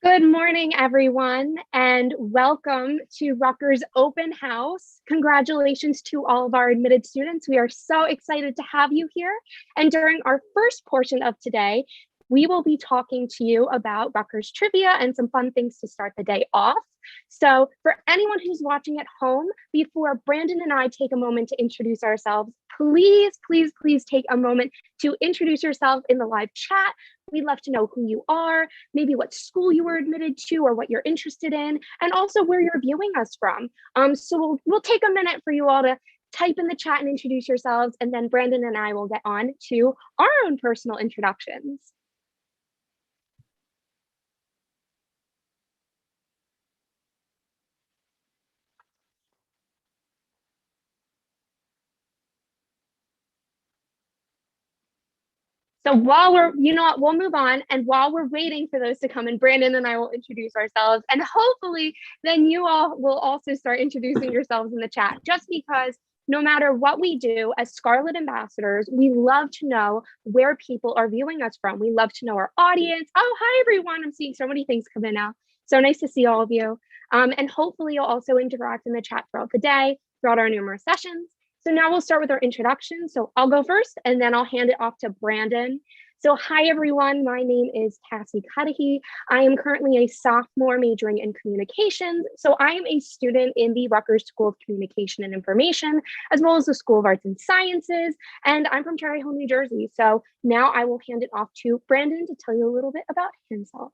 Good morning, everyone, and welcome to Rutgers Open House. Congratulations to all of our admitted students. We are so excited to have you here. And during our first portion of today, we will be talking to you about Rutgers trivia and some fun things to start the day off. So for anyone who's watching at home, before Brandon and I take a moment to introduce ourselves, please take a moment to introduce yourself in the live chat. We'd love to know who you are, maybe what school you were admitted to or what you're interested in, and also where you're viewing us from. So we'll take a minute for you all to type in the chat and introduce yourselves, and then Brandon and I will get on to our own personal introductions. So while we'll move on. And while we're waiting for those to come in, Brandon and I will introduce ourselves. And hopefully then you all will also start introducing yourselves in the chat, just because no matter what we do as Scarlet Ambassadors, we love to know where people are viewing us from. We love to know our audience. Oh, hi, everyone. I'm seeing so many things come in now. So nice to see all of you. And hopefully you'll also interact in the chat throughout the day, throughout our numerous sessions. So now we'll start with our introduction. So I'll go first, and then I'll hand it off to Brandon. So hi, everyone. My name is Cassie Cudahy. I am currently a sophomore majoring in communications. So I am a student in the Rutgers School of Communication and Information, as well as the School of Arts and Sciences. And I'm from Cherry Hill, New Jersey. So now I will hand it off to Brandon to tell you a little bit about himself.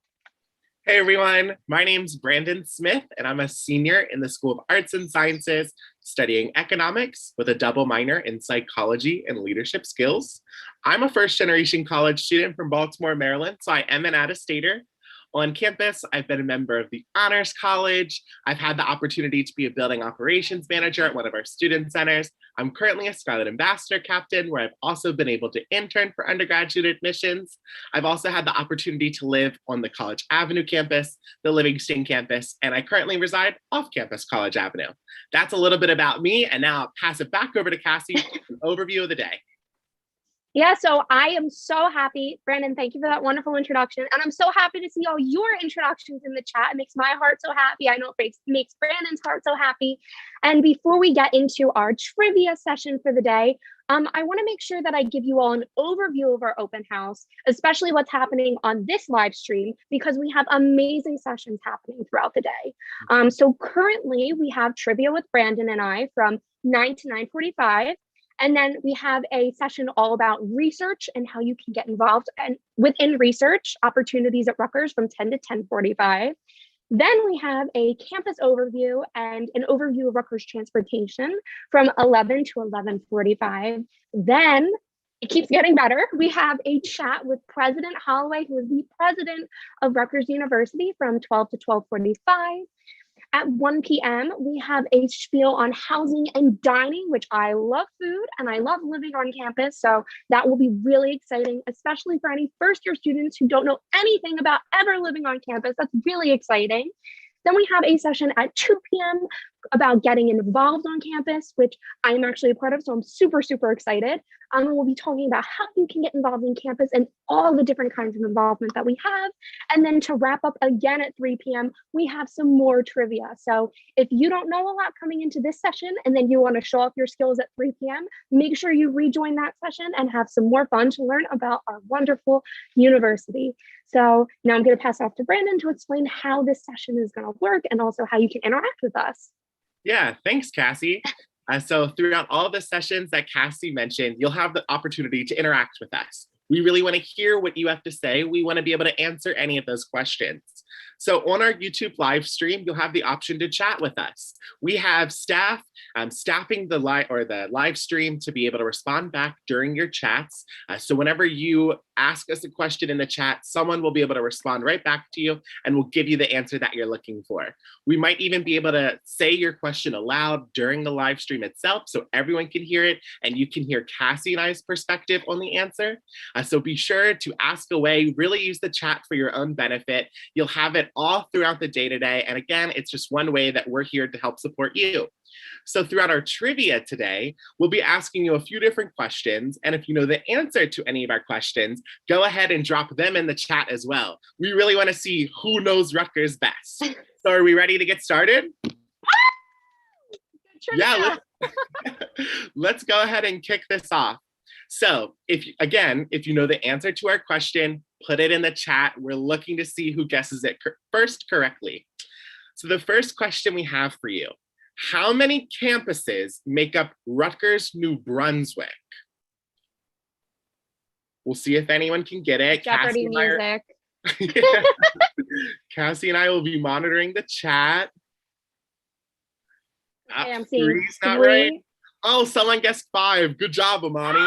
Hey everyone, my name's Brandon Smith, and I'm a senior in the School of Arts and Sciences, studying economics with a double minor in psychology and leadership skills. I'm a first-generation college student from Baltimore, Maryland, so I am an out-of-stater. On campus, I've been a member of the Honors College. I've had the opportunity to be a building operations manager at one of our student centers. I'm currently a Scarlet Ambassador captain, where I've also been able to intern for undergraduate admissions. I've also had the opportunity to live on the College Avenue campus, the Livingston Campus, and I currently reside off-campus College Avenue. That's a little bit about me, and now I'll pass it back over to Cassie for an overview of the day. Yeah, so I am so happy. Brandon, thank you for that wonderful introduction. And I'm so happy to see all your introductions in the chat. It makes my heart so happy. I know it makes Brandon's heart so happy. And before we get into our trivia session for the day, I want to make sure that I give you all an overview of our open house, especially what's happening on this live stream, because we have amazing sessions happening throughout the day. So currently we have trivia with Brandon and I from 9 to 9:45. And then we have a session all about research and how you can get involved and within research opportunities at Rutgers from 10 to 10:45. Then we have a campus overview and an overview of Rutgers transportation from 11 to 11:45. Then it keeps getting better. We have a chat with President Holloway, who is the president of Rutgers University, from 12 to 12:45. At 1 p.m., we have a spiel on housing and dining, which I love food and I love living on campus. So that will be really exciting, especially for any first-year students who don't know anything about ever living on campus. That's really exciting. Then we have a session at 2 p.m. about getting involved on campus, which I am actually a part of, so I'm super excited. We'll be talking about how you can get involved in campus and all the different kinds of involvement that we have. And then to wrap up again at 3 p.m., we have some more trivia. So if you don't know a lot coming into this session and then you want to show off your skills at 3 p.m., make sure you rejoin that session and have some more fun to learn about our wonderful university. So now I'm going to pass off to Brandon to explain how this session is going to work and also how you can interact with us. Yeah, thanks, Cassie. So throughout all the sessions that Cassie mentioned, you'll have the opportunity to interact with us. We really want to hear what you have to say. We want to be able to answer any of those questions. So on our YouTube live stream, you'll have the option to chat with us. We have staff staffing the live stream to be able to respond back during your chats. So whenever you ask us a question in the chat, someone will be able to respond right back to you and will give you the answer that you're looking for. We might even be able to say your question aloud during the live stream itself so everyone can hear it and you can hear Cassie and I's perspective on the answer. So be sure to ask away, really use the chat for your own benefit. You'll have it it all throughout the day today. And again, it's just one way that we're here to help support you. So throughout our trivia today, we'll be asking you a few different questions. And if you know the answer to any of our questions, go ahead and drop them in the chat as well. We really want to see who knows Rutgers best. So are we ready to get started? Yeah, let's go ahead and kick this off. So if you know the answer to our question, put it in the chat. We're looking to see who guesses it first correctly. So the first question we have for you: how many campuses make up Rutgers, New Brunswick? We'll see if anyone can get it. Jeopardy music. Cassie and I will be monitoring the chat. Okay, I'm seeing three's not right. Oh, someone guessed 5. Good job, Amani.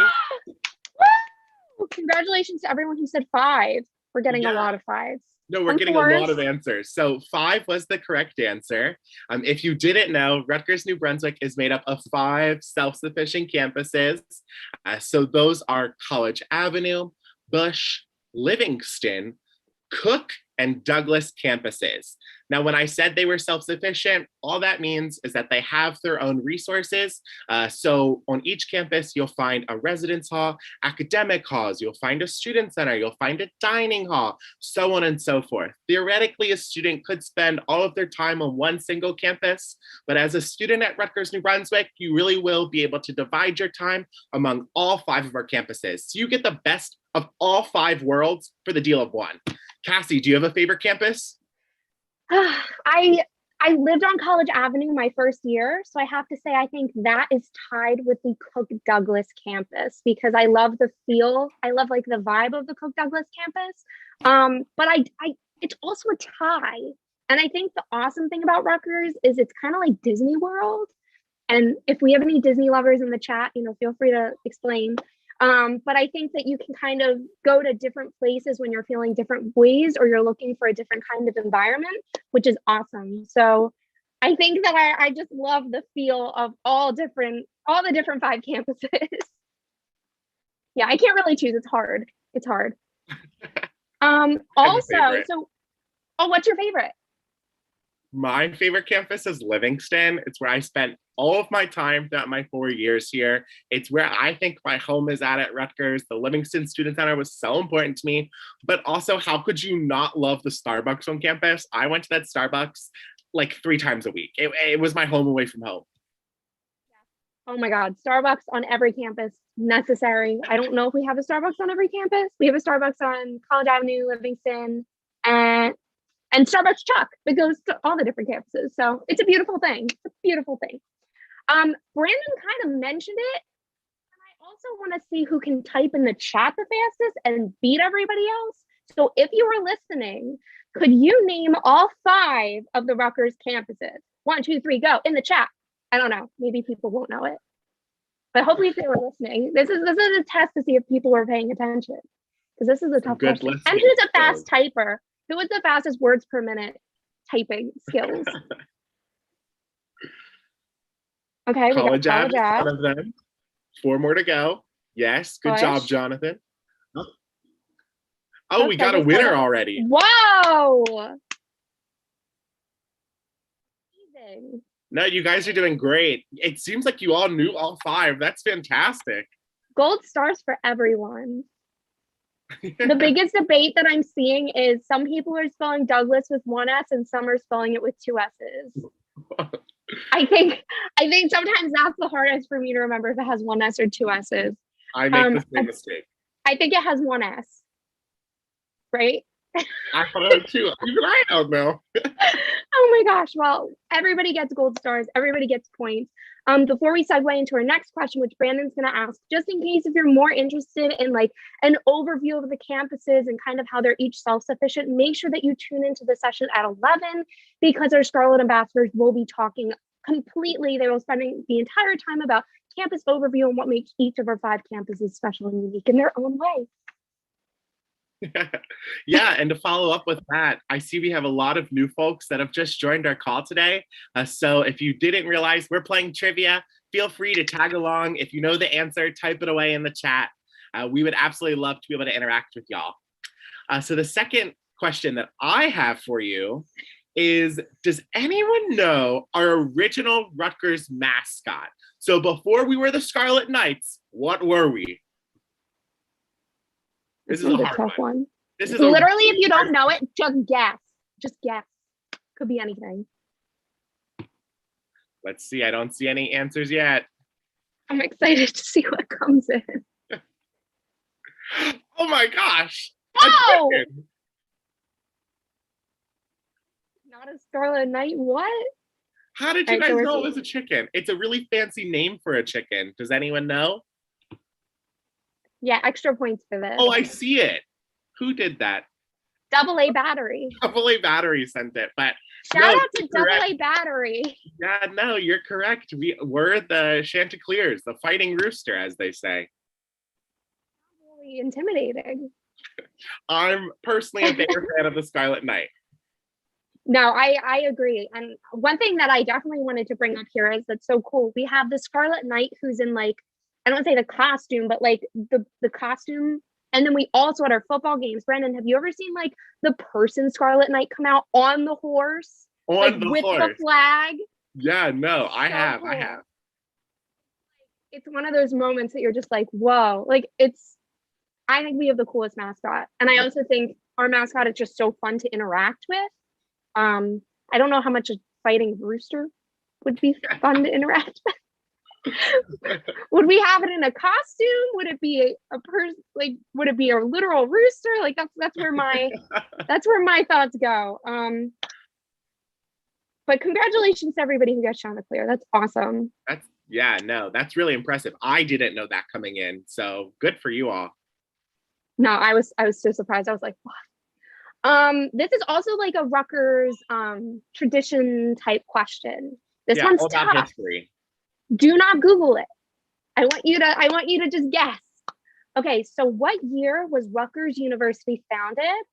Woo! Congratulations to everyone who said 5. We're getting a lot of 5s. No, we're getting a lot of answers. So 5 was the correct answer. If you didn't know, Rutgers, New Brunswick is made up of 5 self-sufficient campuses. So those are College Avenue, Bush, Livingston, Cook, and Douglas campuses. Now, when I said they were self-sufficient, all that means is that they have their own resources. So on each campus, you'll find a residence hall, academic halls, you'll find a student center, you'll find a dining hall, so on and so forth. Theoretically, a student could spend all of their time on one single campus, but as a student at Rutgers, New Brunswick, you really will be able to divide your time among all 5 of our campuses. So you get the best of all 5 worlds for the deal of one. Cassie, do you have a favorite campus? I lived on College Avenue my first year, so I have to say I think that is tied with the Cook Douglas campus because I love the feel. I love like the vibe of the Cook Douglas campus. But it's also a tie. And I think the awesome thing about Rutgers is it's kind of like Disney World. And if we have any Disney lovers in the chat, feel free to explain. But I think that you can kind of go to different places when you're feeling different ways or you're looking for a different kind of environment, which is awesome. So I think that I just love the feel of all the different 5 campuses. Yeah, I can't really choose. It's hard. What's your favorite? My favorite campus is Livingston. It's where I spent all of my time throughout my 4 years here. It's where I think my home is at Rutgers. The Livingston Student Center was so important to me, but also how could you not love the Starbucks on campus? I went to that Starbucks like 3 times a week. It was my home away from home. Oh my God, Starbucks on every campus, necessary. I don't know if we have a Starbucks on every campus. We have a Starbucks on College Avenue, Livingston, and Starbucks Chuck that goes to all the different campuses. So it's a beautiful thing. Brandon kind of mentioned it. And I also want to see who can type in the chat the fastest and beat everybody else. So if you were listening, could you name all 5 of the Rutgers campuses? 1, 2, 3, go in the chat. I don't know. Maybe people won't know it. But hopefully if they were listening, this is a test to see if people are paying attention. Because this is a tough question. And who's a fast typer? Who was the fastest words per minute typing skills? Okay, College Ave, one of them. 4 more to go. Yes, good job, Jonathan. Oh, we got a winner already. Whoa! Amazing. No, you guys are doing great. It seems like you all knew all 5. That's fantastic. Gold stars for everyone. The biggest debate that I'm seeing is some people are spelling Douglas with 1 S and some are spelling it with 2 S's. I think sometimes that's the hardest for me to remember if it has 1 S or 2 S's. I make the same mistake. I think it has 1 S, right? I don't know too. Even I don't know. Oh my gosh. Well, everybody gets gold stars. Everybody gets points. Before we segue into our next question, which Brandon's going to ask, just in case if you're more interested in like an overview of the campuses and kind of how they're each self-sufficient, make sure that you tune into the session at 11 because our Scarlet Ambassadors will be talking completely. They will spending the entire time about campus overview and what makes each of our 5 campuses special and unique in their own way. Yeah, and to follow up with that, I see we have a lot of new folks that have just joined our call today. So if you didn't realize we're playing trivia, feel free to tag along. If you know the answer, type it away in the chat. We would absolutely love to be able to interact with y'all. So the second question that I have for you is, does anyone know our original Rutgers mascot? So before we were the Scarlet Knights, what were we? This is a tough one. This is literally, if you don't know it, just guess. Just guess. Could be anything. Let's see. I don't see any answers yet. I'm excited to see what comes in. Oh my gosh. Oh! Not a Scarlet Knight. What? How did you guys know it was a chicken? It's a really fancy name for a chicken. Does anyone know? Yeah, extra points for this. Oh, I see it. Who did that? AA Battery. AA Battery sent it, but shout out to AA Battery. Yeah, no, you're correct. We're the Chanticleers, the fighting rooster, as they say. Really intimidating. I'm personally a bigger fan of the Scarlet Knight. No, I agree. And one thing that I definitely wanted to bring up here is that's so cool. We have the Scarlet Knight who's in like, I don't say the costume, but like the costume. And then we also at our football games, Brendan, have you ever seen like the person Scarlet Knight come out on the horse? With the flag? Yeah, no, I have. It's one of those moments that you're just like, whoa. Like I think we have the coolest mascot. And I also think our mascot is just so fun to interact with. I don't know how much a fighting rooster would be fun to interact with. Would we have it in a costume? Would it be a person? Like, would it be a literal rooster? Like that's where my thoughts go. But congratulations to everybody who got Chanticleer. That's awesome. That's really impressive. I didn't know that coming in, so good for you all. No, I was so surprised. I was like, what? This is also like a Rutgers tradition type question. This one's tough. History. Do not Google it. I want you to just guess. Okay, so what year was Rutgers University founded?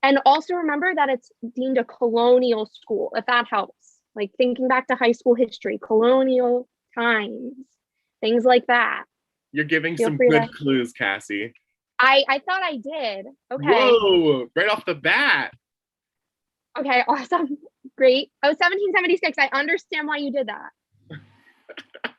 And also remember that it's deemed a colonial school, if that helps. Like thinking back to high school history, colonial times, things like that. You're giving some good clues, Cassie. I thought I did. Okay. Whoa, right off the bat. Okay, awesome. Great. Oh, 1776. I understand why you did that.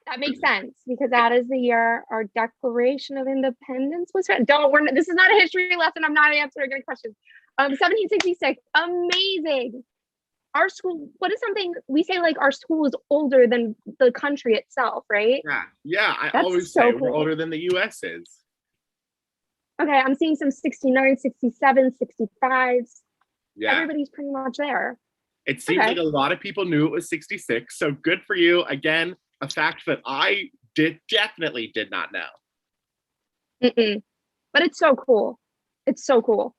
That makes sense because that is the year our Declaration of Independence was written. This is not a history lesson. I'm not answering any questions. 1766. Amazing. Our school, what is something we say like our school is older than the country itself, right? Yeah. I always say we're older than the US is. Okay, I'm seeing some 69, 67, 65s. Yeah. Everybody's pretty much there. It seems like a lot of people knew it was 66. So good for you. Again, a fact that I definitely did not know. But it's so cool. It's so cool.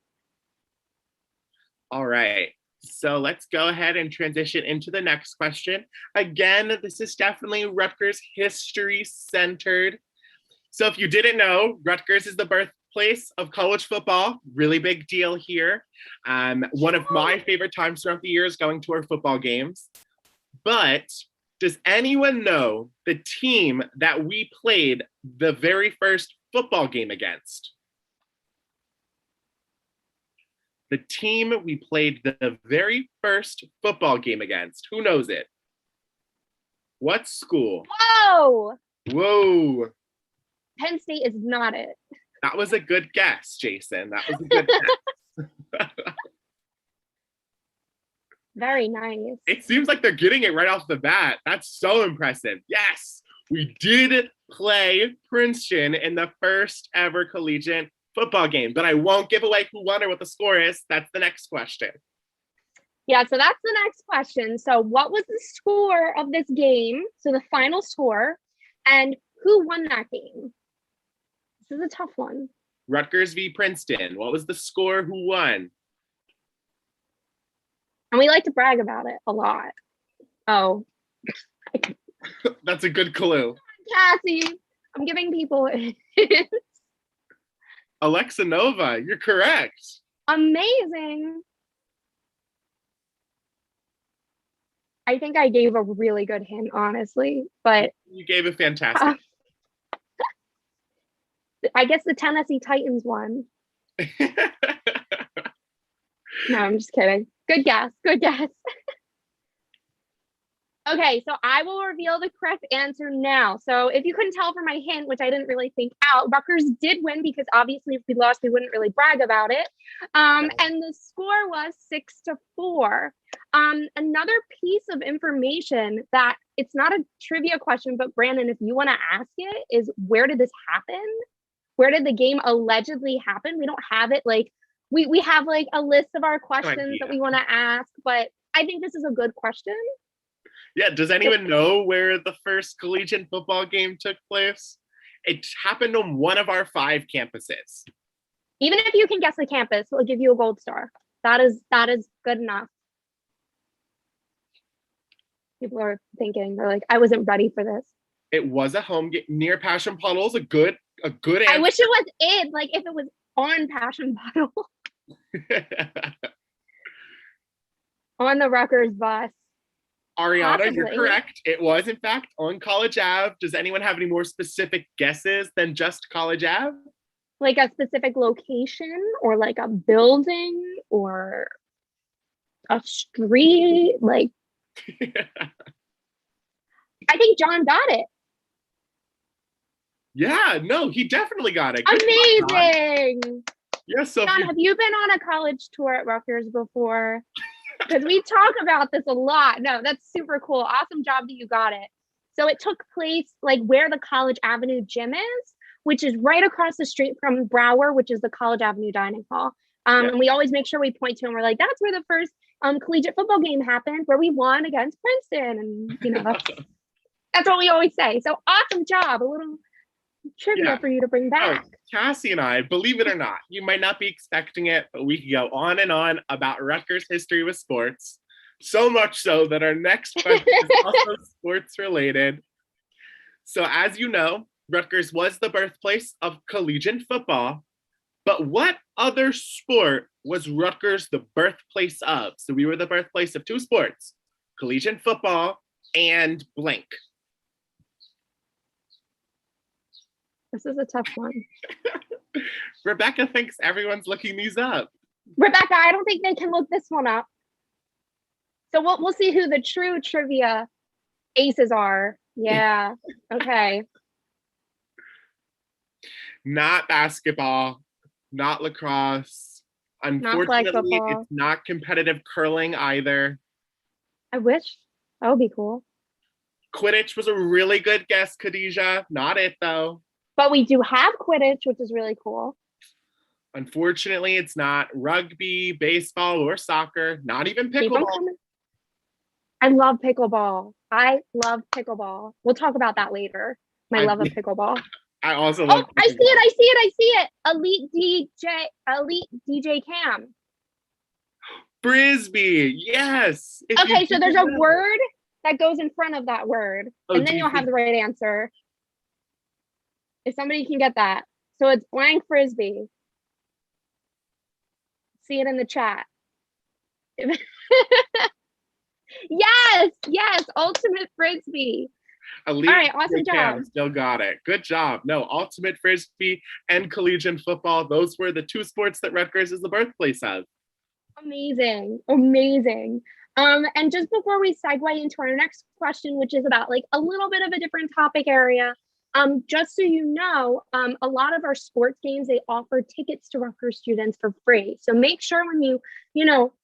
All right. So let's go ahead and transition into the next question. Again, this is definitely Rutgers history centered. So if you didn't know, Rutgers is the birthplace of college football. Really big deal here. One of my favorite times throughout the year is going to our football games. But does anyone know the team that we played the very first football game against? The team we played the very first football game against. Who knows it? What school? Whoa! Penn State is not it. That was a good guess, Jason. That was a good guess. Very nice. It seems like they're getting it right off the bat. That's so impressive. Yes, we did play Princeton in the first ever collegiate football game, but I won't give away who won or what the score is. That's the next question. Yeah, so that's the next question. So what was the score of this game? So the final score, and who won that game? This is a tough one. Rutgers v. Princeton. What was the score? Who won? And we like to brag about it a lot. Oh. That's a good clue. Cassie, I'm giving people Alexa Nova, you're correct. Amazing. I think I gave a really good hint, honestly, but you gave a fantastic. I guess the Tennessee Titans won. No, I'm just kidding. Good guess. Good guess. Okay, so I will reveal the correct answer now. So if you couldn't tell from my hint, which I didn't really think out, Rutgers did win because obviously if we lost, we wouldn't really brag about it. And the score was 6-4. Another piece of information that it's not a trivia question, but Brandon, if you want to ask it, is where did this happen? Where did the game allegedly happen? We don't have it like we have like a list of our questions that we want to ask, but I think this is a good question. Yeah, does anyone know where the first collegiate football game took place? It happened on one of our 5 campuses. Even if you can guess the campus, we'll give you a gold star. That is good enough. People are thinking, they're like, I wasn't ready for this. It was a home game near Passion Puddles, a good answer. I wish it was like if it was on Passion Puddle. On the Rutgers bus. Ariana, Possibly. You're correct. It was, in fact, on College Ave. Does anyone have any more specific guesses than just College Ave? Like a specific location or like a building or a street? Like, I think John got it. Yeah, no, he definitely got it. Good amazing. Job, yes, so John, have you been on a college tour at Rutgers before? Because we talk about this a lot. No, that's super cool. Awesome job that you got it. So it took place like where the College Avenue gym is, which is right across the street from Brower, which is the College Avenue dining hall. And we always make sure we point to and we're like, that's where the first collegiate football game happened, where we won against Princeton. And, you know, that's what we always say. So awesome job. A little trivia for you to bring back. Cassie and I, believe it or not, you might not be expecting it, but we could go on and on about Rutgers history with sports. So much so that our next question is also sports related. So as you know, Rutgers was the birthplace of collegiate football, but what other sport was Rutgers the birthplace of? So we were the birthplace of 2 sports, collegiate football and blank. This is a tough one. Rebecca thinks everyone's looking these up. Rebecca, I don't think they can look this one up. So we'll see who the true trivia aces are. Yeah. Okay. Not basketball, not lacrosse. Unfortunately, it's not competitive curling either. I wish. That would be cool. Quidditch was a really good guess, Khadijah. Not it, though. But we do have Quidditch, which is really cool. Unfortunately, it's not rugby, baseball, or soccer. Not even pickleball. I love pickleball. We'll talk about that later. My love of pickleball. I also love pickleball. I see it. Elite DJ Cam. Frisbee, yes. Okay, so there's a word that goes in front of that word, and then you'll have the right answer. If somebody can get that. So it's blank Frisbee. See it in the chat. Yes, ultimate Frisbee. Elite all right, awesome job. Still got it. Good job. No, ultimate Frisbee and collegiate football. Those were the 2 sports that Rutgers is the birthplace of. Amazing. And just before we segue into our next question, which is about like a little bit of a different topic area, just so you know, a lot of our sports games, they offer tickets to Rutgers students for free. So make sure when you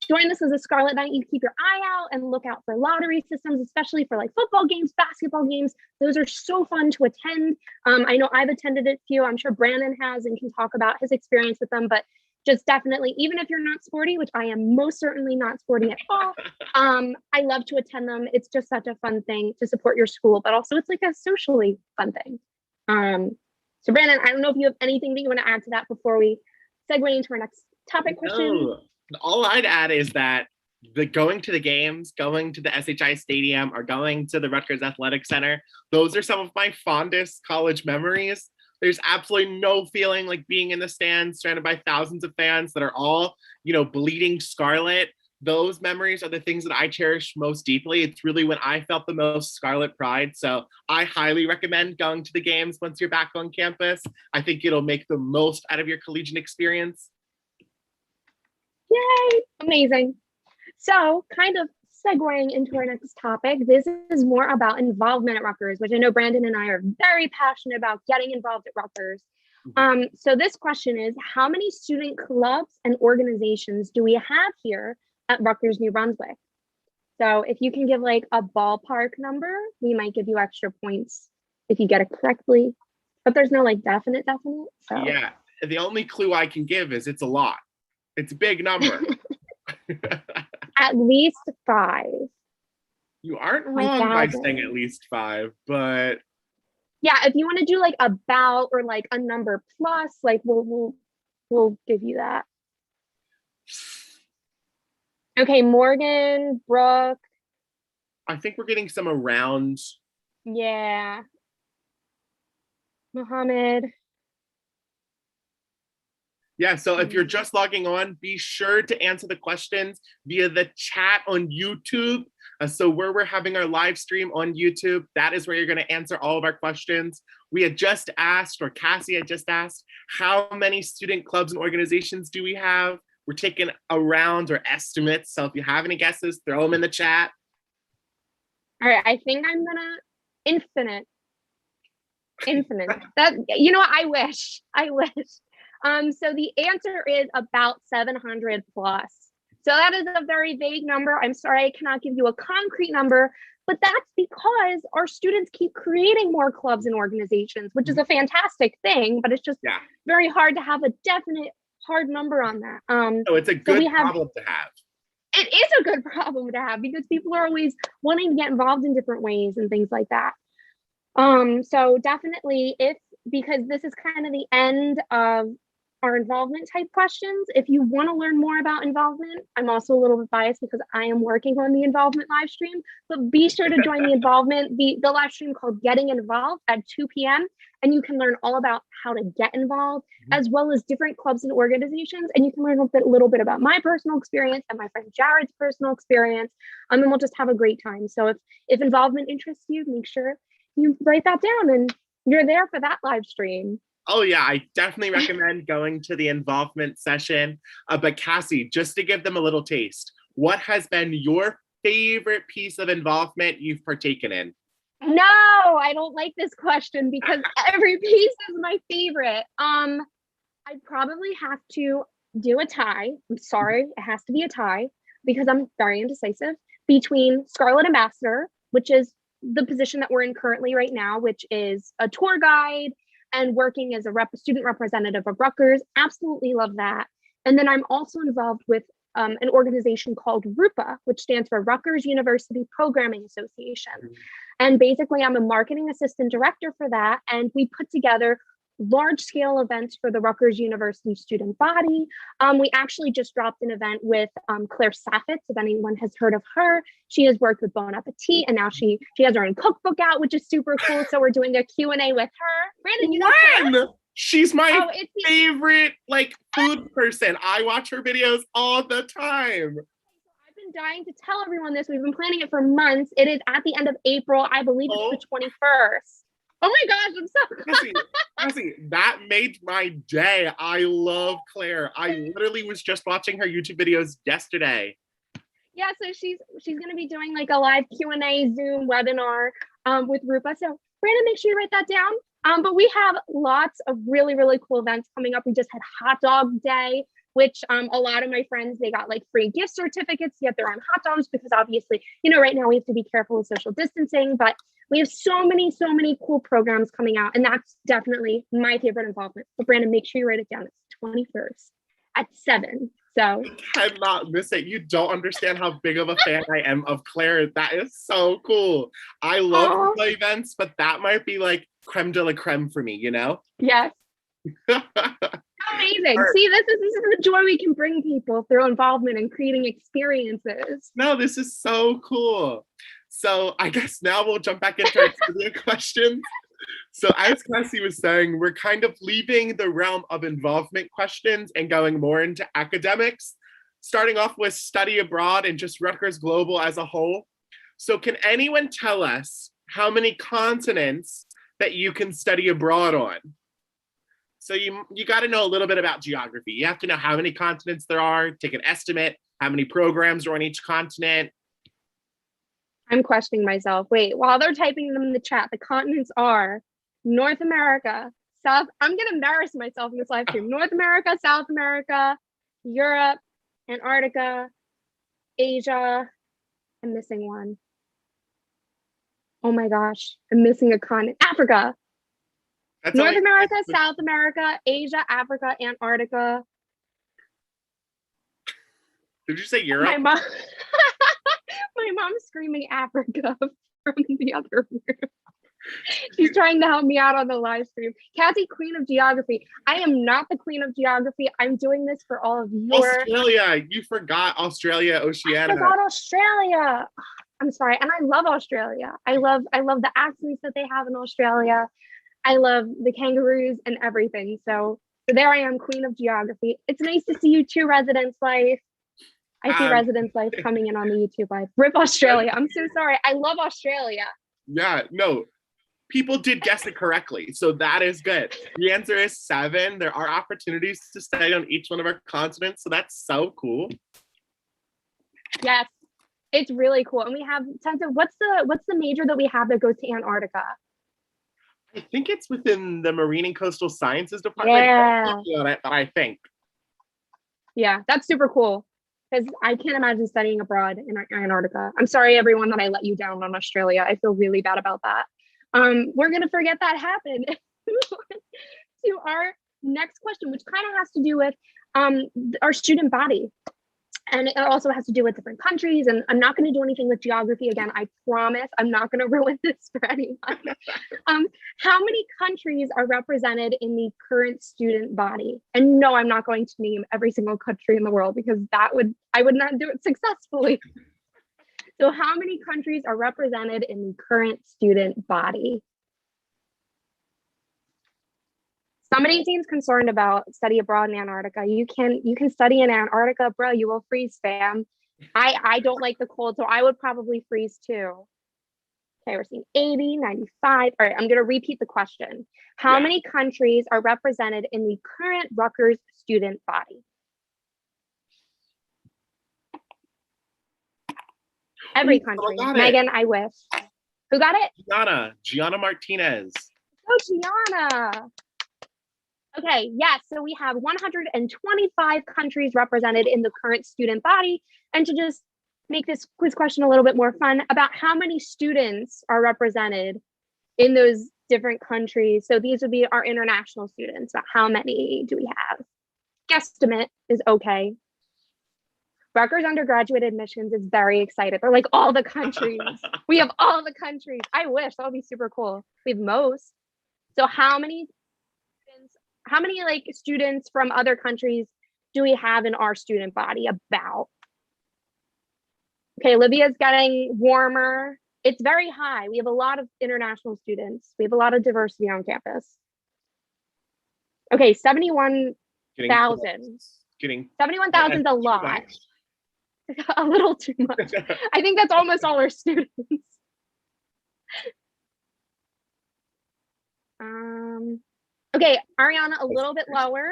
join this as a Scarlet Knight, you keep your eye out and look out for lottery systems, especially for like football games, basketball games. Those are so fun to attend. I know I've attended a few. I'm sure Brandon has and can talk about his experience with them, but just definitely, even if you're not sporty, which I am most certainly not sporty at all, I love to attend them. It's just such a fun thing to support your school, but also it's like a socially fun thing. So Brandon, I don't know if you have anything that you want to add to that before we segue into our next topic question. All I'd add is that going to the games, going to the SHI Stadium, or going to the Rutgers Athletic Center, those are some of my fondest college memories. There's absolutely no feeling like being in the stands surrounded by thousands of fans that are all, bleeding scarlet. Those memories are the things that I cherish most deeply. It's really when I felt the most scarlet pride. So I highly recommend going to the games once you're back on campus. I think it'll make the most out of your collegiate experience. Yay! Amazing. So, kind of segueing into our next topic, this is more about involvement at Rutgers, which I know Brandon and I are very passionate about getting involved at Rutgers. So this question is, how many student clubs and organizations do we have here at Rutgers, New Brunswick? So if you can give like a ballpark number, we might give you extra points if you get it correctly, but there's no like definite. So. Yeah, the only clue I can give is it's a lot. It's a big number. At least 5. You aren't wrong by saying at least 5, but yeah, if you want to do like about or like a number plus, like we'll give you that. Okay, Morgan, Brooke. I think we're getting some around. Yeah. Mohammed. Yeah, so if you're just logging on, be sure to answer the questions via the chat on YouTube. So where we're having our live stream on YouTube, that is where you're going to answer all of our questions. We had just asked, or Cassie had just asked, how many student clubs and organizations do we have? We're taking around or estimates. So if you have any guesses, throw them in the chat. All right, I think I'm gonna infinite. That, you know what, I wish. So the answer is about 700 plus. So that is a very vague number. I'm sorry, I cannot give you a concrete number, but that's because our students keep creating more clubs and organizations, which is a fantastic thing, but it's just very hard to have a definite hard number on that. So it's a good problem to have. It is a good problem to have because people are always wanting to get involved in different ways and things like that. So definitely because this is kind of the end of our involvement type questions. If you want to learn more about involvement, I'm also a little bit biased because I am working on the involvement live stream, but be sure to join the involvement, the live stream called Getting Involved at 2 p.m. And you can learn all about how to get involved, as well as different clubs and organizations. And you can learn a little bit about my personal experience and my friend Jared's personal experience. And we'll just have a great time. So if involvement interests you, make sure you write that down and you're there for that live stream. Oh yeah, I definitely recommend going to the involvement session. But Cassie, just to give them a little taste, what has been your favorite piece of involvement you've partaken in? No, I don't like this question because every piece is my favorite. I'd probably have to do a tie. I'm sorry, it has to be a tie because I'm very indecisive between Scarlet Ambassador, which is the position that we're in currently right now, which is a tour guide and working as a student representative of Rutgers. Absolutely love that. And then I'm also involved with an organization called RUPA, which stands for Rutgers University Programming Association. And basically I'm a marketing assistant director for that. And we put together large scale events for the Rutgers University student body. We actually just dropped an event with Claire Saffitz, if anyone has heard of her. She has worked with Bon Appetit, and now she has her own cookbook out, which is super cool. So we're doing a Q&A with her. Brandon, you know Claire? She's my favorite food person. I watch her videos all the time. I've been dying to tell everyone this. We've been planning it for months. It is at the end of April. I believe it's the 21st. Oh my gosh, I'm so Cassie, that made my day. I love Claire. I literally was just watching her YouTube videos yesterday. Yeah, so she's going to be doing like a live Q&A Zoom webinar with Rupa. So Brandon, make sure you write that down. But we have lots of really, really cool events coming up. We just had Hot Dog Day, which a lot of my friends, they got like free gift certificates to get their own hot dogs because obviously, right now we have to be careful with social distancing, but we have so many cool programs coming out. And that's definitely my favorite involvement. But Brandon, make sure you write it down. It's 21st at 7. So I cannot miss it. You don't understand how big of a fan I am of Claire. That is so cool. I love the events, but that might be like creme de la creme for me, Yes. Amazing. Right. See, this is the joy we can bring people through involvement and creating experiences. No, this is so cool. So I guess now we'll jump back into our trivia questions. So as Cassie was saying, we're kind of leaving the realm of involvement questions and going more into academics, starting off with study abroad and just Rutgers Global as a whole. So can anyone tell us how many continents that you can study abroad on? So you got to know a little bit about geography. You have to know how many continents there are, take an estimate, how many programs are on each continent. I'm questioning myself. Wait, while they're typing them in the chat, the continents are North America, South. I'm going to embarrass myself in this live stream. North America, South America, Europe, Antarctica, Asia. I'm missing one. Oh my gosh, I'm missing a continent. Africa. That's North America, South America, Asia, Africa, Antarctica. Did you say Europe? My mom's screaming Africa from the other room. She's trying to help me out on the live stream. Cassie, Queen of Geography. I am not the Queen of Geography. I'm doing this for all of your... Australia. You forgot Australia, Oceania. I forgot Australia. I'm sorry. And I love Australia. I love the accents that they have in Australia. I love the kangaroos and everything. So there I am, Queen of Geography. It's nice to see you too, Residence Life. I see Residence Life coming in on the YouTube live. Rip Australia. I'm so sorry. I love Australia. Yeah, no. People did guess it correctly. So that is good. The answer is 7. There are opportunities to study on each one of our continents. So that's so cool. Yes, it's really cool. And we have tons of, what's the major that we have that goes to Antarctica? I think it's within the Marine and Coastal Sciences department. Yeah. But I think. Yeah, that's super cool. Because I can't imagine studying abroad in Antarctica. I'm sorry, everyone, that I let you down on Australia. I feel really bad about that. We're going to forget that happened. To our next question, which kind of has to do with our student body. And it also has to do with different countries. And I'm not going to do anything with geography again. I promise I'm not going to ruin this for anyone. How many countries are represented in the current student body? And no, I'm not going to name every single country in the world because I would not do it successfully. So how many countries are represented in the current student body? Somebody seems concerned about study abroad in Antarctica. You can study in Antarctica, bro. You will freeze, fam. I don't like the cold, so I would probably freeze too. Okay, we're seeing 80, 95. All right, I'm going to repeat the question. How many countries are represented in the current Rutgers student body? Every country. Megan, I wish. Who got it? Gianna Martinez. Oh, Gianna. Okay, yes, so we have 125 countries represented in the current student body. And to just make this quiz question a little bit more fun, about how many students are represented in those different countries? So these would be our international students. About how many do we have? Guesstimate is okay. Rutgers undergraduate admissions is very excited. They're like, all the countries. We have all the countries. I wish, that would be super cool. We have most. So how many like students from other countries do we have in our student body? About. Okay, Olivia's getting warmer. It's very high. We have a lot of international students. We have a lot of diversity on campus. Okay, 71,000. 71,000 is a lot. A little too much. I think that's almost all our students. Okay, Ariana, a little bit lower.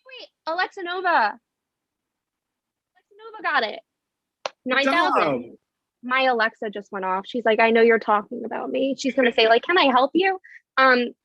Wait, Alexa Nova got it. 9,000. My Alexa just went off. She's like, I know you're talking about me. She's gonna say, like, can I help you?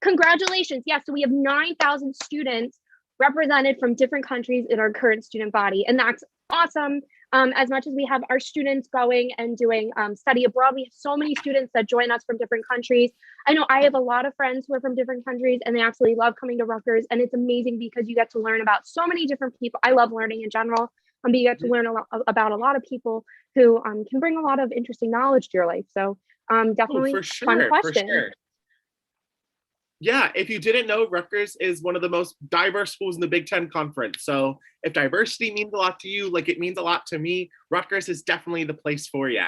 Congratulations. Yeah, so we have 9,000 students represented from different countries in our current student body, and that's awesome. As much as we have our students going and doing study abroad, we have so many students that join us from different countries. I know I have a lot of friends who are from different countries and they absolutely love coming to Rutgers, and it's amazing because you get to learn about so many different people. I love learning in general, but you get to learn about a lot of people who can bring a lot of interesting knowledge to your life. So definitely fun question. For sure. Yeah, if you didn't know, Rutgers is one of the most diverse schools in the Big Ten Conference. So if diversity means a lot to you, like it means a lot to me, Rutgers is definitely the place for you.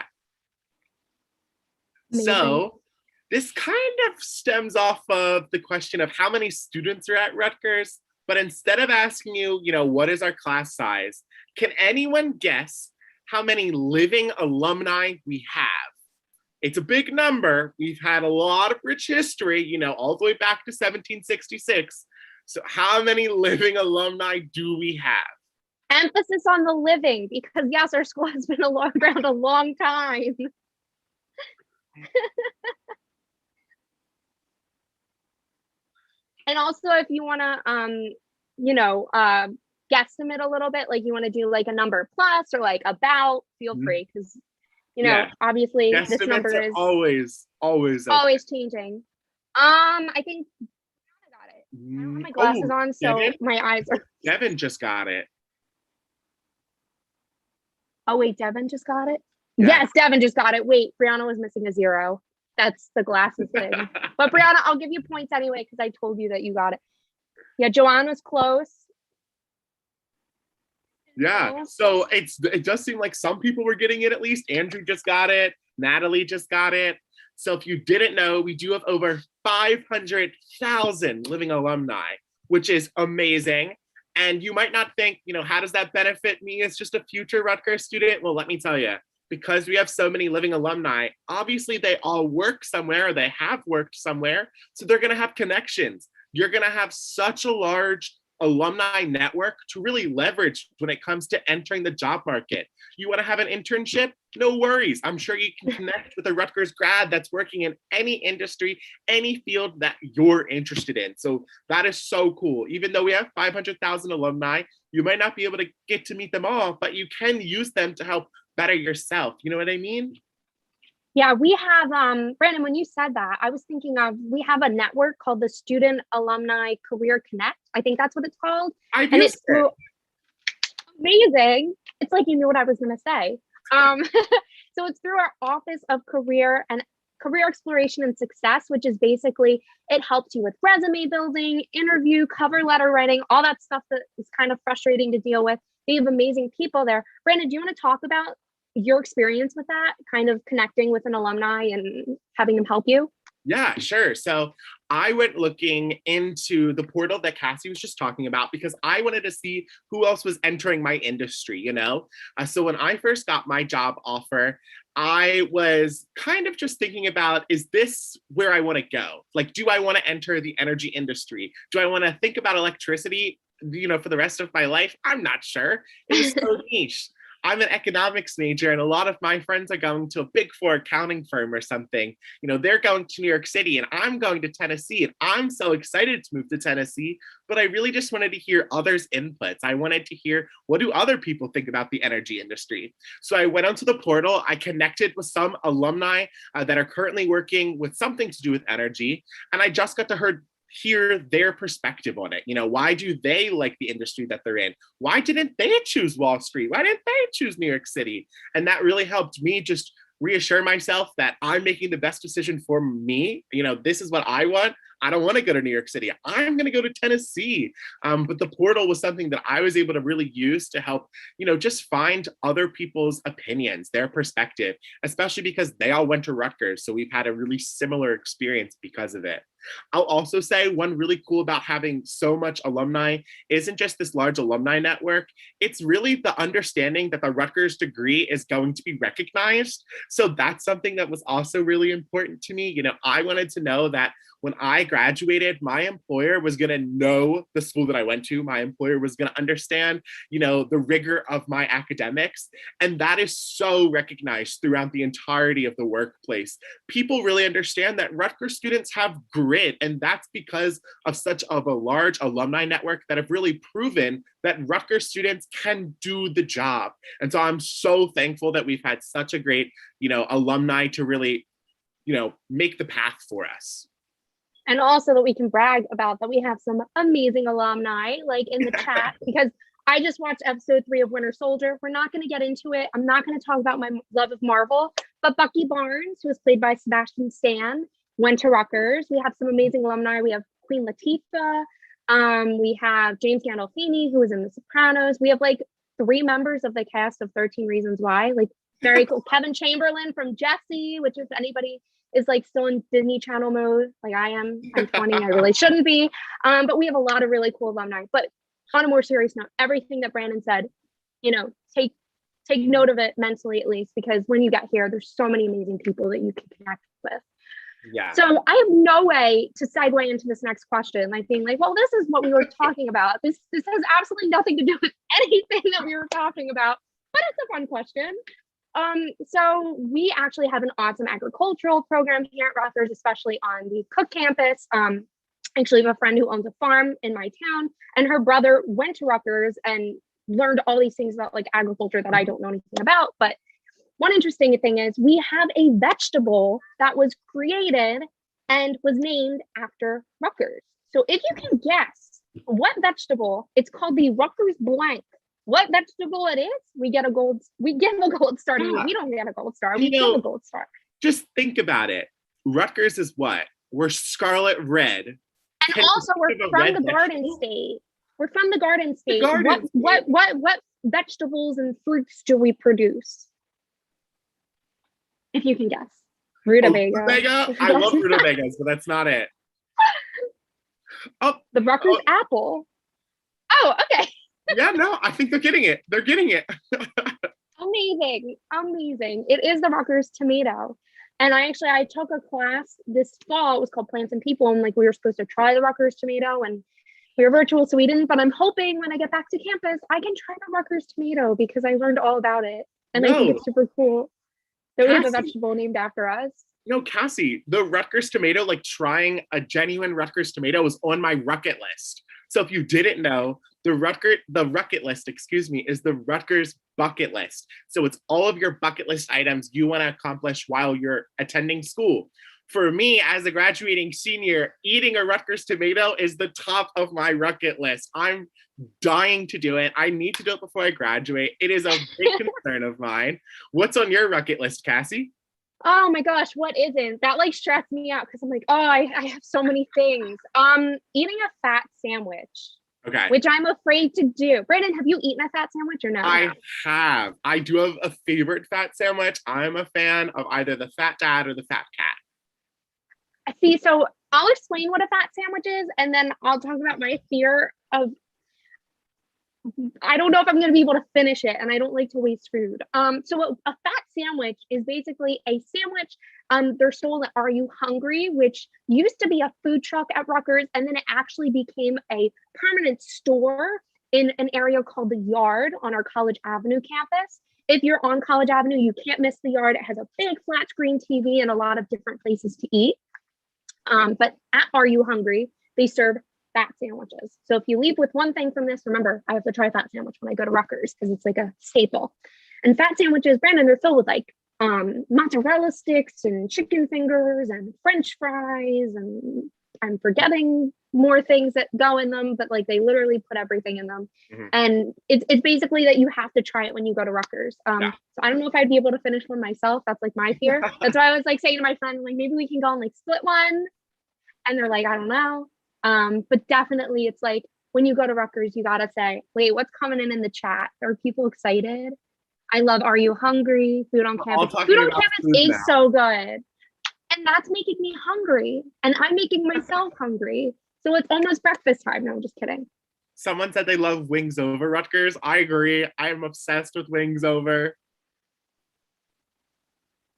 So this kind of stems off of the question of how many students are at Rutgers. But instead of asking you, what is our class size, can anyone guess how many living alumni we have? It's a big number. We've had a lot of rich history, all the way back to 1766. So how many living alumni do we have? Emphasis on the living, because yes, our school has been around a long time. And also, if you want to, guesstimate a little bit, like you want to do like a number plus or like about, feel free, because obviously this number is always changing. I think I got it. I don't have my glasses on, so Devin? My eyes are. Devin just got it. Oh wait, Devin just got it. Yeah. Yes, Devin just got it. Wait, Brianna was missing a 0. That's the glasses thing. But Brianna, I'll give you points anyway because I told you that you got it. Yeah, Joanne was close. Yeah, so it does seem like some people were getting it at least. Andrew just got it. Natalie just got it. So if you didn't know, we do have over 500,000 living alumni, which is amazing. And you might not think, how does that benefit me as just a future Rutgers student? Well, let me tell you, because we have so many living alumni, obviously they all work somewhere, or they have worked somewhere. So they're going to have connections. You're going to have such a large alumni network to really leverage when it comes to entering the job market. You want to have an internship? No worries. I'm sure you can connect with a Rutgers grad that's working in any industry, any field that you're interested in. So that is so cool. Even though we have 500,000 alumni, you might not be able to get to meet them all, but you can use them to help better yourself. You know what I mean? Yeah, we have, Brandon, when you said that, I was thinking of, we have a network called the Student Alumni Career Connect. I think that's what it's called. I've used it. Amazing. It's like you knew what I was going to say. So it's through our Office of Career Exploration and Success, which is basically, it helps you with resume building, interview, cover letter writing, all that stuff that is kind of frustrating to deal with. They have amazing people there. Brandon, do you want to talk about your experience with that, kind of connecting with an alumni and having them help you? Yeah, sure. So I went looking into the portal that Cassie was just talking about because I wanted to see who else was entering my industry, So when I first got my job offer, I was kind of just thinking about, is this where I want to go? Like, do I want to enter the energy industry? Do I want to think about electricity, for the rest of my life? I'm not sure. It was so niche. I'm an economics major, and a lot of my friends are going to a Big 4 accounting firm or something. They're going to New York City, and I'm going to Tennessee, and I'm so excited to move to Tennessee, but I really just wanted to hear others' inputs. I wanted to hear, what do other people think about the energy industry? So I went onto the portal, I connected with some alumni that are currently working with something to do with energy, and I just got to hear their perspective on it. Why do they like the industry that they're in? Why didn't they choose Wall Street? Why didn't they choose New York City? And that really helped me just reassure myself that I'm making the best decision for me. This is what I want. I don't want to go to New York City. I'm going to go to Tennessee. But the portal was something that I was able to really use to help, just find other people's opinions, their perspective, especially because they all went to Rutgers. So we've had a really similar experience because of it. I'll also say one really cool about having so much alumni isn't just this large alumni network. It's really the understanding that the Rutgers degree is going to be recognized. So that's something that was also really important to me. I wanted to know that when I graduated, my employer was going to know the school that I went to. My employer was going to understand, the rigor of my academics. And that is so recognized throughout the entirety of the workplace. People really understand that Rutgers students have grit, and that's because of such of a large alumni network that have really proven that Rutgers students can do the job. And so I'm so thankful that we've had such a great, alumni to really, make the path for us. And also that we can brag about that we have some amazing alumni like in the chat, because I just watched episode 3 of Winter Soldier. We're not going to get into it. I'm not going to talk about my love of Marvel, but Bucky Barnes, who was played by Sebastian Stan, went to Rutgers. We have some amazing alumni. We have Queen Latifah. We have James Gandolfini, who was in The Sopranos. We have like 3 members of the cast of 13 Reasons Why. Like, very cool. Kevin Chamberlain from Jessie, which if anybody is like still in Disney Channel mode, like I am. I'm 20, I really shouldn't be. But we have a lot of really cool alumni. But on a more serious note, everything that Brandon said, take note of it mentally at least, because when you get here, there's so many amazing people that you can connect with. Yeah. So I have no way to segue into this next question, like being like, well, this is what we were talking about. This has absolutely nothing to do with anything that we were talking about, but it's a fun question. So we actually have an awesome agricultural program here at Rutgers, especially on the Cook campus. Actually, I have a friend who owns a farm in my town, and her brother went to Rutgers and learned all these things about like agriculture that I don't know anything about. But one interesting thing is we have a vegetable that was created and was named after Rutgers. So if you can guess what vegetable, it's called the Rutgers blank. What vegetable it is, we give a gold star to you. We don't get a gold star, we give a gold star. Just think about it. Rutgers is what? We're scarlet red. And also we're from the Garden State. We're from the Garden State. What vegetables and fruits do we produce? If you can guess. Rutabaga. Rutabaga? I love rutabagas, but that's not it. Oh, the Rutgers apple. Oh, okay. Yeah, no, I think they're getting it. They're getting it. Amazing. It is the Rutgers tomato. And I took a class this fall. It was called Plants and People. And like we were supposed to try the Rutgers tomato, and we were virtual, so we didn't. But I'm hoping when I get back to campus, I can try the Rutgers tomato because I learned all about it. And I think it's super cool that we have a vegetable named after us. Cassie, the Rutgers tomato, like trying a genuine Rutgers tomato was on my Rucket list. So if you didn't know, the Rucket list, is the Rutgers bucket list. So it's all of your bucket list items you want to accomplish while you're attending school. For me, as a graduating senior, eating a Rutgers tomato is the top of my Rucket list. I'm dying to do it. I need to do it before I graduate. It is a big concern of mine. What's on your Rucket list, Cassie? Oh my gosh, what isn't? That like stressed me out because I'm like, oh, I have so many things. Eating a fat sandwich. Okay. Which I'm afraid to do. Brandon, have you eaten a fat sandwich or no? I have. I do have a favorite fat sandwich. I'm a fan of either the Fat Dad or the Fat Cat. See, so I'll explain what a fat sandwich is, and then I'll talk about my fear of, I don't know if I'm going to be able to finish it, and I don't like to waste food. So a fat sandwich is basically a sandwich. They're sold at Are You Hungry, which used to be a food truck at Rutgers, and then it actually became a permanent store in an area called the Yard on our College Avenue campus. If you're on College Avenue, you can't miss the Yard. It has a big flat screen TV and a lot of different places to eat. But at Are You Hungry, they serve fat sandwiches. So if you leave with one thing from this, remember, I have to try a fat sandwich when I go to Rutgers because it's like a staple. And fat sandwiches, Brandon, they're filled with like mozzarella sticks and chicken fingers and French fries, and I'm forgetting more things that go in them, but like they literally put everything in them. Mm-hmm. And it's basically that you have to try it when you go to Rutgers. So I don't know if I'd be able to finish one myself. That's like my fear. That's why I was like saying to my friend, like, maybe we can go and like split one. And they're like, I don't know. But definitely it's like when you go to Rutgers, you gotta say, wait, what's coming in the chat? Are people excited? I love Are You Hungry? Food on campus. Food on campus is so good. And that's making me hungry. And I'm making myself hungry. So it's almost breakfast time. No, I'm just kidding. Someone said they love Wings Over Rutgers. I agree. I'm obsessed with Wings Over.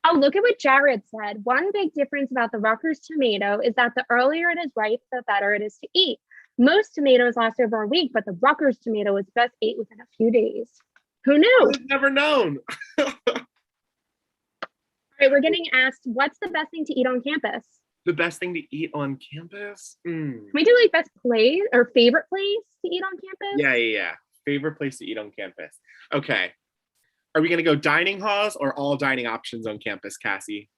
Oh, look at what Jared said. One big difference about the Rutgers tomato is that the earlier it is ripe, the better it is to eat. Most tomatoes last over a week, but the Rutgers tomato is best ate within a few days. Who knew? I've never known. All right, we're getting asked, what's the best thing to eat on campus? The best thing to eat on campus? Can we do like best place or favorite place to eat on campus? Yeah. Favorite place to eat on campus. Okay. Are we going to go dining halls or all dining options on campus, Cassie?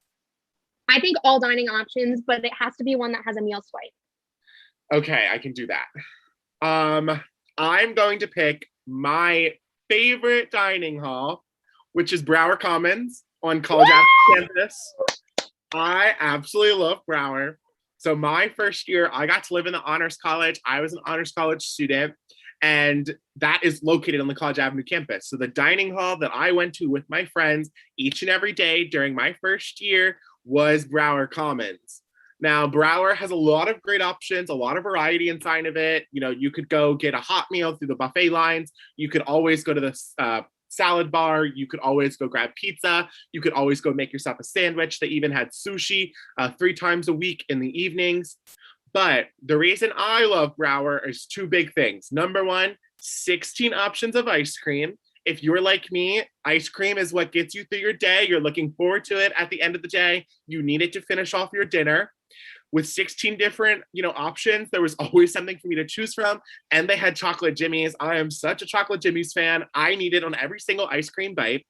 I think all dining options, but it has to be one that has a meal swipe. Okay, I can do that. I'm going to pick my favorite dining hall, which is Brower Commons on College Avenue campus. I absolutely love Brower. So my first year, I got to live in the Honors College. I was an Honors College student, and that is located on the College Avenue campus. So the dining hall that I went to with my friends each and every day during my first year was Brower Commons. Now, Brower has a lot of great options, a lot of variety inside of it. You know, you could go get a hot meal through the buffet lines. You could always go to the salad bar. You could always go grab pizza. You could always go make yourself a sandwich. They even had sushi 3 times a week in the evenings. But the reason I love Brower is two big things. Number one, 16 options of ice cream. If you're like me, ice cream is what gets you through your day. You're looking forward to it at the end of the day. You need it to finish off your dinner. With 16 different, options, there was always something for me to choose from. And they had chocolate jimmies. I am such a chocolate jimmies fan. I need it on every single ice cream bite.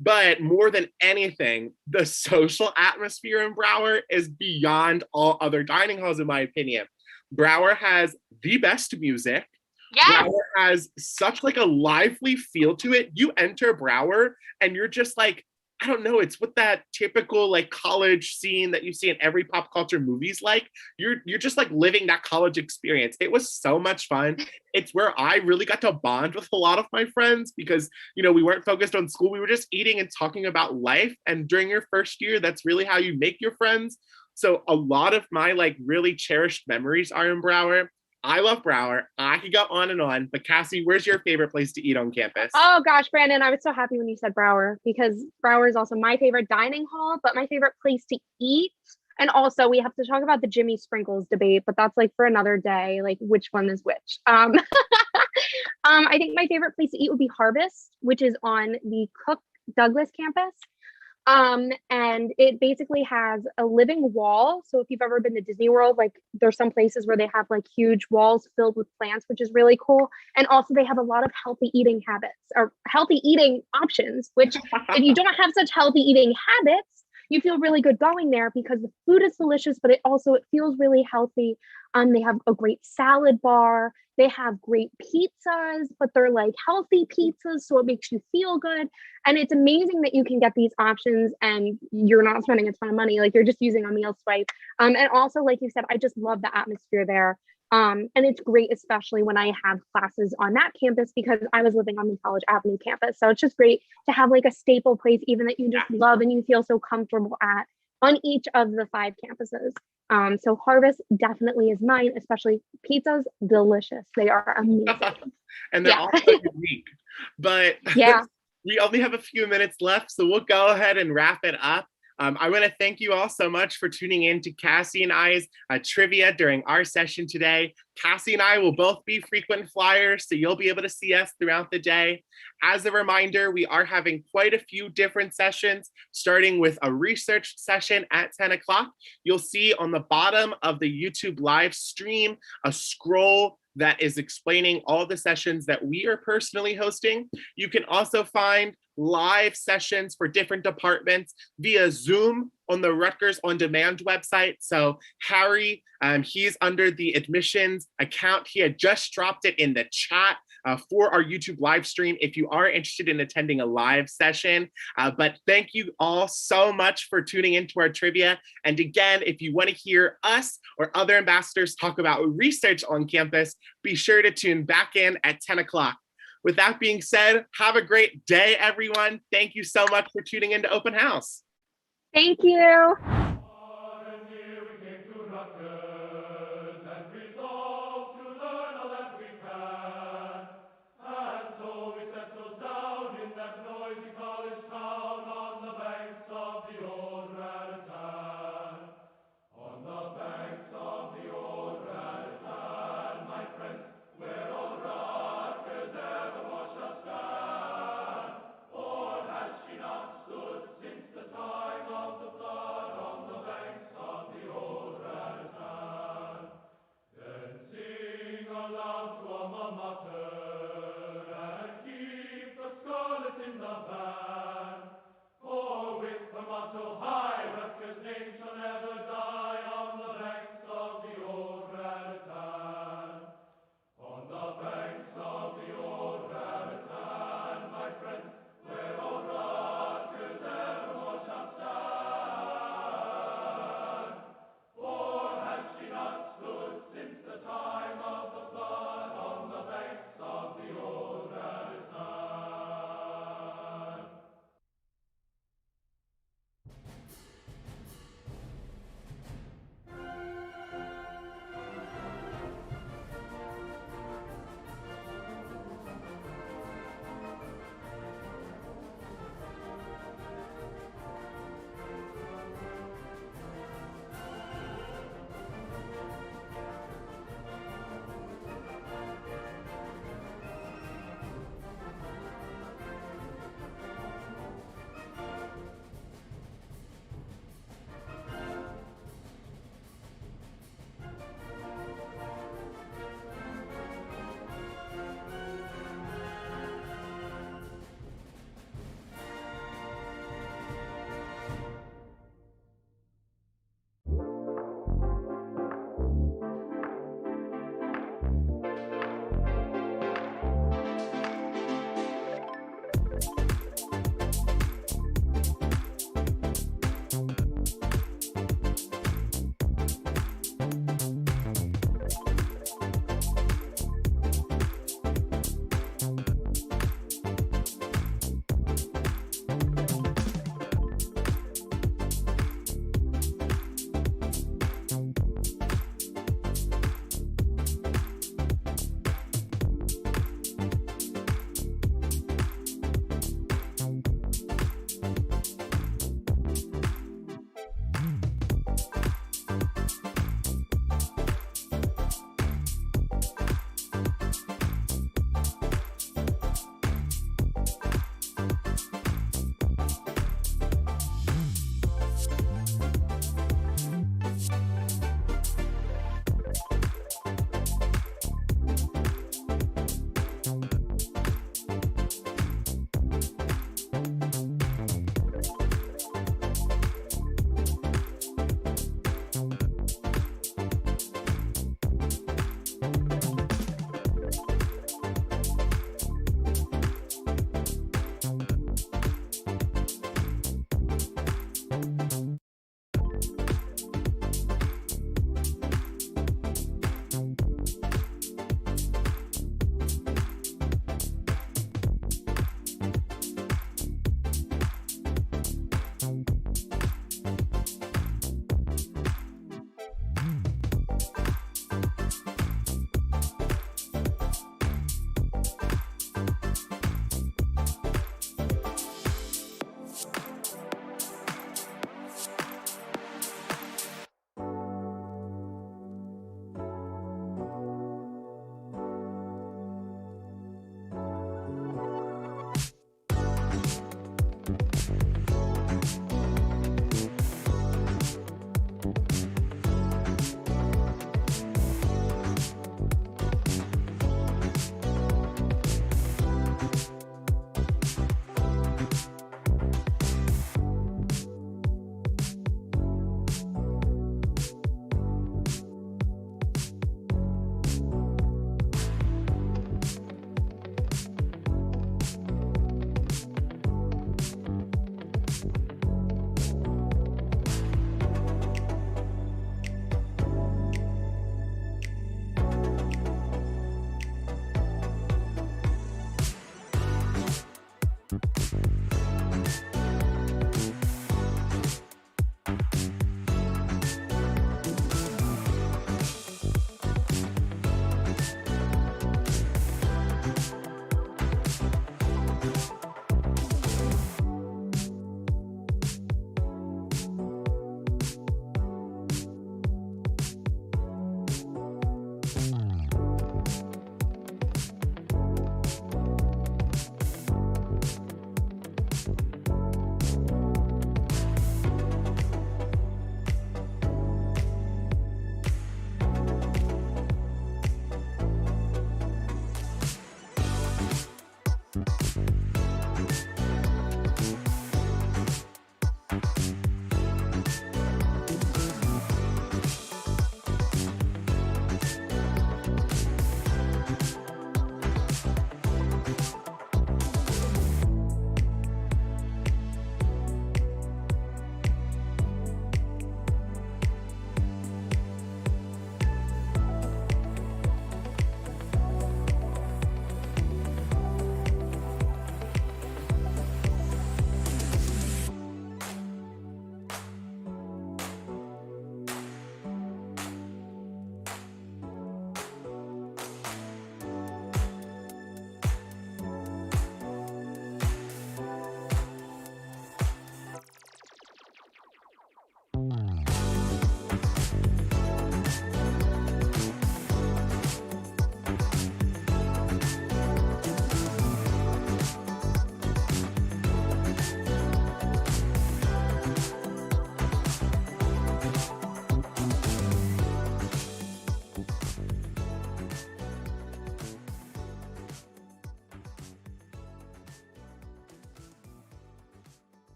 But more than anything, the social atmosphere in Brower is beyond all other dining halls, in my opinion. Brower has the best music. Yes. Brower has such like a lively feel to it. You enter Brower and you're just like, I don't know, it's what that typical like college scene that you see in every pop culture movies like. You're just like living that college experience. It was so much fun. It's where I really got to bond with a lot of my friends because, we weren't focused on school. We were just eating and talking about life. And during your first year, that's really how you make your friends. So a lot of my like really cherished memories are in Brower. I love Brower. I could go on and on, but Cassie, where's your favorite place to eat on campus? Oh gosh, Brandon, I was so happy when you said Brower because Brower is also my favorite dining hall, but my favorite place to eat. And also we have to talk about the Jimmy Sprinkles debate, but that's like for another day, like which one is which. I think my favorite place to eat would be Harvest, which is on the Cook Douglas campus. And it basically has a living wall. So if you've ever been to Disney World, like there's some places where they have like huge walls filled with plants, which is really cool. And also they have a lot of healthy eating habits or healthy eating options, which if you don't have such healthy eating habits, you feel really good going there because the food is delicious, but it feels really healthy. They have a great salad bar. They have great pizzas, but they're like healthy pizzas, so it makes you feel good. And it's amazing that you can get these options and you're not spending a ton of money. Like you're just using a meal swipe. And also, like you said, I just love the atmosphere there. And it's great, especially when I have classes on that campus because I was living on the College Avenue campus. So it's just great to have like a staple place, even that you just love and you feel so comfortable at on each of the 5 campuses. So Harvest definitely is mine, especially pizzas, delicious. They are amazing. And they're also unique. But we only have a few minutes left, so we'll go ahead and wrap it up. I want to thank you all so much for tuning in to Cassie and I's trivia during our session today. Cassie and I will both be frequent flyers, so you'll be able to see us throughout the day. As a reminder, we are having quite a few different sessions, starting with a research session at 10 o'clock. You'll see on the bottom of the YouTube live stream a scroll that is explaining all the sessions that we are personally hosting. You can also find live sessions for different departments via Zoom on the Rutgers On Demand website. So Harry, he's under the admissions account. He had just dropped it in the chat for our YouTube live stream if you are interested in attending a live session. But thank you all so much for tuning into our trivia. And again, if you want to hear us or other ambassadors talk about research on campus, be sure to tune back in at 10 o'clock. With that being said, have a great day, everyone. Thank you so much for tuning into Open House. Thank you. We came to Rutgers and resolved to learn all that we can. And so we settled down in that noisy college town on the banks of the old Raritan. On the banks of the old Raritan, my friends, where old Rutgers evermore shall stand. Or has she not stood since the time of the flood on the banks of the old Raritan? Then sing aloud to alma mater and keep the scarlet in the van. For with her motto high, Rutgers' name shall never die on the banks of the old Raritan. On the banks of the old Raritan, my friends, where old Rutgers evermore shall stand. For has she not stood since the time of the flood on the banks of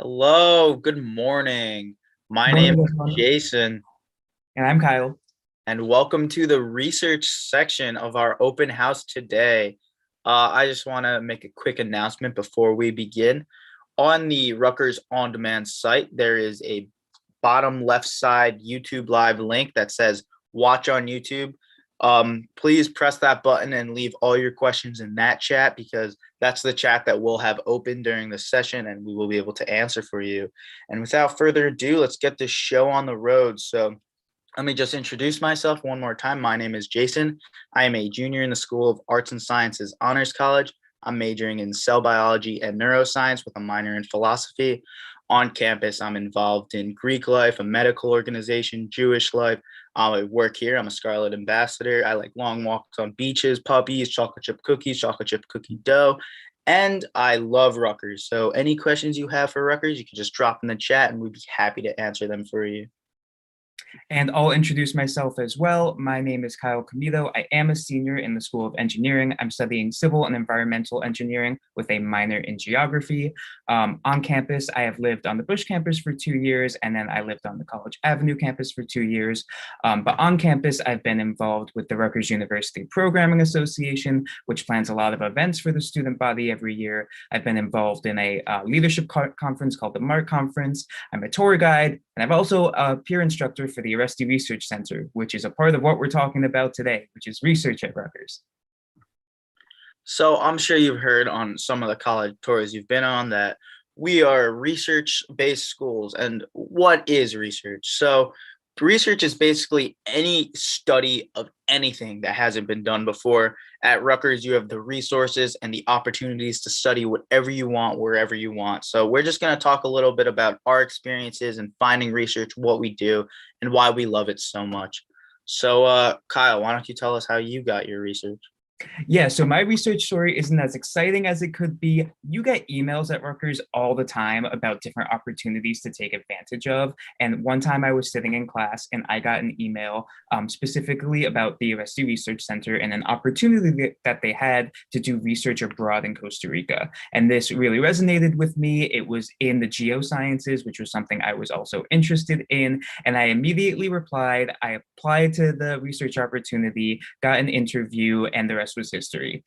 Hello, good morning. My name Morning, is everyone. Jason, And I'm Kyle. and welcome to the research section of our open house today. I just want to make a quick announcement before we begin. On the Rutgers On Demand site, there is a bottom left side YouTube live link that says watch on YouTube. Please press that button and leave all your questions in that chat because that's the chat that we'll have open during the session and we will be able to answer for you. And without further ado, let's get this show on the road. So let me just introduce myself one more time. My name is Jason. I am a junior in the School of Arts and Sciences Honors College. I'm majoring in cell biology and neuroscience with a minor in philosophy. On campus, I'm involved in Greek life, a medical organization, Jewish life. I work here. I'm a Scarlet Ambassador. I like long walks on beaches, puppies, chocolate chip cookies, chocolate chip cookie dough. And I love Rutgers. So any questions you have for Rutgers, you can just drop in the chat and we'd be happy to answer them for you. And I'll introduce myself as well. My name is Kyle Camilo. I am a senior in the School of Engineering. I'm studying civil and environmental engineering with a minor in geography. On campus, I have lived on the Bush campus for 2 years, and then I lived on the College Avenue campus for 2 years. But on campus, I've been involved with the Rutgers University Programming Association, which plans a lot of events for the student body every year. I've been involved in a leadership conference called the MARC Conference. I'm a tour guide, and I'm also a peer instructor for the Arrestee Research Center, which is a part of what we're talking about today, which is research at Rutgers. So I'm sure you've heard on some of the college tours you've been on that we are research-based schools. And what is research? So research is basically any study of anything that hasn't been done before. At Rutgers, you have the resources and the opportunities to study whatever you want, wherever you want. So we're just going to talk a little bit about our experiences and finding research, what we do, and why we love it so much. So Kyle, why don't you tell us how you got your research? Yeah, so my research story isn't as exciting as it could be. You get emails at Rutgers all the time about different opportunities to take advantage of. And one time I was sitting in class and I got an email specifically about the Arrestee Research Center and an opportunity that they had to do research abroad in Costa Rica. And this really resonated with me. It was in the geosciences, which was something I was also interested in. And I immediately replied. I applied to the research opportunity, got an interview, and the rest was history.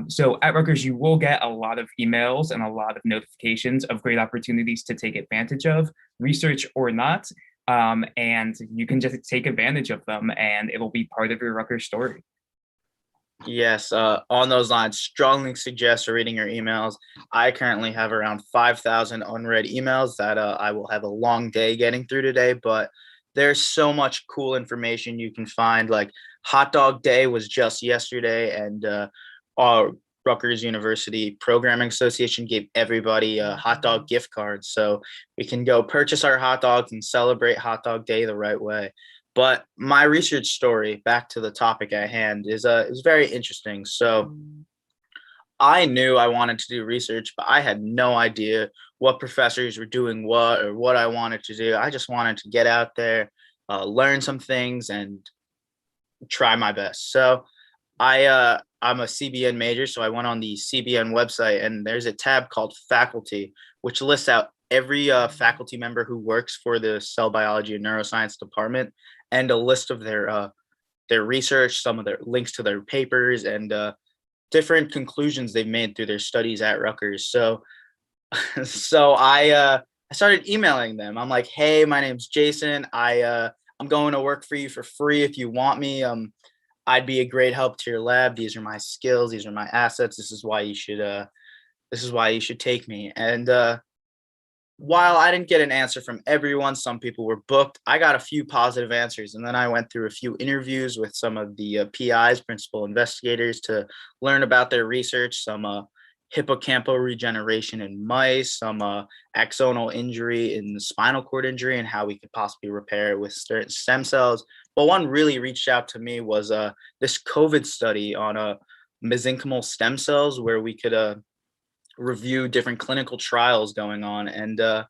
So at Rutgers, you will get a lot of emails and a lot of notifications of great opportunities to take advantage of, research or not. And you can just take advantage of them and it'll be part of your Rutgers story. Yes, on those lines, strongly suggest reading your emails. I currently have around 5,000 unread emails that I will have a long day getting through today, but there's so much cool information you can find. Like Hot Dog Day was just yesterday, and our Rutgers University Programming Association gave everybody a hot dog gift card. So we can go purchase our hot dogs and celebrate Hot Dog Day the right way. But my research story, back to the topic at hand, is very interesting. So I knew I wanted to do research, but I had no idea what professors were doing what or what I wanted to do. I just wanted to get out there, learn some things, and try my best. So I'm a CBN major, so I went on the CBN website, and there's a tab called Faculty, which lists out every faculty member who works for the cell biology and neuroscience department, and a list of their research, some of their links to their papers, and different conclusions they've made through their studies at Rutgers. So I started emailing them. I'm like, hey, my name's Jason. I'm going to work for you for free if you want me. I'd be a great help to your lab. These are my skills. These are my assets. This is why you should take me. And while I didn't get an answer from everyone, some people were booked. I got a few positive answers, and then I went through a few interviews with some of the PIs, principal investigators, to learn about their research, some hippocampal regeneration in mice, some axonal injury in the spinal cord injury, and how we could possibly repair it with certain stem cells. But one really reached out to me was this COVID study on mesenchymal stem cells, where we could review different clinical trials going on. And I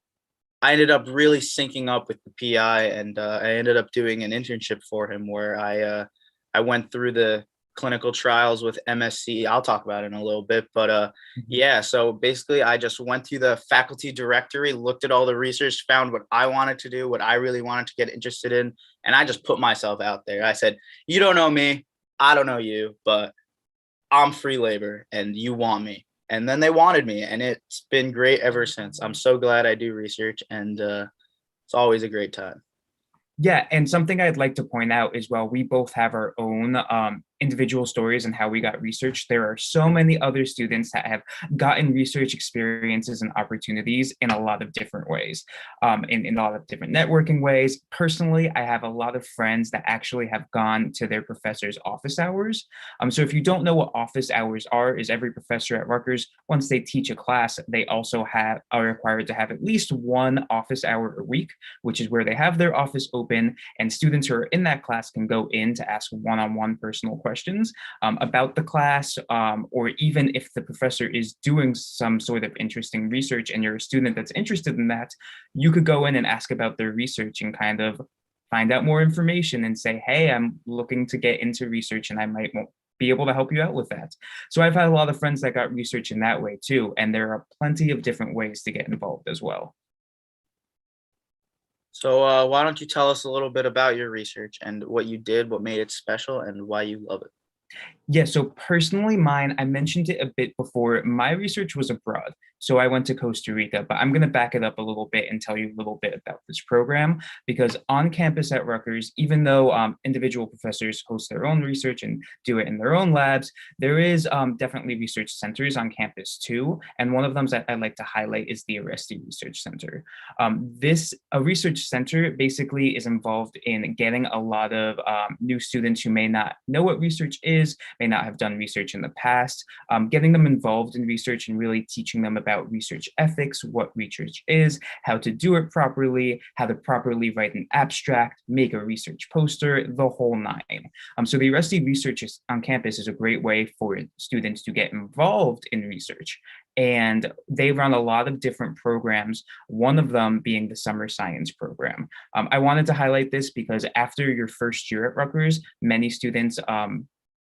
ended up really syncing up with the PI, and I ended up doing an internship for him where I went through the clinical trials with MSc. I'll talk about it in a little bit, but yeah, so basically I just went through the faculty directory, looked at all the research, found what I wanted to do, what I really wanted to get interested in, and I just put myself out there. I said, you don't know me, I don't know you, but I'm free labor and you want me. And then they wanted me, and it's been great ever since. I'm so glad I do research, and it's always a great time. Yeah, and something I'd like to point out as well, we both have our own individual stories and how we got research. There are so many other students that have gotten research experiences and opportunities in a lot of different ways, in a lot of different networking ways. Personally, I have a lot of friends that actually have gone to their professor's office hours. So if you don't know what office hours are, is every professor at Rutgers, once they teach a class, they also are required to have at least one office hour a week, which is where they have their office open and students who are in that class can go in to ask one-on-one personal questions about the class, or even if the professor is doing some sort of interesting research and you're a student that's interested in that, you could go in and ask about their research and kind of find out more information and say, hey, I'm looking to get into research and I might be able to help you out with that. So I've had a lot of friends that got research in that way too, and there are plenty of different ways to get involved as well. So why don't you tell us a little bit about your research and what you did, what made it special, and why you love it? Yeah, so personally mine, I mentioned it a bit before, my research was abroad. So I went to Costa Rica, but I'm going to back it up a little bit and tell you a little bit about this program, because on campus at Rutgers, even though individual professors host their own research and do it in their own labs, there is definitely research centers on campus too. And one of them that I'd like to highlight is the Arrestee Research Center. A research center basically is involved in getting a lot of new students who may not know what research is, may not have done research in the past, getting them involved in research and really teaching them about research ethics, what research is, how to do it properly, how to properly write an abstract, make a research poster, the whole nine. So the Arrestee Research on campus is a great way for students to get involved in research. And they run a lot of different programs, one of them being the summer science program. I wanted to highlight this because after your first year at Rutgers, many students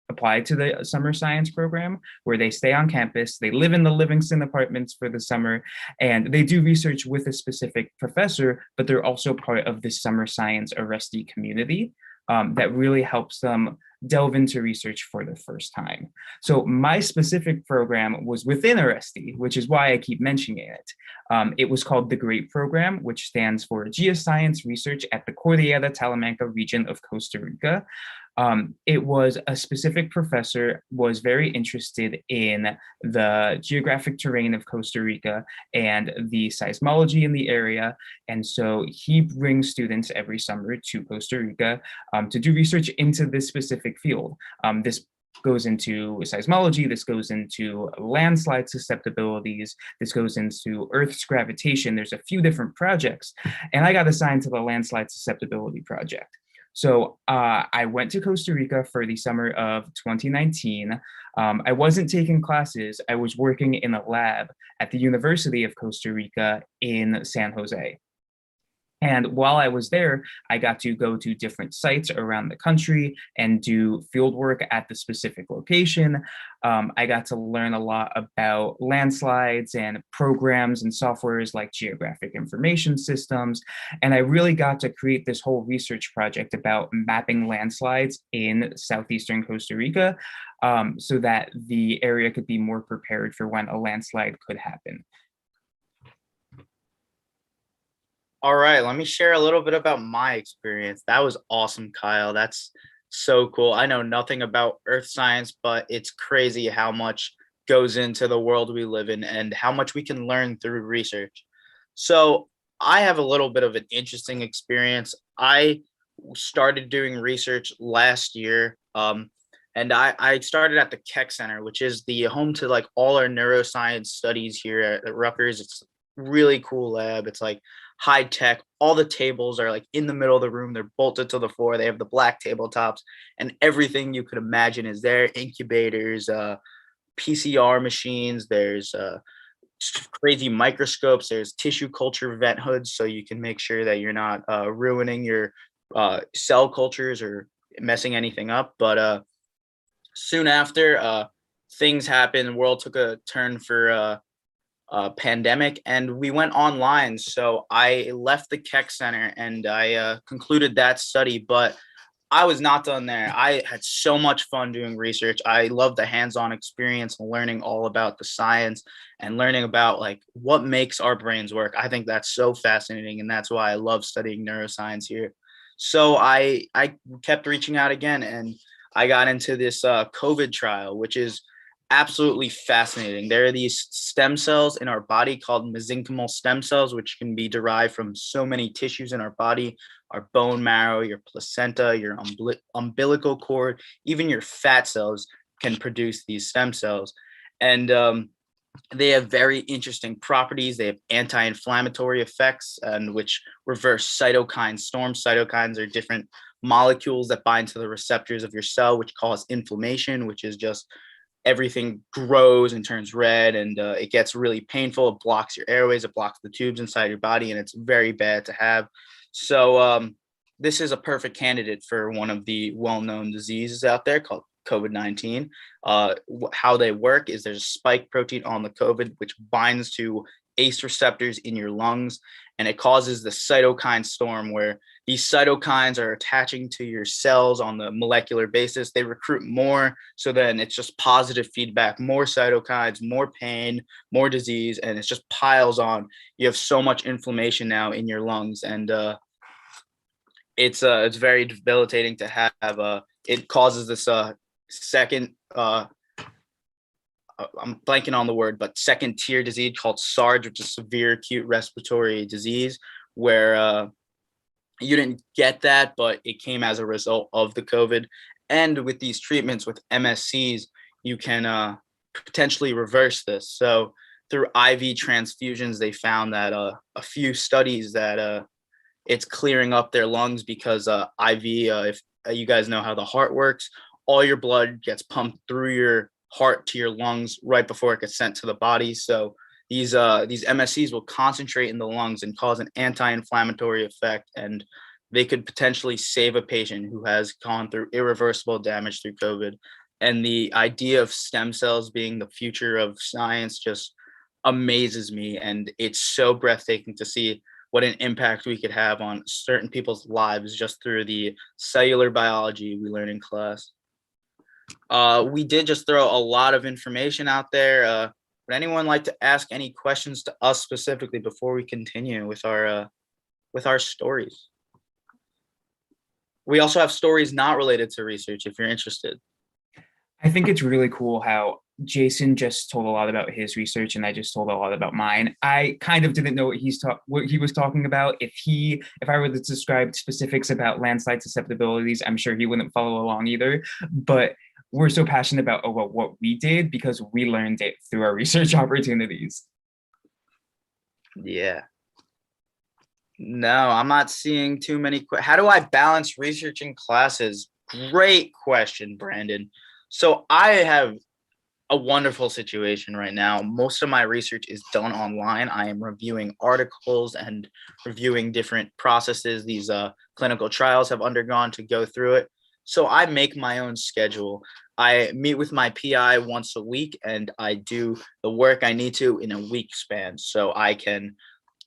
apply to the summer science program, where they stay on campus, they live in the Livingston apartments for the summer, and they do research with a specific professor, but they're also part of the summer science Arrestee community that really helps them delve into research for the first time. So my specific program was within Arrestee, which is why I keep mentioning it. It was called the GREAT program, which stands for Geoscience Research at the Cordillera Talamanca region of Costa Rica. It was a specific professor was very interested in the geographic terrain of Costa Rica and the seismology in the area. And so he brings students every summer to Costa Rica to do research into this specific field. This goes into seismology, this goes into landslide susceptibilities, this goes into Earth's gravitation. There's a few different projects, and I got assigned to the landslide susceptibility project. So I went to Costa Rica for the summer of 2019. I wasn't taking classes. I was working in a lab at the University of Costa Rica in San Jose. And while I was there, I got to go to different sites around the country and do field work at the specific location. I got to learn a lot about landslides and programs and softwares like geographic information systems. And I really got to create this whole research project about mapping landslides in southeastern Costa Rica so that the area could be more prepared for when a landslide could happen. All right, let me share a little bit about my experience. That was awesome, Kyle. That's so cool. I know nothing about earth science, but it's crazy how much goes into the world we live in and how much we can learn through research. So I have a little bit of an interesting experience. I started doing research last year, and I started at the Keck Center, which is the home to like all our neuroscience studies here at Rutgers. It's a really cool lab. It's like high tech. All the tables are like in the middle of the room. They're bolted to the floor. They have the black tabletops, and everything you could imagine is there. Incubators, PCR machines. There's crazy microscopes. There's tissue culture vent hoods, so you can make sure that you're not ruining your cell cultures or messing anything up. But soon after, things happened. The world took a turn for pandemic, and we went online. So I left the Keck Center and I concluded that study, but I was not done there. I had so much fun doing research. I love the hands-on experience and learning all about the science and learning about like what makes our brains work. I think that's so fascinating, and that's why I love studying neuroscience here. So I kept reaching out again, and I got into this COVID trial, which is absolutely fascinating. There are these stem cells in our body called mesenchymal stem cells, which can be derived from so many tissues in our body: our bone marrow, your placenta, your umbilical cord, even your fat cells can produce these stem cells. And they have very interesting properties. They have anti-inflammatory effects, and which reverse cytokine storms. Cytokines are different molecules that bind to the receptors of your cell, which cause inflammation, which is just everything grows and turns red, and it gets really painful. It blocks your airways, it blocks the tubes inside your body, and it's very bad to have. So this is a perfect candidate for one of the well-known diseases out there called COVID-19. How they work is there's a spike protein on the COVID, which binds to ACE receptors in your lungs, and it causes the cytokine storm where these cytokines are attaching to your cells on the molecular basis. They recruit more, so then it's just positive feedback, more cytokines, more pain, more disease, and it just piles on. You have so much inflammation now in your lungs, and it's very debilitating to have. It causes this second I'm blanking on the word, but second tier disease called SARS, which is severe acute respiratory disease, where you didn't get that, but it came as a result of the COVID. And with these treatments with MSCs, you can potentially reverse this. So through IV transfusions, they found that a few studies that it's clearing up their lungs because IV, if you guys know how the heart works, all your blood gets pumped through your heart to your lungs right before it gets sent to the body. So these MSCs will concentrate in the lungs and cause an anti-inflammatory effect, and they could potentially save a patient who has gone through irreversible damage through COVID. And the idea of stem cells being the future of science just amazes me, and it's so breathtaking to see what an impact we could have on certain people's lives just through the cellular biology we learn in class. We did just throw a lot of information out there. Would anyone like to ask any questions to us specifically before we continue with our stories? We also have stories not related to research if you're interested. I think it's really cool how Jason just told a lot about his research and I just told a lot about mine. I kind of didn't know what he was talking about. If I were to describe specifics about landslide susceptibilities, I'm sure he wouldn't follow along either. But we're so passionate about what we did because we learned it through our research opportunities. Yeah. No, I'm not seeing too many. How do I balance research in classes? Great question, Brandon. So I have a wonderful situation right now. Most of my research is done online. I am reviewing articles and reviewing different processes these clinical trials have undergone to go through it. So I make my own schedule. I meet with my PI once a week and I do the work I need to in a week span. So I can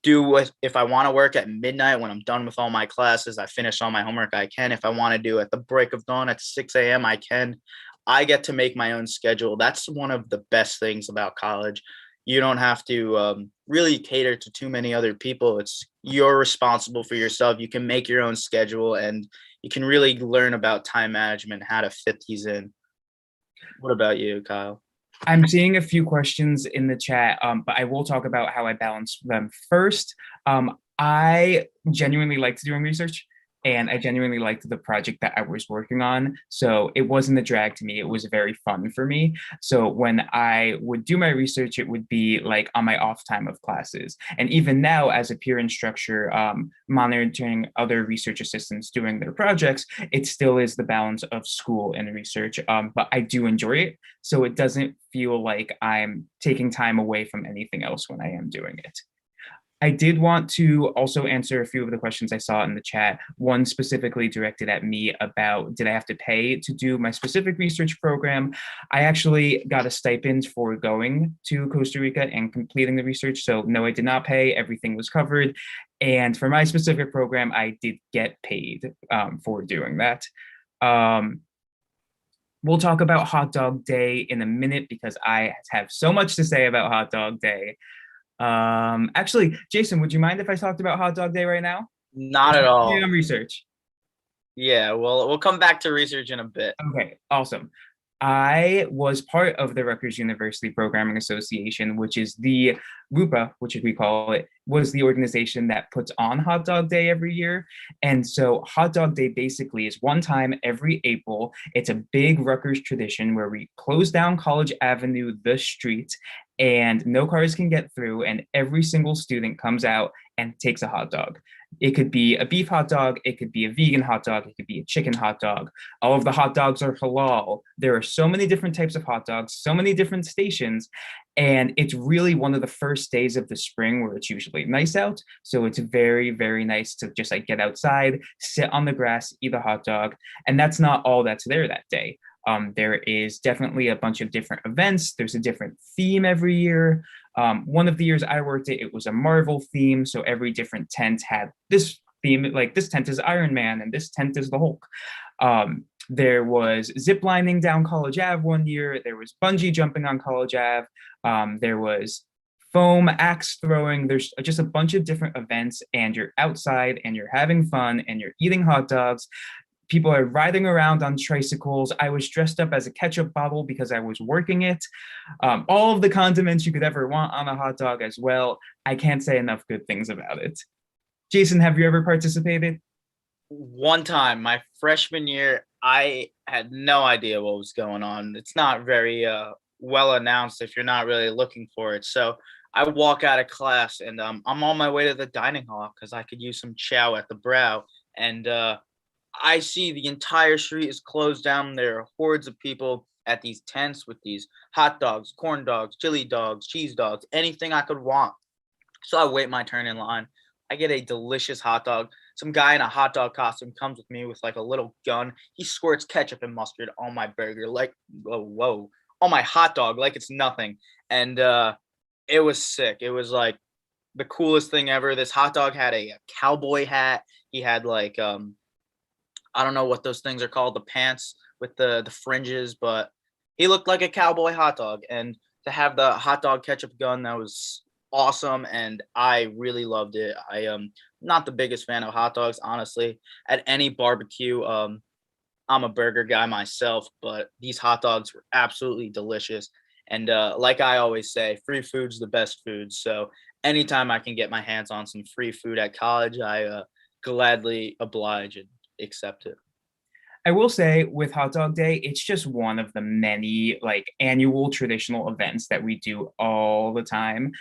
do if I want to work at midnight when I'm done with all my classes, I finish all my homework, I can. If I want to do at the break of dawn at 6 a.m., I can. I get to make my own schedule. That's one of the best things about college. You don't have to really cater to too many other people. You're responsible for yourself. You can make your own schedule and you can really learn about time management, how to fit these in. What about you, Kyle? I'm seeing a few questions in the chat, but I will talk about how I balance them first. I genuinely liked doing research and I genuinely liked the project that I was working on. So it wasn't a drag to me. It was very fun for me. So when I would do my research, it would be like on my off time of classes. And even now as a peer instructor, monitoring other research assistants doing their projects, it still is the balance of school and research, but I do enjoy it. So it doesn't feel like I'm taking time away from anything else when I am doing it. I did want to also answer a few of the questions I saw in the chat. One specifically directed at me about, did I have to pay to do my specific research program? I actually got a stipend for going to Costa Rica and completing the research. So no, I did not pay. Everything was covered. And for my specific program, I did get paid for doing that. We'll talk about Hot Dog Day in a minute because I have so much to say about Hot Dog Day. Actually, Jason, would you mind if I talked about Hot Dog Day right now? Not at all. Research. Yeah, well, we'll come back to research in a bit. Okay, awesome. I was part of the Rutgers University Programming Association, which is the RUPA, which we call it, was the organization that puts on Hot Dog Day every year. And so Hot Dog Day basically is one time every April. It's a big Rutgers tradition where we close down College Avenue, the street, and no cars can get through, and every single student comes out and takes a hot dog. It could be a beef hot dog, it could be a vegan hot dog, it could be a chicken hot dog. All of the hot dogs are halal. There are so many different types of hot dogs, so many different stations, and it's really one of the first days of the spring where it's usually nice out. So it's very, very nice to just like get outside, sit on the grass, eat a hot dog, and that's not all that's there that day. There is definitely a bunch of different events. There's a different theme every year. One of the years I worked it was a Marvel theme. So every different tent had this theme, like this tent is Iron Man and this tent is the Hulk. There was zip lining down College Ave one year. There was bungee jumping on College Ave. There was foam axe throwing. There's just a bunch of different events, and you're outside and you're having fun and you're eating hot dogs. People are riding around on tricycles. I was dressed up as a ketchup bottle because I was working it. All of the condiments you could ever want on a hot dog as well. I can't say enough good things about it. Jason, have you ever participated? One time, my freshman year, I had no idea what was going on. It's not very well announced if you're not really looking for it. So I walk out of class and I'm on my way to the dining hall because I could use some chow at the Brow. And I see the entire street is closed down. There are hordes of people at these tents with these hot dogs, corn dogs, chili dogs, cheese dogs, anything I could want. So I wait my turn in line. I get a delicious hot dog. Some guy in a hot dog costume comes with me with like a little gun. He squirts ketchup and mustard on my burger, like, whoa, on my hot dog, like it's nothing. And it was sick. It was like the coolest thing ever. This hot dog had a cowboy hat. He had like, I don't know what those things are called, the pants with the fringes, but he looked like a cowboy hot dog. And to have the hot dog ketchup gun, that was awesome. And I really loved it. I am not the biggest fan of hot dogs, honestly. At any barbecue, I'm a burger guy myself, but these hot dogs were absolutely delicious. And like I always say, free food's the best food. So anytime I can get my hands on some free food at college, I gladly oblige and accept it. I will say with Hot Dog Day, it's just one of the many like annual traditional events that we do all the time.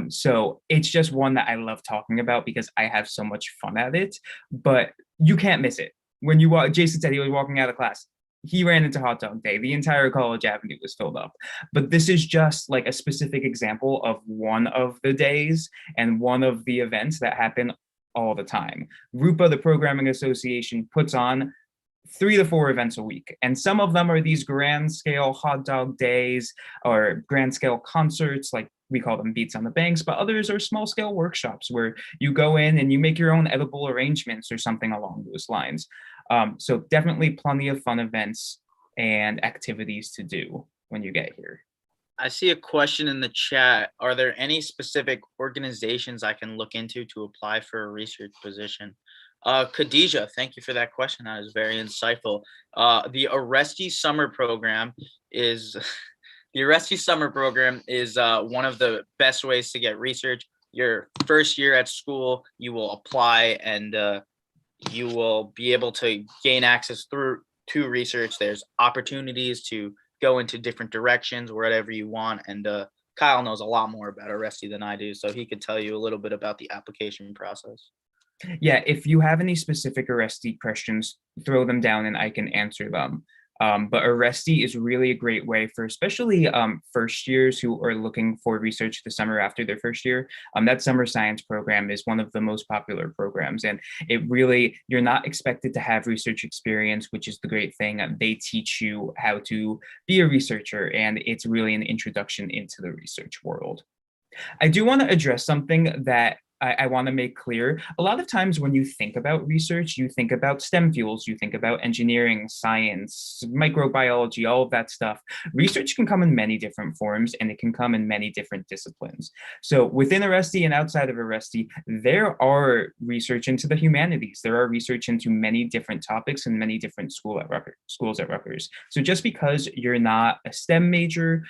So it's just one that I love talking about because I have so much fun at it, but you can't miss it. When you walk, Jason said he was walking out of class. He ran into Hot Dog Day. The entire College Avenue was filled up. But this is just like a specific example of one of the days and one of the events that happen all the time. RUPA, the Programming Association, puts on 3 to 4 events a week. And some of them are these grand scale hot dog days or grand scale concerts, like we call them Beats on the Banks, but others are small scale workshops where you go in and you make your own edible arrangements or something along those lines. So definitely plenty of fun events and activities to do when you get here. I see a question in the chat. Are there any specific organizations I can look into to apply for a research position? Khadija, thank you for that question. That is very insightful. The Arrestee Summer Program is one of the best ways to get research. Your first year at school, you will apply and you will be able to gain access to research. There's opportunities to go into different directions, wherever you want. And Kyle knows a lot more about Arrestee than I do, so he could tell you a little bit about the application process. Yeah, if you have any specific Arrestee questions, throw them down and I can answer them. But Arrestee is really a great way for especially first years who are looking for research the summer after their first year. That summer science program is one of the most popular programs, and it really, you're not expected to have research experience, which is the great thing. They teach you how to be a researcher, and it's really an introduction into the research world. I do want to address something that I want to make clear. A lot of times when you think about research, you think about STEM fields, you think about engineering, science, microbiology, all of that stuff. Research can come in many different forms, and it can come in many different disciplines. So within Arrestee and outside of Arrestee, there are research into the humanities. There are research into many different topics and many different schools at Rutgers. So just because you're not a STEM major,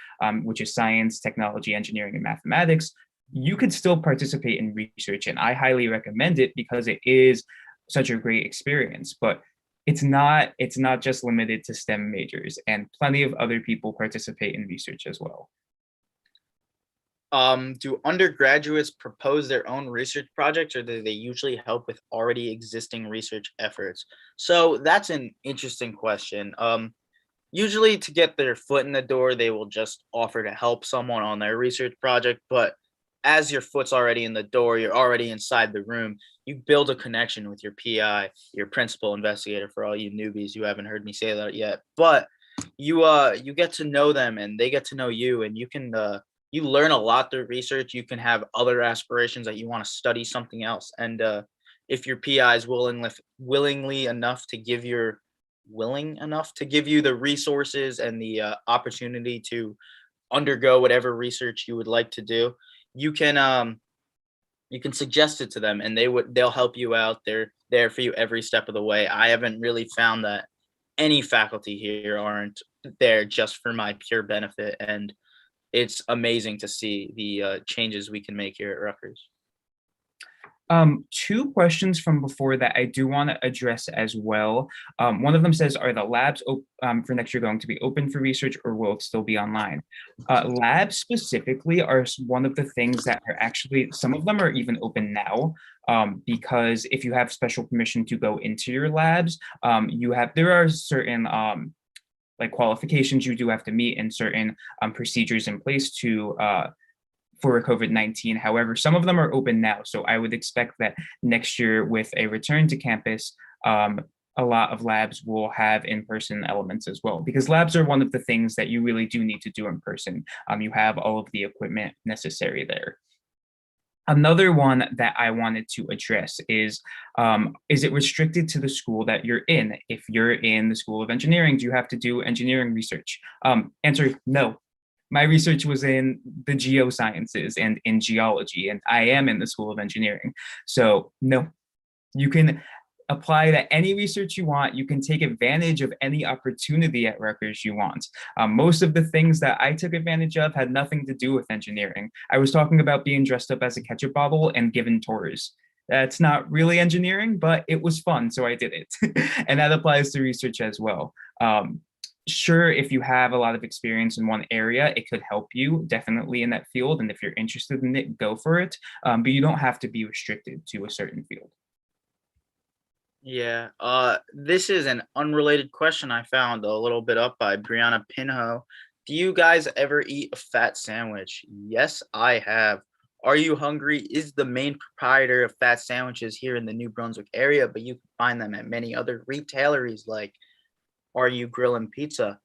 which is science, technology, engineering, and mathematics, you could still participate in research, and I highly recommend it because it is such a great experience. But it's not just limited to STEM majors, and plenty of other people participate in research as well. Do undergraduates propose their own research projects, or do they usually help with already existing research efforts? So that's an interesting question. Usually to get their foot in the door, they will just offer to help someone on their research project, but as your foot's already in the door, you're already inside the room, you build a connection with your PI, your principal investigator, for all you newbies. You haven't heard me say that yet, but you get to know them and they get to know you, and you learn a lot through research. You can have other aspirations that you want to study something else. And if your PI is willing enough to give you the resources and the opportunity to undergo whatever research you would like to do, you can suggest it to them, and they'll help you out. They're there for you every step of the way. I haven't really found that any faculty here aren't there just for my pure benefit, and it's amazing to see the changes we can make here at Rutgers. Two questions from before that I do want to address as well. One of them says, are the labs for next year going to be open for research, or will it still be online? Labs specifically are one of the things that are actually, some of them are even open now, because if you have special permission to go into your labs, there are certain like qualifications you do have to meet, and certain procedures in place to for COVID-19. However, some of them are open now. So I would expect that next year, with a return to campus, a lot of labs will have in-person elements as well, because labs are one of the things that you really do need to do in person. You have all of the equipment necessary there. Another one that I wanted to address is it restricted to the school that you're in? If you're in the School of Engineering, do you have to do engineering research? Answer, no. My research was in the geosciences and in geology, and I am in the School of Engineering. So no, you can apply to any research you want. You can take advantage of any opportunity at Rutgers you want. Most of the things that I took advantage of had nothing to do with engineering. I was talking about being dressed up as a ketchup bottle and given tours. That's not really engineering, but it was fun, so I did it. And that applies to research as well. Sure, if you have a lot of experience in one area, it could help you definitely in that field. And if you're interested in it, go for it. But you don't have to be restricted to a certain field. Yeah, this is an unrelated question I found a little bit up by Brianna Pinho. Do you guys ever eat a fat sandwich? Yes, I have. Are You Hungry is the main proprietor of fat sandwiches here in the New Brunswick area, but you can find them at many other retaileries like Are You Grillin' Pizza,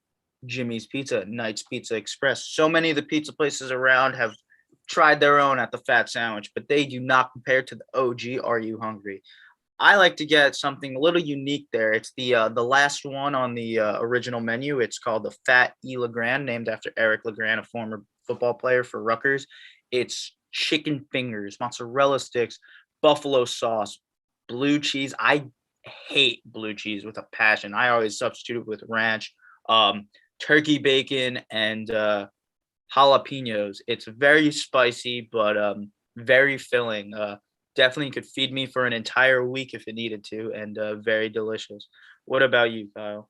Jimmy's Pizza, Knight's Pizza Express. So many of the pizza places around have tried their own at the fat sandwich, but they do not compare to the OG Are You Hungry. I like to get something a little unique there. It's the last one on the original menu. It's called the Fat E. Legrand, named after Eric Legrand, a former football player for Rutgers. It's chicken fingers, mozzarella sticks, buffalo sauce, blue cheese. I hate blue cheese with a passion. I always substitute it with ranch, turkey bacon, and jalapenos. It's very spicy, but very filling. Definitely could feed me for an entire week if it needed to, and very delicious. What about you, Kyle?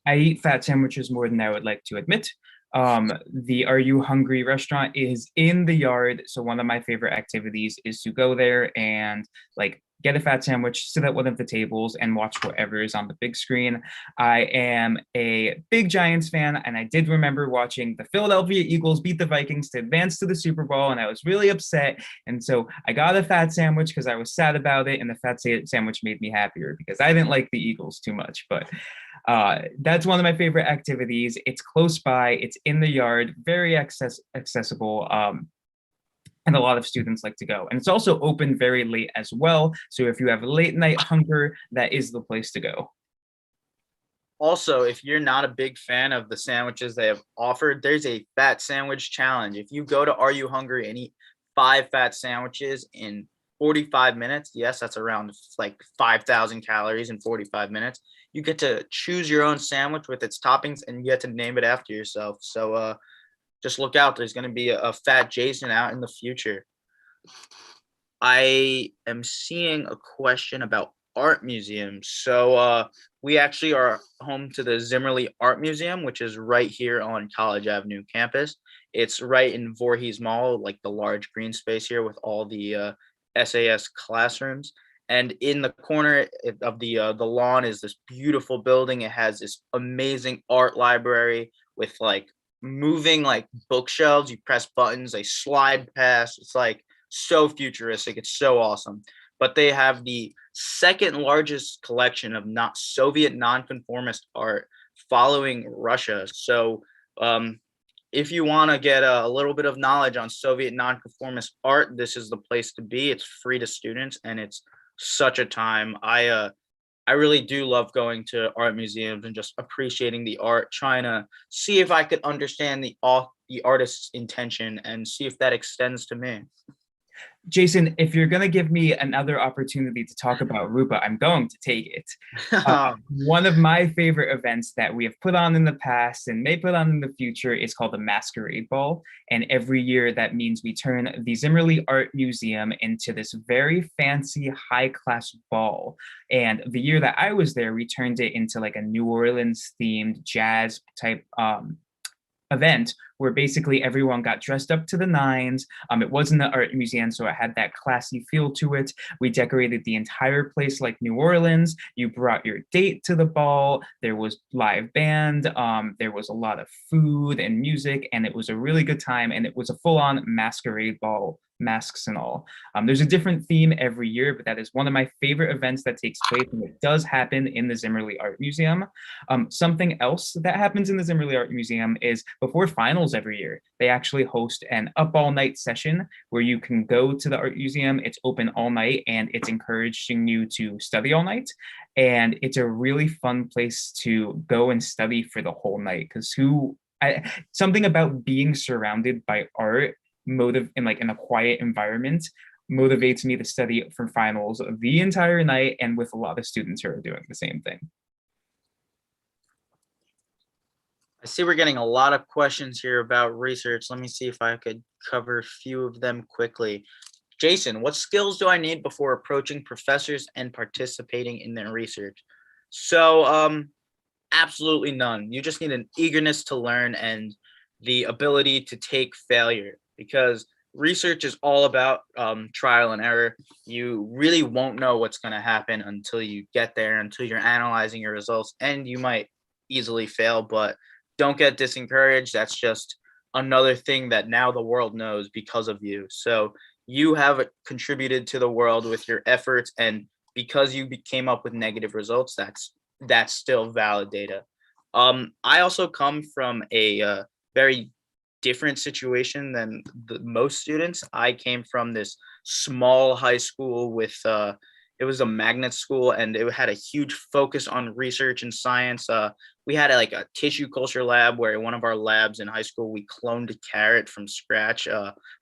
I eat fat sandwiches more than I would like to admit. The Are You Hungry restaurant is in the yard. So one of my favorite activities is to go there and like get a fat sandwich, sit at one of the tables, and watch whatever is on the big screen. I am a big Giants fan, and I did remember watching the Philadelphia Eagles beat the Vikings to advance to the Super Bowl, and I was really upset. And so I got a fat sandwich because I was sad about it, and the fat sandwich made me happier because I didn't like the Eagles too much. But that's one of my favorite activities. It's close by, it's in the yard, very accessible. And a lot of students like to go. And it's also open very late as well. So if you have late night hunger, that is the place to go. Also, if you're not a big fan of the sandwiches they have offered, there's a fat sandwich challenge. If you go to Are You Hungry and eat 5 fat sandwiches in 45 minutes, yes, that's around like 5,000 calories in 45 minutes. You get to choose your own sandwich with its toppings and you get to name it after yourself. So just look out. There's going to be a fat Jason out in the future. I am seeing a question about art museums. So we actually are home to the Zimmerlee Art Museum, which is right here on College Avenue campus. It's right in Voorhees Mall, like the large green space here with all the SAS classrooms. And in the corner of the lawn is this beautiful building. It has this amazing art library with like moving like bookshelves. You press buttons, they slide past. It's like so futuristic. It's so awesome. But they have the second largest collection of not Soviet nonconformist art following Russia. So if you want to get a little bit of knowledge on Soviet nonconformist art, this is the place to be. It's free to students and it's such a time. I really do love going to art museums and just appreciating the art, trying to see if I could understand the artist's intention and see if that extends to me. Jason, if you're going to give me another opportunity to talk about Rupa, I'm going to take it. One of my favorite events that we have put on in the past and may put on in the future is called the Masquerade Ball. And every year that means we turn the Zimmerlee Art Museum into this very fancy high-class ball. And the year that I was there, we turned it into like a New Orleans themed jazz type event where basically everyone got dressed up to the nines. It was in the art museum, so it had that classy feel to it. We decorated the entire place like New Orleans. You brought your date to the ball. There was live band. There was a lot of food and music, and it was a really good time. And it was a full-on masquerade ball, masks and all. There's a different theme every year, but that is one of my favorite events that takes place, and it does happen in the Zimmerlee Art Museum. Something else that happens in the Zimmerlee Art Museum is before finals every year, they actually host an up all night session where you can go to the art museum. It's open all night and it's encouraging you to study all night. And it's a really fun place to go and study for the whole night because something about being surrounded by art in a quiet environment motivates me to study for finals the entire night and with a lot of students who are doing the same thing. I see we're getting a lot of questions here about research. Let me see if I could cover a few of them quickly. Jason, what skills do I need before approaching professors and participating in their research? So absolutely none. You just need an eagerness to learn and the ability to take failure, because research is all about trial and error. You really won't know what's going to happen until you get there, until you're analyzing your results, and you might easily fail, but don't get discouraged. That's just another thing that now the world knows because of you. So you have contributed to the world with your efforts, and because you came up with negative results, that's still valid data. I also come from a very different situation than most students. I came from this small high school with it was a magnet school, and it had a huge focus on research and science. We had like a tissue culture lab where one of our labs in high school, we cloned a carrot from scratch.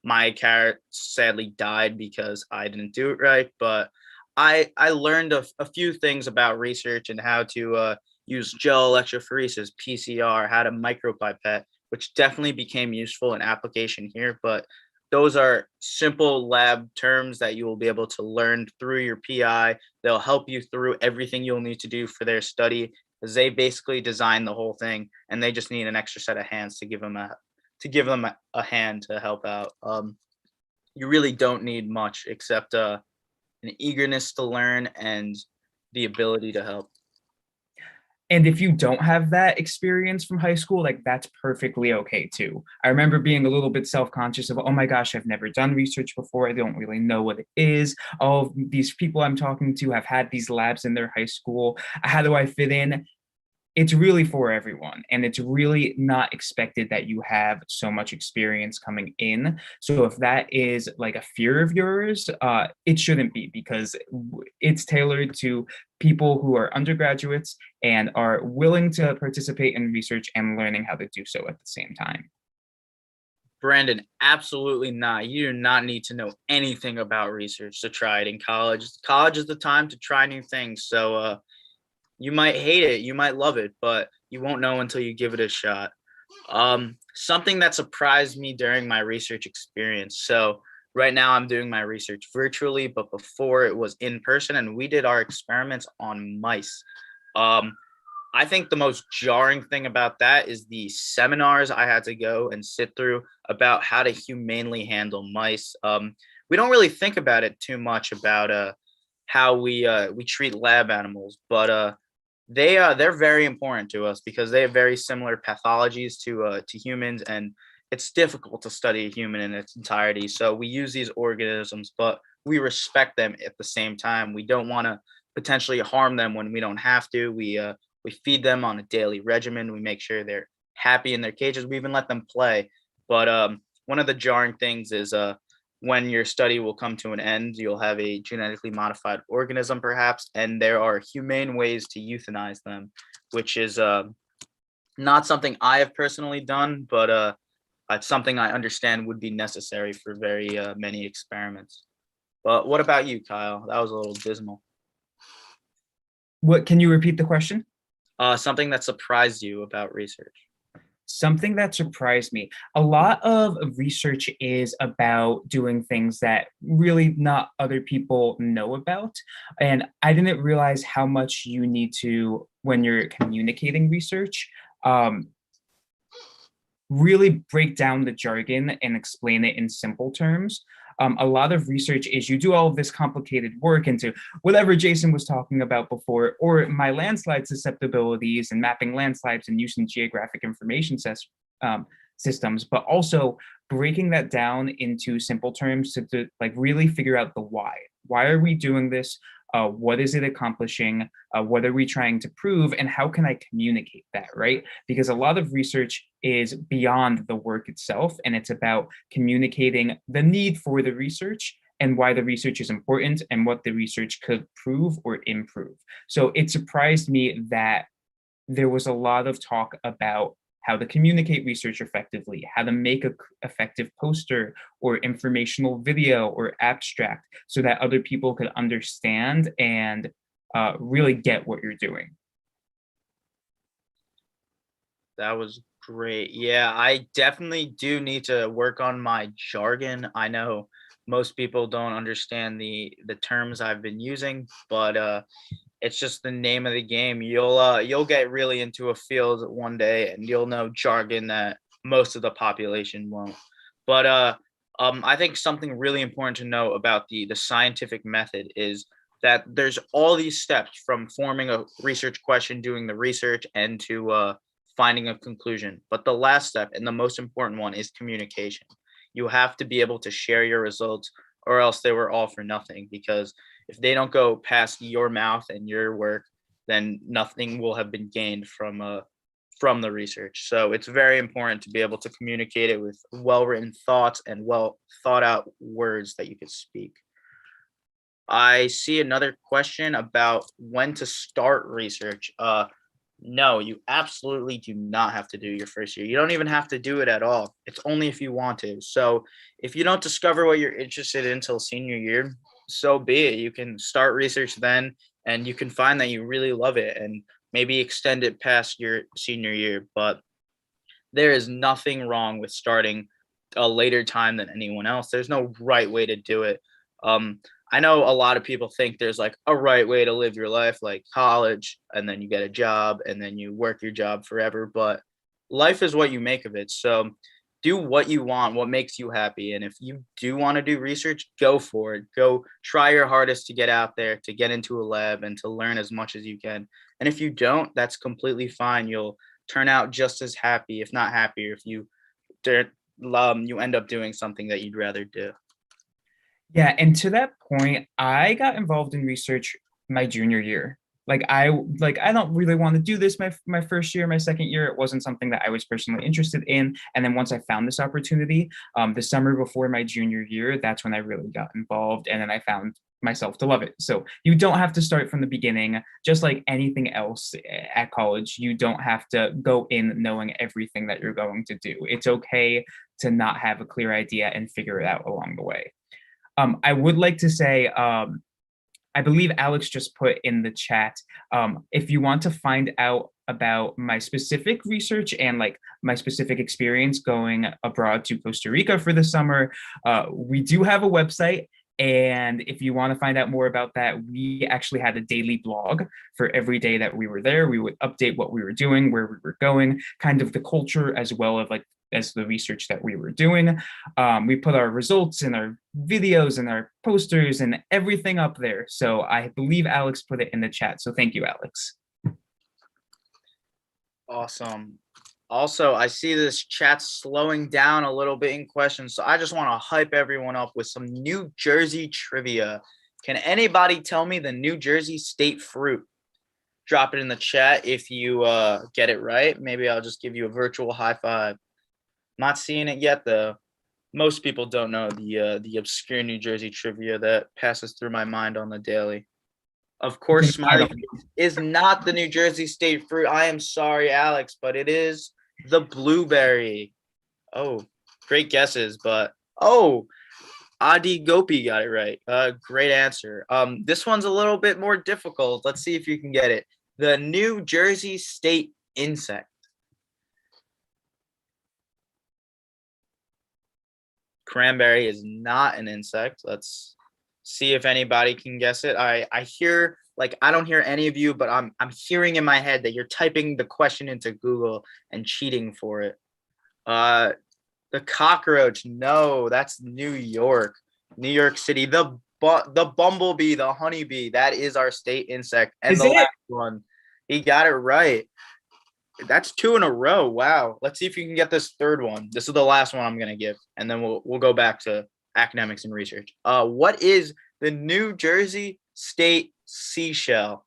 My carrot sadly died because I didn't do it right, but I learned a few things about research and how to use gel electrophoresis, PCR, how to micropipette, which definitely became useful in application here. But those are simple lab terms that you will be able to learn through your PI. They'll help you through everything you'll need to do for their study, because they basically design the whole thing, and they just need an extra set of hands to give them a hand to help out. You really don't need much except an eagerness to learn, and the ability to help. And if you don't have that experience from high school, like that's perfectly okay too. I remember being a little bit self-conscious of, oh my gosh, I've never done research before. I don't really know what it is. All of these people I'm talking to have had these labs in their high school. How do I fit in? It's really for everyone, and it's really not expected that you have so much experience coming in. So if that is like a fear of yours, it shouldn't be, because it's tailored to people who are undergraduates and are willing to participate in research and learning how to do so at the same time. Brandon, absolutely not. You do not need to know anything about research to try it in college. College is the time to try new things. So you might hate it, you might love it, but you won't know until you give it a shot. Something that surprised me during my research experience. So right now I'm doing my research virtually, but before it was in person, and we did our experiments on mice. I think the most jarring thing about that is the seminars I had to go and sit through about how to humanely handle mice. We don't really think about it too much about how we treat lab animals, but they're very important to us because they have very similar pathologies to humans, and it's difficult to study a human in its entirety. So we use these organisms, but we respect them at the same time. We don't want to potentially harm them when we don't have to. We feed them on a daily regimen. We make sure they're happy in their cages. We even let them play. But one of the jarring things is when your study will come to an end, you'll have a genetically modified organism perhaps, and there are humane ways to euthanize them, which is not something I have personally done, but it's something I understand would be necessary for very many experiments. But what about you, Kyle? That was a little dismal. What, can you repeat the question? Something that surprised you about research. Something that surprised me. A lot of research is about doing things that really not other people know about. And I didn't realize how much you need to, when you're communicating research, really break down the jargon and explain it in simple terms. A lot of research is you do all of this complicated work into whatever Jason was talking about before, or my landslide susceptibilities and mapping landslides and using geographic information systems, but also breaking that down into simple terms to like really figure out the why. Why are we doing this? What is it accomplishing? What are we trying to prove? And how can I communicate that, right? Because a lot of research is beyond the work itself, and it's about communicating the need for the research and why the research is important and what the research could prove or improve. So it surprised me that there was a lot of talk about how to communicate research effectively, how to make an effective poster or informational video or abstract so that other people could understand and really get what you're doing. That was great. Yeah, I definitely do need to work on my jargon. I know most people don't understand the terms I've been using, but it's just the name of the game. You'll get really into a field one day and you'll know jargon that most of the population won't. But I think something really important to know about the scientific method is that there's all these steps from forming a research question, doing the research, and to finding a conclusion. But the last step and the most important one is communication. You have to be able to share your results, or else they were all for nothing, because if they don't go past your mouth and your work, then nothing will have been gained from the research. So it's very important to be able to communicate it with well-written thoughts and well thought out words that you could speak. I see another question about when to start research. No, you absolutely do not have to do your first year. You don't even have to do it at all. It's only if you want to. So if you don't discover what you're interested in until senior year, so be it. You can start research then, and you can find that you really love it and maybe extend it past your senior year. But there is nothing wrong with starting a later time than anyone else. There's no right way to do it. I know a lot of people think there's like a right way to live your life, like college, and then you get a job and then you work your job forever. But life is what you make of it. So do what you want, what makes you happy. And if you do want to do research, go for it. Go try your hardest to get out there, to get into a lab and to learn as much as you can. And if you don't, that's completely fine. You'll turn out just as happy, if not happier, if you end up doing something that you'd rather do. Yeah, and to that point, I got involved in research my junior year. I don't really want to do this my first year, my second year. It wasn't something that I was personally interested in. And then once I found this opportunity, the summer before my junior year, that's when I really got involved. And then I found myself to love it. So you don't have to start from the beginning. Just like anything else at college, you don't have to go in knowing everything that you're going to do. It's okay to not have a clear idea and figure it out along the way. I would like to say, I believe Alex just put in the chat, if you want to find out about my specific research and like my specific experience going abroad to Costa Rica for the summer, we do have a website. And if you want to find out more about that, we actually had a daily blog for every day that we were there. We would update what we were doing, where we were going, kind of the culture, as well as the research that we were doing. We put our results and our videos and our posters and everything up there. So I believe Alex put it in the chat. So thank you, Alex. Awesome. Also, I see this chat slowing down a little bit in questions, so I just want to hype everyone up with some New Jersey trivia. Can anybody tell me the New Jersey state fruit? Drop it in the chat if you get it right. Maybe I'll just give you a virtual high five. Not seeing it yet, though. Most people don't know the obscure New Jersey trivia that passes through my mind on the daily. Of course, smiley is not the New Jersey state fruit. I am sorry, Alex, but it is the blueberry. Oh, great guesses, but Adi Gopi got it right. Great answer. This one's a little bit more difficult. Let's see if you can get it. The New Jersey state insect. Cranberry is not an insect. Let's see if anybody can guess it. I hear, like, I don't hear any of you, but I'm hearing in my head that you're typing the question into Google and cheating for it. The cockroach, no, that's New York City. The bumblebee, the honeybee, that is our state insect. And the last one, he got it right. That's 2 in a row. Wow. Let's see if you can get this third one. This is the last one I'm going to give, and then we'll go back to academics and research. What is the New Jersey state seashell?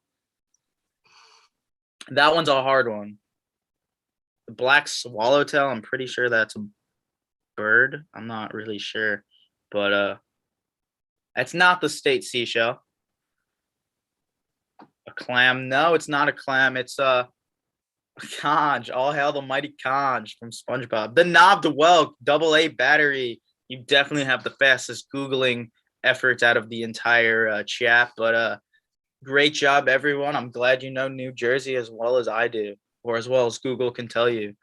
That one's a hard one. The black swallowtail, I'm pretty sure that's a bird. I'm not really sure, but it's not the state seashell. A clam? No, it's not a clam. It's conch. All hail the mighty conch from SpongeBob. The knobbed whelk, AA battery. You definitely have the fastest Googling efforts out of the entire chat, but great job, everyone. I'm glad you know New Jersey as well as I do, or as well as Google can tell you.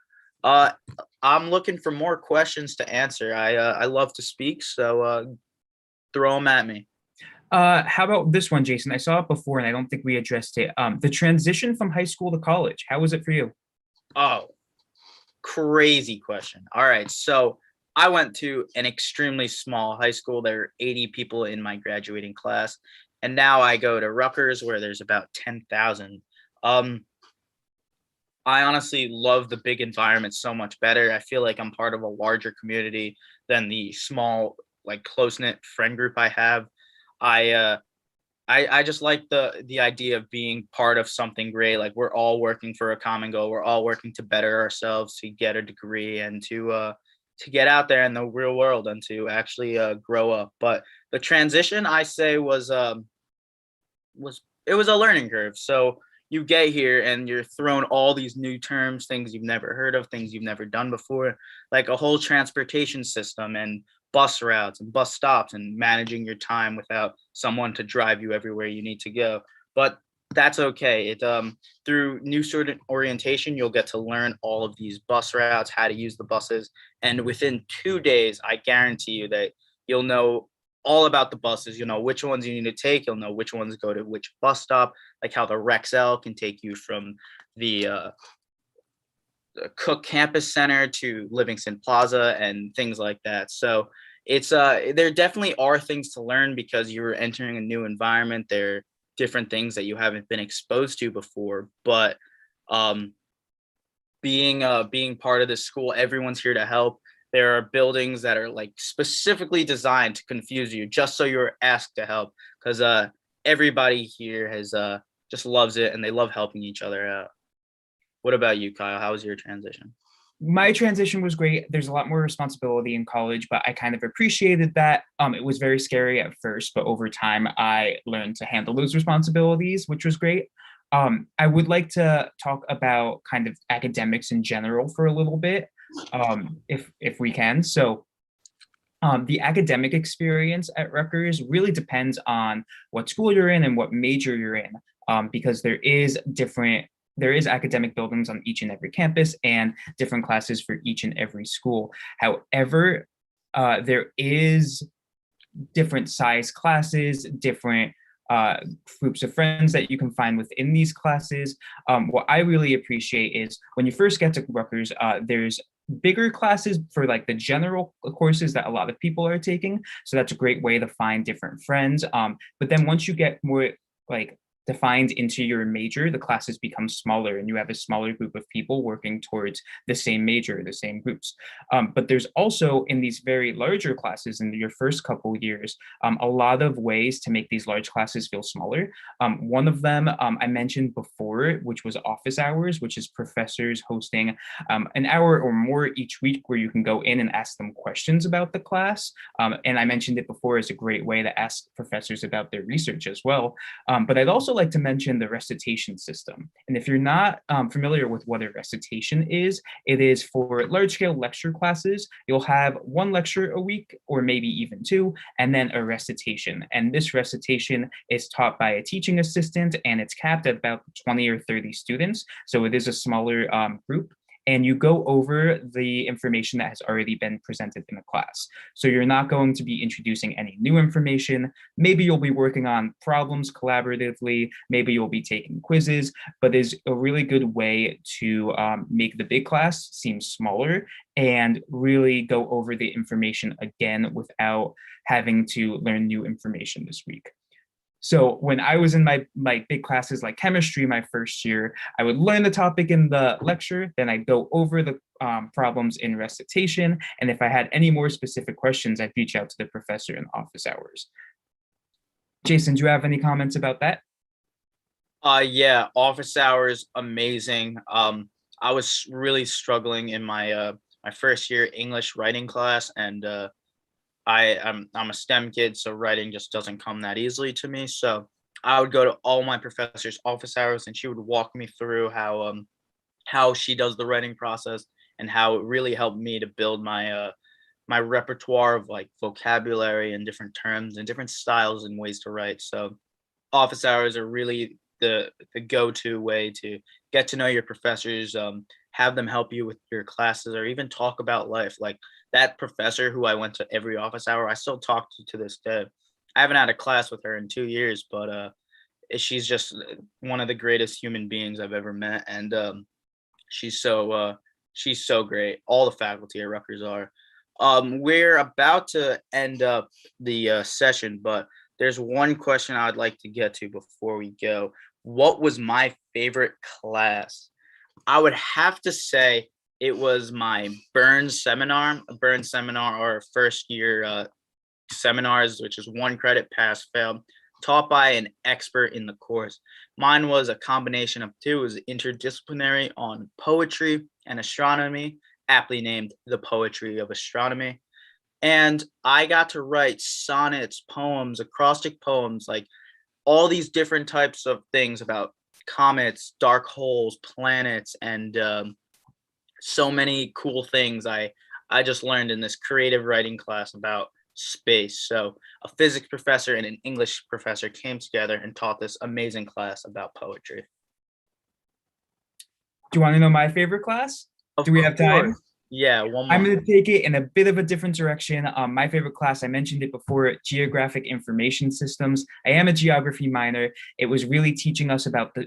I'm looking for more questions to answer. I love to speak, so throw them at me. How about this one, Jason? I saw it before, and I don't think we addressed it. The transition from high school to college, how was it for you? Oh, crazy question. All right, so I went to an extremely small high school. There are 80 people in my graduating class, and now I go to Rutgers, where there's about 10,000. I honestly love the big environment so much better. I feel like I'm part of a larger community than the small, like, close-knit friend group I have. I just like the idea of being part of something great. Like, we're all working for a common goal. We're all working to better ourselves, to get a degree, and to get out there in the real world and to actually grow up. But the transition, I say, was a learning curve. So you get here and you're thrown all these new terms, things you've never heard of, things you've never done before, like a whole transportation system and bus routes and bus stops and managing your time without someone to drive you everywhere you need to go. But that's okay. Through new student orientation, you'll get to learn all of these bus routes, how to use the buses. And within 2 days, I guarantee you that you'll know all about the buses. You'll know which ones you need to take. You'll know which ones go to which bus stop, like how the Rexel can take you from the Cook Campus Center to Livingston Plaza and things like that. So it's there definitely are things to learn because you're entering a new environment. There are different things that you haven't been exposed to before, but being part of this school, everyone's here to help. There are buildings that are like specifically designed to confuse you just so you're asked to help, because everybody here has just loves it and they love helping each other out. What about you, Kyle? How was your transition? My transition was great. There's a lot more responsibility in college, but I kind of appreciated that. It was very scary at first, but over time I learned to handle those responsibilities, which was great. I would like to talk about kind of academics in general for a little bit, if we can. So the academic experience at Rutgers really depends on what school you're in and what major you're in, because there is academic buildings on each and every campus and different classes for each and every school. However, there is different size classes, different groups of friends that you can find within these classes. What I really appreciate is when you first get to Rutgers, there's bigger classes for like the general courses that a lot of people are taking. So that's a great way to find different friends. But then once you get more like defined into your major, the classes become smaller and you have a smaller group of people working towards the same major, the same groups. But there's also in these very larger classes in your first couple years, a lot of ways to make these large classes feel smaller. One of them I mentioned before, which was office hours, which is professors hosting an hour or more each week where you can go in and ask them questions about the class. And I mentioned it before as a great way to ask professors about their research as well. But I'd also like to mention the recitation system. And if you're not familiar with what a recitation is, it is for large-scale lecture classes. You'll have one lecture a week, or maybe even two, and then a recitation. And this recitation is taught by a teaching assistant, and it's capped at about 20 or 30 students. So it is a smaller group. And you go over the information that has already been presented in the class. So you're not going to be introducing any new information. Maybe you'll be working on problems collaboratively. Maybe you'll be taking quizzes, but it's a really good way to make the big class seem smaller and really go over the information again without having to learn new information this week. So when I was in my big classes like chemistry my first year, I would learn the topic in the lecture, then I'd go over the problems in recitation. And if I had any more specific questions, I'd reach out to the professor in office hours. Jason, do you have any comments about that? Yeah, office hours, amazing. I was really struggling in my my first year English writing class, and I'm a STEM kid, so writing just doesn't come that easily to me. So I would go to all my professors' office hours, and she would walk me through how she does the writing process and how it really helped me to build my my repertoire of like vocabulary and different terms and different styles and ways to write. So office hours are really the go-to way to get to know your professors, have them help you with your classes, or even talk about life. Like that professor who I went to every office hour, I still talk to this day. I haven't had a class with her in 2 years, but she's just one of the greatest human beings I've ever met, and she's so great. All the faculty at Rutgers are. We're about to end up the session, but there's one question I'd like to get to before we go. What was my favorite class? I would have to say it was my Burns seminar. Burns seminar are first year seminars, which is 1 credit pass fail, taught by an expert in the course. Mine was a combination of 2. It was interdisciplinary on poetry and astronomy, aptly named The Poetry of Astronomy. And I got to write sonnets, poems, acrostic poems, like all these different types of things about comets, dark holes, planets, and so many cool things I just learned in this creative writing class about space. So a physics professor and an English professor came together and taught this amazing class about poetry. Do you want to know my favorite class? Do we have time? Yeah, one more. I'm going to take it in a bit of a different direction. My favorite class, I mentioned it before, Geographic Information Systems. I am a geography minor. It was really teaching us about the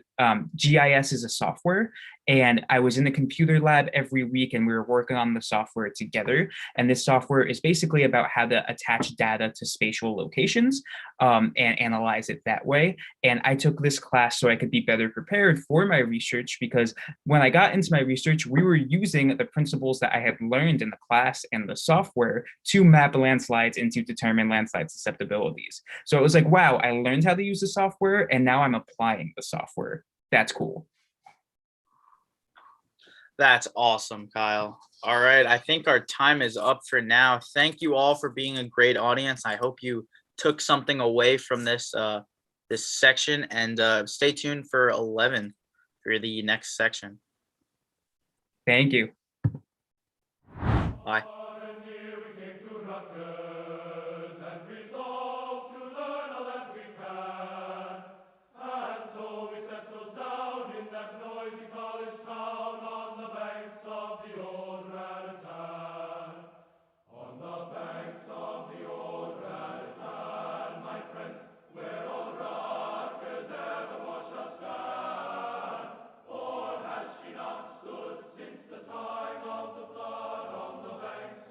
GIS as a software And I was in the computer lab every week and we were working on the software together. And this software is basically about how to attach data to spatial locations and analyze it that way. And I took this class so I could be better prepared for my research, because when I got into my research, we were using the principles that I had learned in the class and the software to map landslides and to determine landslide susceptibilities. So it was like, wow, I learned how to use the software and now I'm applying the software. That's cool. That's awesome, Kyle. All right, I think our time is up for now. Thank you all for being a great audience. I hope you took something away from this this section, and stay tuned for 11 for the next section. Thank you. Bye. And here we came to Rutgers and resolved to learn all that we can. And so we settled down in that noisy college town on the banks of the old Raritan. On the banks of the old Raritan, my friends, where all Rutgers ever was shall stand. Or has she not stood since the time of the flood on the banks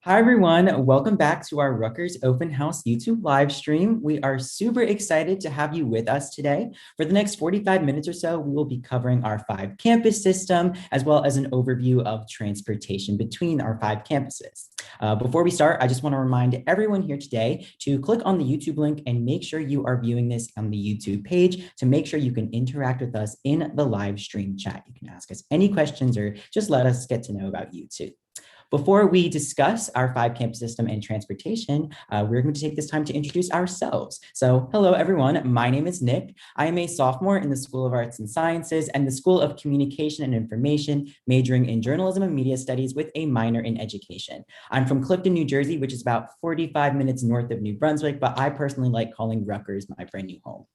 Hi, everyone. Welcome back to our Rutgers Open House YouTube live stream. We are super excited to have you with us today. For the next 45 minutes or so, we will be covering our 5-campus system, as well as an overview of transportation between our 5 campuses. Before we start, I just want to remind everyone here today to click on the YouTube link and make sure you are viewing this on the YouTube page to make sure you can interact with us in the live stream chat. You can ask us any questions or just let us get to know about you too. Before we discuss our 5-campus system and transportation, we're going to take this time to introduce ourselves. So hello, everyone. My name is Nick. I am a sophomore in the School of Arts and Sciences and the School of Communication and Information, majoring in journalism and media studies with a minor in education. I'm from Clifton, New Jersey, which is about 45 minutes north of New Brunswick, but I personally like calling Rutgers my brand new home.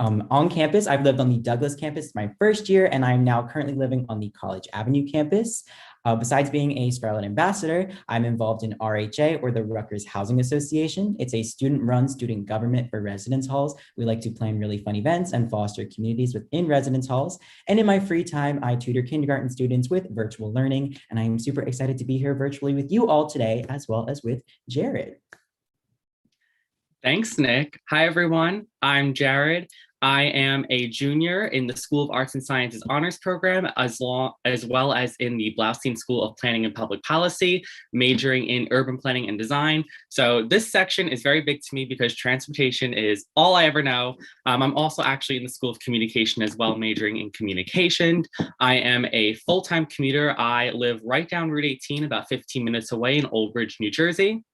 On campus, I've lived on the Douglas campus my first year, and I'm now currently living on the College Avenue campus. Besides being a Scarlet Ambassador, I'm involved in RHA, or the Rutgers Housing Association. It's a student-run student government for residence halls. We like to plan really fun events and foster communities within residence halls. And in my free time, I tutor kindergarten students with virtual learning, and I'm super excited to be here virtually with you all today, as well as with Jared. Thanks, Nick. Hi, everyone. I'm Jared. I am a junior in the School of Arts and Sciences Honors Program, as well as in the Blaustein School of Planning and Public Policy, majoring in urban planning and design. So this section is very big to me because transportation is all I ever know. I'm also actually in the School of Communication as well, majoring in communication. I am a full-time commuter. I live right down Route 18, about 15 minutes away in Old Bridge, New Jersey.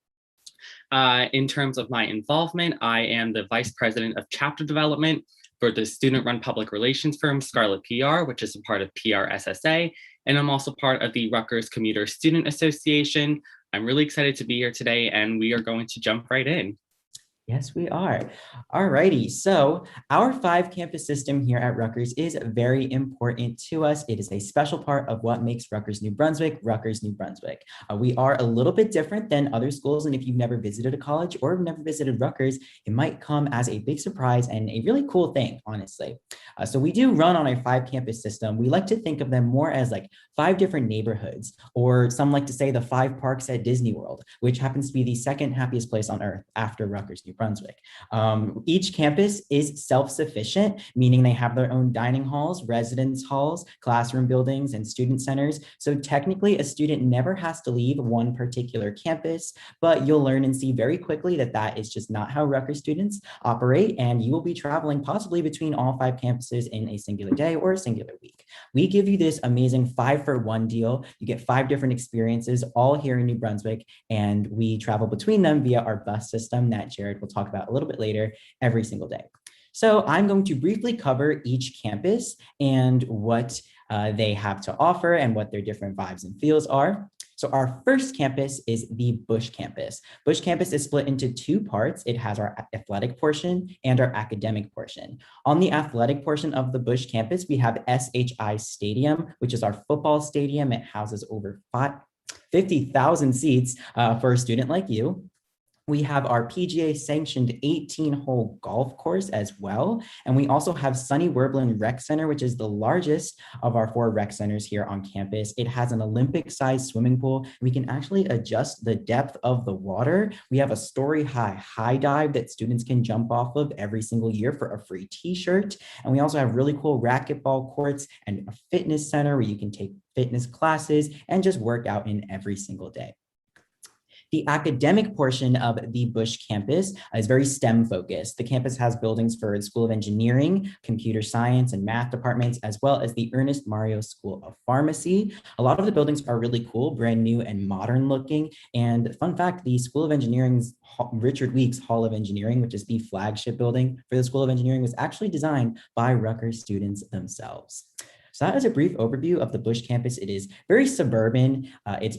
In terms of my involvement, I am the Vice President of Chapter Development for the student-run public relations firm Scarlet PR, which is a part of PRSSA, and I'm also part of the Rutgers Commuter Student Association. I'm really excited to be here today, and we are going to jump right in. Yes, we are. All righty. So our 5-campus system here at Rutgers is very important to us. It is a special part of what makes Rutgers, New Brunswick, Rutgers, New Brunswick. We are a little bit different than other schools. And if you've never visited a college or never visited Rutgers, it might come as a big surprise and a really cool thing, honestly. So we do run on a 5-campus system. We like to think of them more as like 5 different neighborhoods, or some like to say the 5 parks at Disney World, which happens to be the second happiest place on earth after Rutgers, New Brunswick. Each campus is self-sufficient, meaning they have their own dining halls, residence halls, classroom buildings, and student centers. So technically, a student never has to leave one particular campus, but you'll learn and see very quickly that that is just not how Rutgers students operate, and you will be traveling possibly between all 5 campuses in a singular day or a singular week. We give you this amazing 5-for-1 deal. You get 5 different experiences all here in New Brunswick, and we travel between them via our bus system that Jared will talk about a little bit later every single day. So I'm going to briefly cover each campus and what they have to offer and what their different vibes and feels are. So our first campus is the Bush campus. Bush campus is split into 2 parts. It has our athletic portion and our academic portion. On the athletic portion of the Bush campus, we have SHI Stadium, which is our football stadium. It houses over 50,000 seats for a student like you. We have our PGA sanctioned 18-hole golf course as well. And we also have Sunny Werblin Rec Center, which is the largest of our 4 rec centers here on campus. It has an Olympic-sized swimming pool. We can actually adjust the depth of the water. We have a story-high high dive that students can jump off of every single year for a free t-shirt. And we also have really cool racquetball courts and a fitness center where you can take fitness classes and just work out in every single day. The academic portion of the Bush campus is very STEM focused. The campus has buildings for the School of Engineering, Computer Science, and Math departments, as well as the Ernest Mario School of Pharmacy. A lot of the buildings are really cool, brand new and modern looking. And fun fact, the School of Engineering's Richard Weeks Hall of Engineering, which is the flagship building for the School of Engineering, was actually designed by Rutgers students themselves. So that is a brief overview of the Bush campus. It is very suburban. It's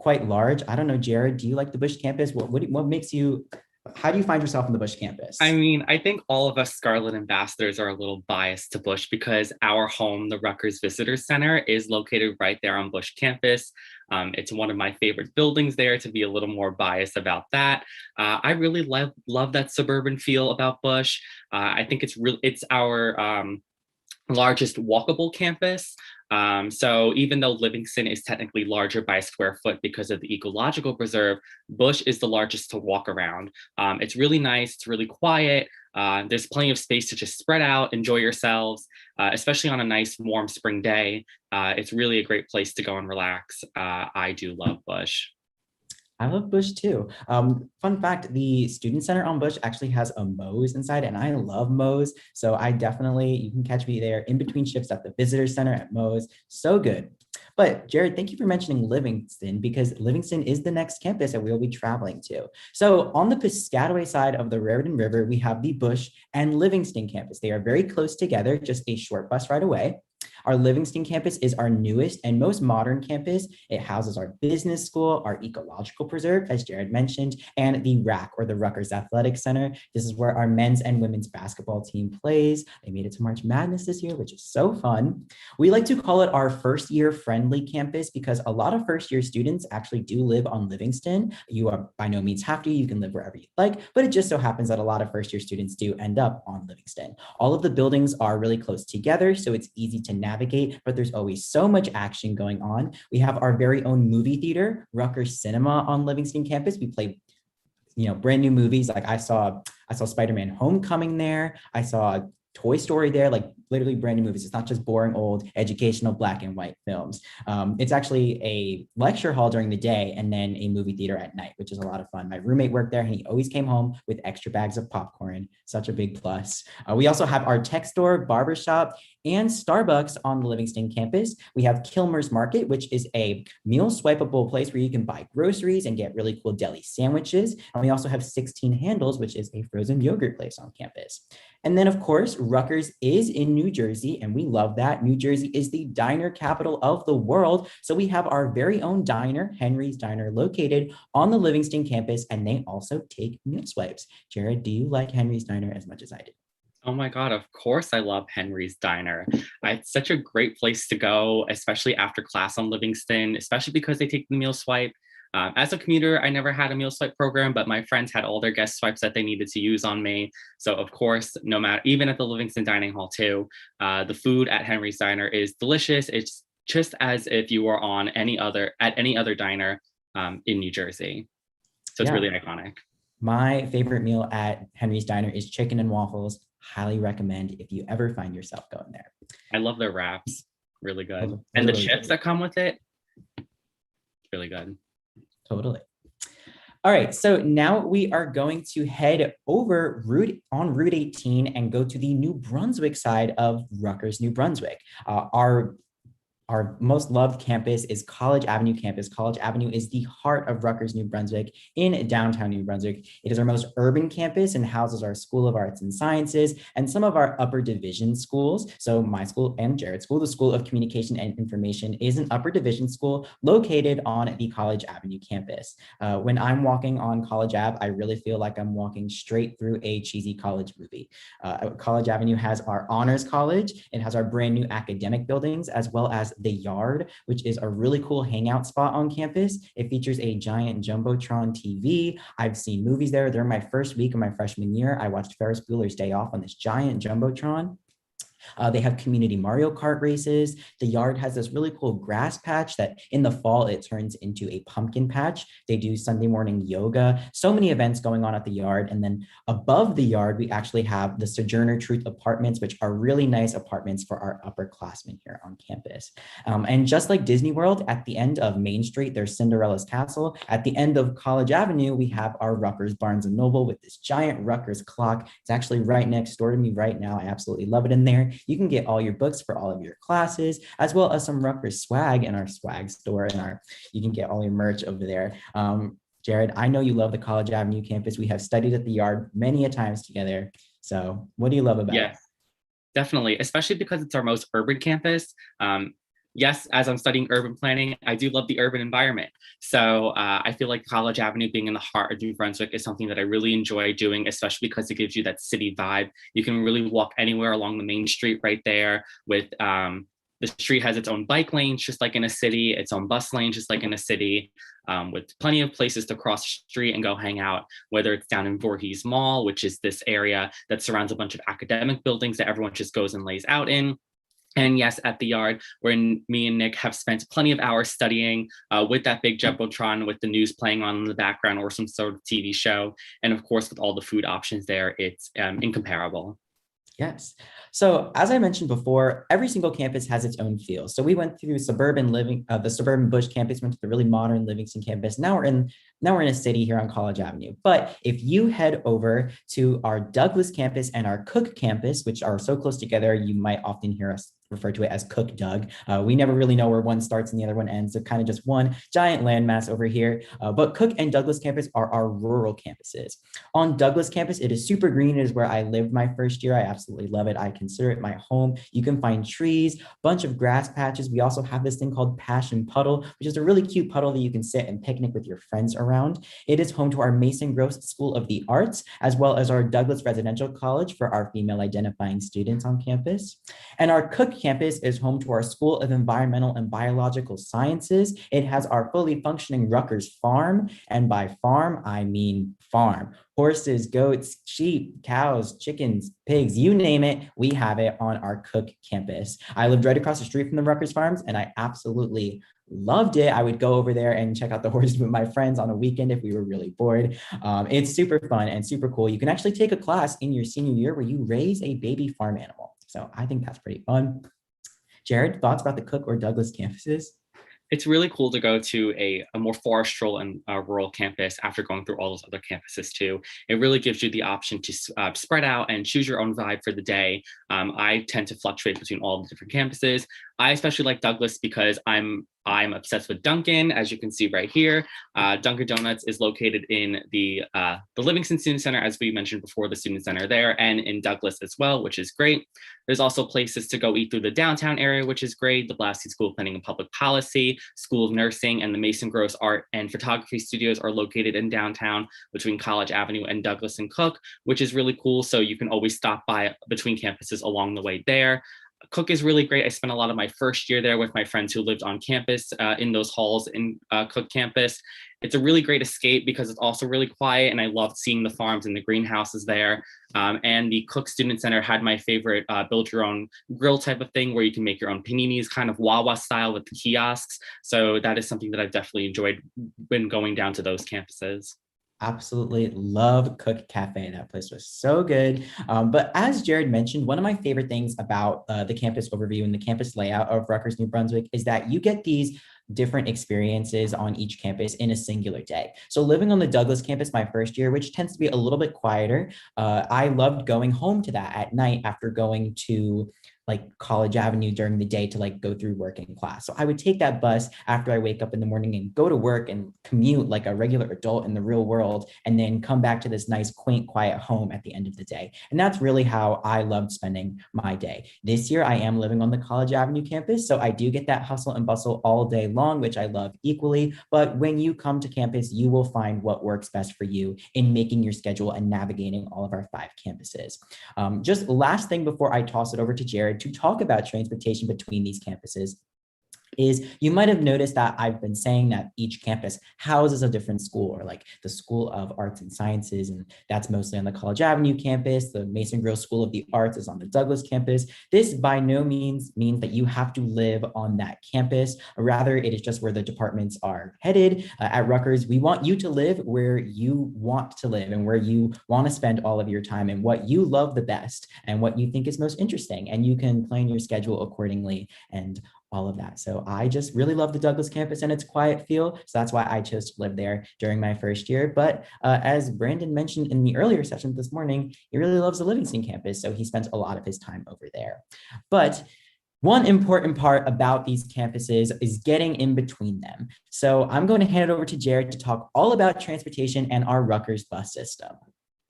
quite large. I don't know, Jared, do you like the Bush campus? What makes you, how do you find yourself on the Bush campus? I mean, I think all of us Scarlet Ambassadors are a little biased to Bush because our home, the Rutgers Visitor Center, is located right there on Bush campus. It's one of my favorite buildings there, to be a little more biased about that. I really love that suburban feel about Bush. I think it's our largest walkable campus. So even though Livingston is technically larger by a square foot because of the ecological preserve, Bush is the largest to walk around. It's really nice, it's really quiet. There's plenty of space to just spread out, enjoy yourselves, especially on a nice warm spring day. It's really a great place to go and relax. I do love Bush. I love Bush too. Fun fact, the Student Center on Bush actually has a Moe's inside, and I love Moe's. So you can catch me there in between shifts at the Visitor Center at Moe's. So good. But Jared, thank you for mentioning Livingston, because Livingston is the next campus that we'll be traveling to. So on the Piscataway side of the Raritan River, we have the Bush and Livingston campus. They are very close together, just a short bus ride away. Our Livingston campus is our newest and most modern campus. It houses our business school, our ecological preserve, as Jared mentioned, and the RAC, or the Rutgers Athletic Center. This is where our men's and women's basketball team plays. They made it to March Madness this year, which is so fun. We like to call it our first year friendly campus because a lot of first year students actually do live on Livingston. You are by no means have to, you can live wherever you like, but it just so happens that a lot of first year students do end up on Livingston. All of the buildings are really close together, so it's easy to navigate, but there's always so much action going on. We have our very own movie theater, Rutgers Cinema, on Livingston campus. We play brand new movies. Like I saw Spider-Man Homecoming there. I saw Toy Story there, like literally brand new movies. It's not just boring old educational black and white films. It's actually a lecture hall during the day and then a movie theater at night, which is a lot of fun. My roommate worked there and he always came home with extra bags of popcorn. Such a big plus. We also have our tech store, barbershop, and Starbucks on the Livingston campus. We have Kilmer's Market, which is a meal swipeable place where you can buy groceries and get really cool deli sandwiches. And we also have 16 Handles, which is a frozen yogurt place on campus. And then, of course, Rutgers is in New Jersey, and we love that. New Jersey is the diner capital of the world. So we have our very own diner, Henry's Diner, located on the Livingston campus, and they also take meal swipes. Jared, do you like Henry's Diner as much as I do? Oh my God, of course I love Henry's Diner. It's such a great place to go, especially after class on Livingston, especially because they take the meal swipe. As a commuter, I never had a meal swipe program, but my friends had all their guest swipes that they needed to use on me. So of course, no matter, even at the Livingston Dining Hall too, the food at Henry's Diner is delicious. It's just as if you were at any other diner in New Jersey. So it's really iconic. My favorite meal at Henry's Diner is chicken and waffles. Highly recommend if you ever find yourself going there. I love their wraps. Really good. And the chips that come with it, really good. Totally. All right, so now we are going to head over on Route 18 and go to the New Brunswick side of Rutgers, New Brunswick. Our most loved campus is College Avenue campus. College Avenue is the heart of Rutgers, New Brunswick, in downtown New Brunswick. It is our most urban campus and houses our School of Arts and Sciences and some of our upper division schools. So my school and Jared's school, the School of Communication and Information, is an upper division school located on the College Avenue campus. When I'm walking on College Ave, I really feel like I'm walking straight through a cheesy college movie. College Avenue has our Honors College. It has our brand new academic buildings, as well as the Yard, which is a really cool hangout spot on campus. It features a giant Jumbotron TV. I've seen movies there. During my first week of my freshman year, I watched Ferris Bueller's Day Off on this giant Jumbotron. They have community Mario Kart races. The Yard has this really cool grass patch that in the fall, it turns into a pumpkin patch. They do Sunday morning yoga. So many events going on at the Yard. And then above the Yard, we actually have the Sojourner Truth Apartments, which are really nice apartments for our upperclassmen here on campus. And just like Disney World, at the end of Main Street, there's Cinderella's Castle. At the end of College Avenue, we have our Rutgers Barnes & Noble with this giant Rutgers clock. It's actually right next door to me right now. I absolutely love it in there. You can get all your books for all of your classes, as well as some Rutgers swag in our swag store, and you can get all your merch over there. Jared, I know you love the College Avenue campus. We have studied at the Yard many a times together. So what do you love about it? Yeah, definitely, especially because it's our most urban campus. Yes, as I'm studying urban planning, I do love the urban environment. So I feel like College Avenue being in the heart of New Brunswick is something that I really enjoy doing, especially because it gives you that city vibe. You can really walk anywhere along the main street right there with the street has its own bike lanes, just like in a city, its own bus lanes, just like in a city, with plenty of places to cross the street and go hang out, whether it's down in Voorhees Mall, which is this area that surrounds a bunch of academic buildings that everyone just goes and lays out in. And yes, at the Yard, where me and Nick have spent plenty of hours studying with that big Jumbotron with the news playing on in the background or some sort of TV show. And of course, with all the food options there, it's incomparable. Yes. So as I mentioned before, every single campus has its own feel. So we went through the suburban Bush campus, went to the really modern Livingston campus. Now we're in a city here on College Avenue. But if you head over to our Douglas campus and our Cook campus, which are so close together, you might often hear us refer to it as Cook Doug. We never really know where one starts and the other one ends. They're kind of just one giant landmass over here. But Cook and Douglas campus are our rural campuses. On Douglas campus, it is super green. It is where I lived my first year. I absolutely love it. I consider it my home. You can find trees, bunch of grass patches. We also have this thing called Passion Puddle, which is a really cute puddle that you can sit and picnic with your friends around. It is home to our Mason Gross School of the Arts, as well as our Douglas Residential College for our female identifying students on campus. And our Cook campus is home to our School of Environmental and Biological Sciences. It has our fully functioning Rutgers farm, and by farm, I mean farm. Horses, goats, sheep, cows, chickens, pigs, you name it, we have it on our Cook campus. I lived right across the street from the Rutgers farms, and I absolutely loved it. I would go over there and check out the horses with my friends on a weekend if we were really bored. It's super fun and super cool. You can actually take a class in your senior year where you raise a baby farm animal. So I think that's pretty fun. Jared, thoughts about the Cook or Douglas campuses? It's really cool to go to a more forestral and rural campus after going through all those other campuses too. It really gives you the option to spread out and choose your own vibe for the day. I tend to fluctuate between all the different campuses. I especially like Douglas because I'm obsessed with Dunkin', as you can see right here. Dunkin' Donuts is located in the Livingston Student Center, as we mentioned before, the Student Center there, and in Douglas as well, which is great. There's also places to go eat through the downtown area, which is great. The Blasty School of Planning and Public Policy, School of Nursing, and the Mason Gross Art and Photography Studios are located in downtown between College Avenue and Douglas and Cook, which is really cool. So you can always stop by between campuses along the way there. Cook is really great. I spent a lot of my first year there with my friends who lived on campus in those halls in Cook campus. It's a really great escape because it's also really quiet, and I loved seeing the farms and the greenhouses there. And the Cook Student Center had my favorite build your own grill type of thing where you can make your own paninis, kind of Wawa style with the kiosks. So that is something that I've definitely enjoyed when going down to those campuses. Absolutely love Cook Cafe. That place was so good. But as Jared mentioned, one of my favorite things about the campus overview and the campus layout of Rutgers, New Brunswick is that you get these different experiences on each campus in a singular day. So living on the Douglas campus my first year, which tends to be a little bit quieter, I loved going home to that at night after going to like College Avenue during the day to like go through work and class. So I would take that bus after I wake up in the morning and go to work and commute like a regular adult in the real world, and then come back to this nice, quaint, quiet home at the end of the day. And that's really how I loved spending my day. This year, I am living on the College Avenue campus, so I do get that hustle and bustle all day long, which I love equally. But when you come to campus, you will find what works best for you in making your schedule and navigating all of our 5 campuses. Just last thing before I toss it over to Jared to talk about transportation between these campuses is you might have noticed that I've been saying that each campus houses a different school, or like the School of Arts and Sciences, and that's mostly on the College Avenue campus. The Mason Gross School of the Arts is on the Douglas campus. This by no means means that you have to live on that campus. Rather, it is just where the departments are headed. At Rutgers, we want you to live where you want to live and where you want to spend all of your time and what you love the best and what you think is most interesting. And you can plan your schedule accordingly and all of that. So I just really love the Douglas campus and its quiet feel. So that's why I chose to live there during my first year. But as Brandon mentioned in the earlier session this morning, he really loves the Livingston campus. So he spends a lot of his time over there. But one important part about these campuses is getting in between them. So I'm going to hand it over to Jared to talk all about transportation and our Rutgers bus system.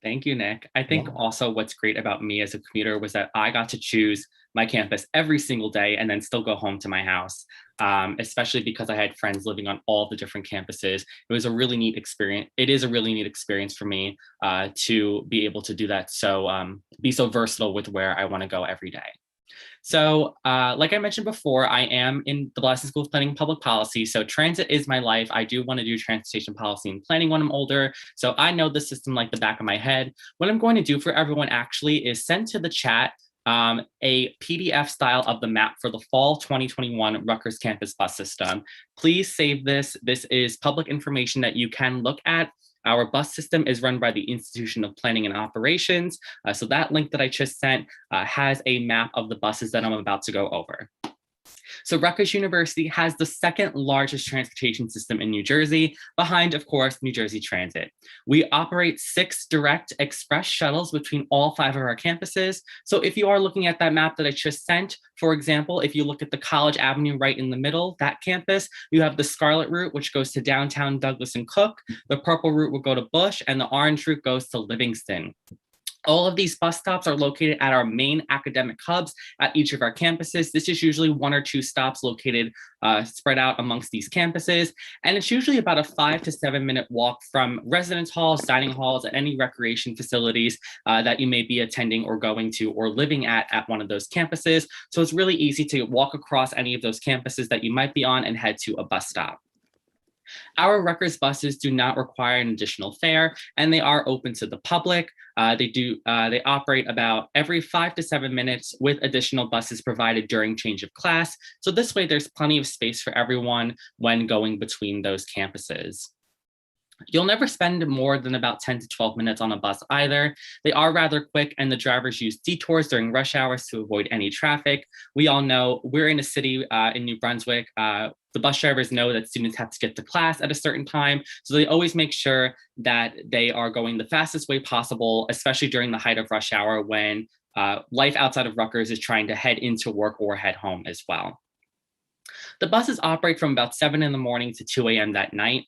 Thank you, Nick. I think also what's great about me as a commuter was that I got to choose my campus every single day and then still go home to my house, especially because I had friends living on all the different campuses. It was a really neat experience. It is a really neat experience for me to be able to do that. So be so versatile with where I want to go every day. So like I mentioned before, I am in the Blasty School of Planning and Public Policy. So transit is my life. I do want to do transportation policy and planning when I'm older. So I know the system like the back of my head. What I'm going to do for everyone actually is send to the chat a PDF style of the map for the fall 2021 Rutgers campus bus system. Please save this. This is public information that you can look at. Our bus system is run by the Institution of Planning and Operations. So that link that I just sent has a map of the buses that I'm about to go over. So Rutgers University has the second largest transportation system in New Jersey, behind, of course, New Jersey Transit. We operate 6 direct express shuttles between all 5 of our campuses. So if you are looking at that map that I just sent, for example, if you look at the College Avenue right in the middle, that campus, you have the Scarlet route, which goes to downtown Douglas and Cook. The purple route will go to Bush, and the orange route goes to Livingston. All of these bus stops are located at our main academic hubs at each of our campuses. This is usually 1 or 2 stops located spread out amongst these campuses. And it's usually about a 5 to 7 minute walk from residence halls, dining halls, and any recreation facilities that you may be attending or going to or living at one of those campuses. So it's really easy to walk across any of those campuses that you might be on and head to a bus stop. Our Rutgers buses do not require an additional fare, and they are open to the public. They operate about every 5 to 7 minutes with additional buses provided during change of class. So this way, there's plenty of space for everyone when going between those campuses. You'll never spend more than about 10 to 12 minutes on a bus either. They are rather quick, and the drivers use detours during rush hours to avoid any traffic. We all know we're in a city in New Brunswick. The bus drivers know that students have to get to class at a certain time, so they always make sure that they are going the fastest way possible, especially during the height of rush hour when life outside of Rutgers is trying to head into work or head home as well. The buses operate from about 7 in the morning to 2 a.m. that night.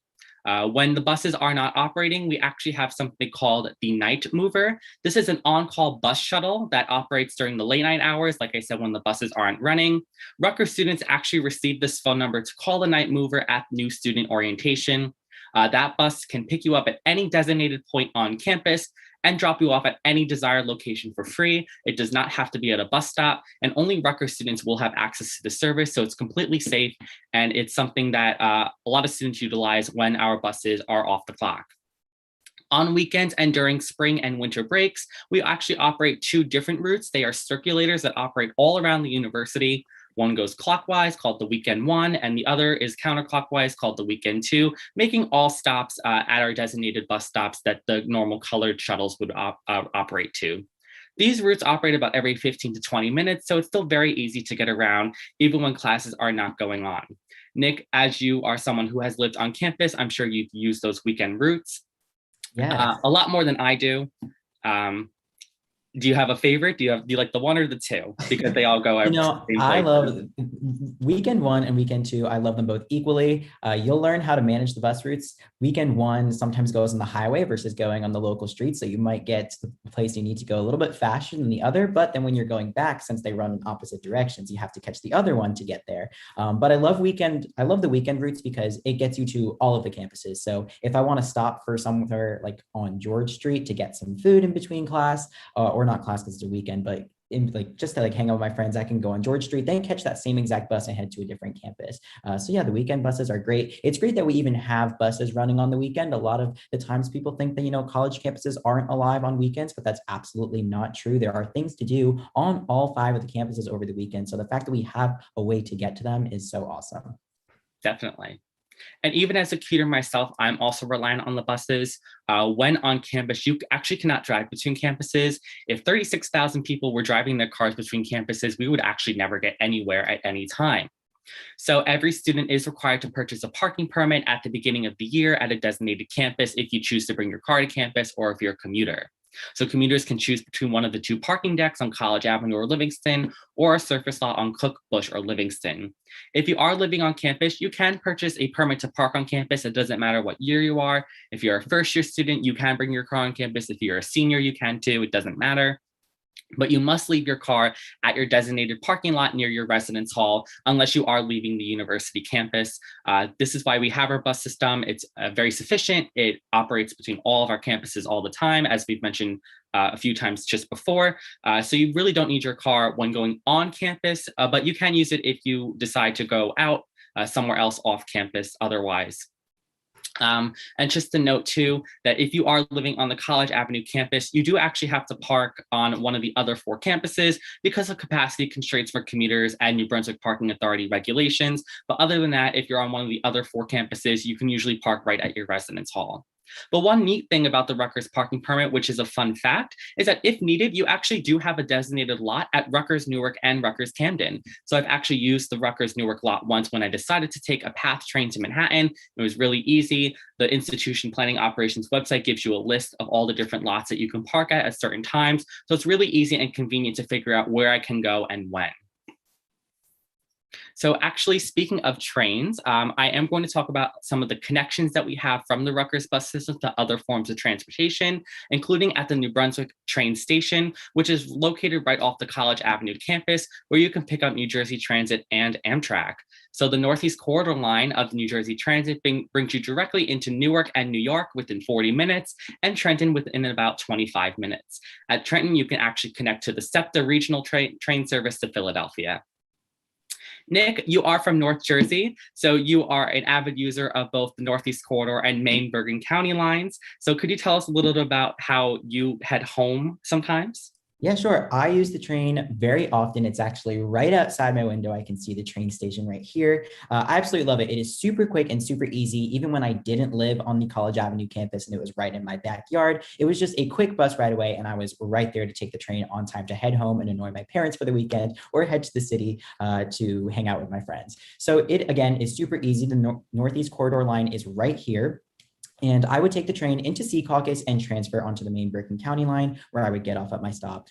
When the buses are not operating, we actually have something called the Night Mover. This is an on-call bus shuttle that operates during the late night hours, like I said, when the buses aren't running. Rutgers students actually receive this phone number to call the Night Mover at new student orientation. That bus can pick you up at any designated point on campus and drop you off at any desired location for free. It does not have to be at a bus stop, and only Rutgers students will have access to the service, so it's completely safe, and it's something that a lot of students utilize when our buses are off the clock. On weekends and during spring and winter breaks, we actually operate 2 different routes. They are circulators that operate all around the university. One goes clockwise, called the Weekend 1, and the other is counterclockwise, called the Weekend 2, making all stops at our designated bus stops that the normal colored shuttles would operate to. These routes operate about every 15 to 20 minutes, so it's still very easy to get around, even when classes are not going on. Nick, as you are someone who has lived on campus, I'm sure you've used those weekend routes. Yeah. A lot more than I do. Do you have a favorite? Do you like the 1 or the 2? Because they all go every I love weekend 1 and weekend 2. I love them both equally. You'll learn how to manage the bus routes. Weekend 1 sometimes goes on the highway versus going on the local street. So you might get to the place you need to go a little bit faster than the other. But then when you're going back, since they run in opposite directions, you have to catch the other one to get there. But I love the weekend routes because it gets you to all of the campuses. So if I want to stop for somewhere like on George Street to get some food in between class, or not class because it's a weekend, but just to hang out with my friends, I can go on George Street, then catch that same exact bus and head to a different campus. So yeah, the weekend buses are great. It's great that we even have buses running on the weekend. A lot of the times people think that, college campuses aren't alive on weekends, but that's absolutely not true. There are things to do on all 5 of the campuses over the weekend. So the fact that we have a way to get to them is so awesome. Definitely. And even as a commuter myself, I'm also reliant on the buses. When on campus, you actually cannot drive between campuses. If 36,000 people were driving their cars between campuses, we would actually never get anywhere at any time. So every student is required to purchase a parking permit at the beginning of the year at a designated campus if you choose to bring your car to campus or if you're a commuter. So commuters can choose between one of the 2 parking decks on College Avenue or Livingston, or a surface lot on Cook, Bush, or Livingston. If you are living on campus, you can purchase a permit to park on campus. It doesn't matter what year you are. If you're a first-year student, you can bring your car on campus. If you're a senior, you can too. It doesn't matter. But you must leave your car at your designated parking lot near your residence hall unless you are leaving the university campus. This is why we have our bus system. It's very sufficient. It operates between all of our campuses all the time, as we've mentioned a few times just before. So you really don't need your car when going on campus, but you can use it if you decide to go out somewhere else off campus otherwise. And just to note too, that if you are living on the College Avenue campus, you do actually have to park on one of the other 4 campuses because of capacity constraints for commuters and New Brunswick Parking Authority regulations. But other than that, if you're on one of the other 4 campuses, you can usually park right at your residence hall. But one neat thing about the Rutgers parking permit, which is a fun fact, is that if needed, you actually do have a designated lot at Rutgers Newark and Rutgers Camden. So I've actually used the Rutgers Newark lot once when I decided to take a PATH train to Manhattan. It was really easy. The institution planning operations website gives you a list of all the different lots that you can park at certain times. So it's really easy and convenient to figure out where I can go and when. So actually, speaking of trains, I am going to talk about some of the connections that we have from the Rutgers bus system to other forms of transportation, including at the New Brunswick train station, which is located right off the College Avenue campus, where you can pick up New Jersey Transit and Amtrak. So the Northeast Corridor line of New Jersey Transit brings you directly into Newark and New York within 40 minutes, and Trenton within about 25 minutes. At Trenton, you can actually connect to the SEPTA regional train service to Philadelphia. Nick, you are from North Jersey, so you are an avid user of both the Northeast Corridor and Maine-Bergen County lines. So could you tell us a little bit about how you head home sometimes? Yeah, sure. I use the train very often. It's actually right outside my window. I can see the train station right here. I absolutely love it. It is super quick and super easy. Even when I didn't live on the College Avenue campus and it was right in my backyard, it was just a quick bus ride away, and I was right there to take the train on time to head home and annoy my parents for the weekend or head to the city to hang out with my friends. So it, again, is super easy. The Northeast Corridor line is right here. And I would take the train into Secaucus and transfer onto the Maine-Bergen County line, where I would get off at my stop,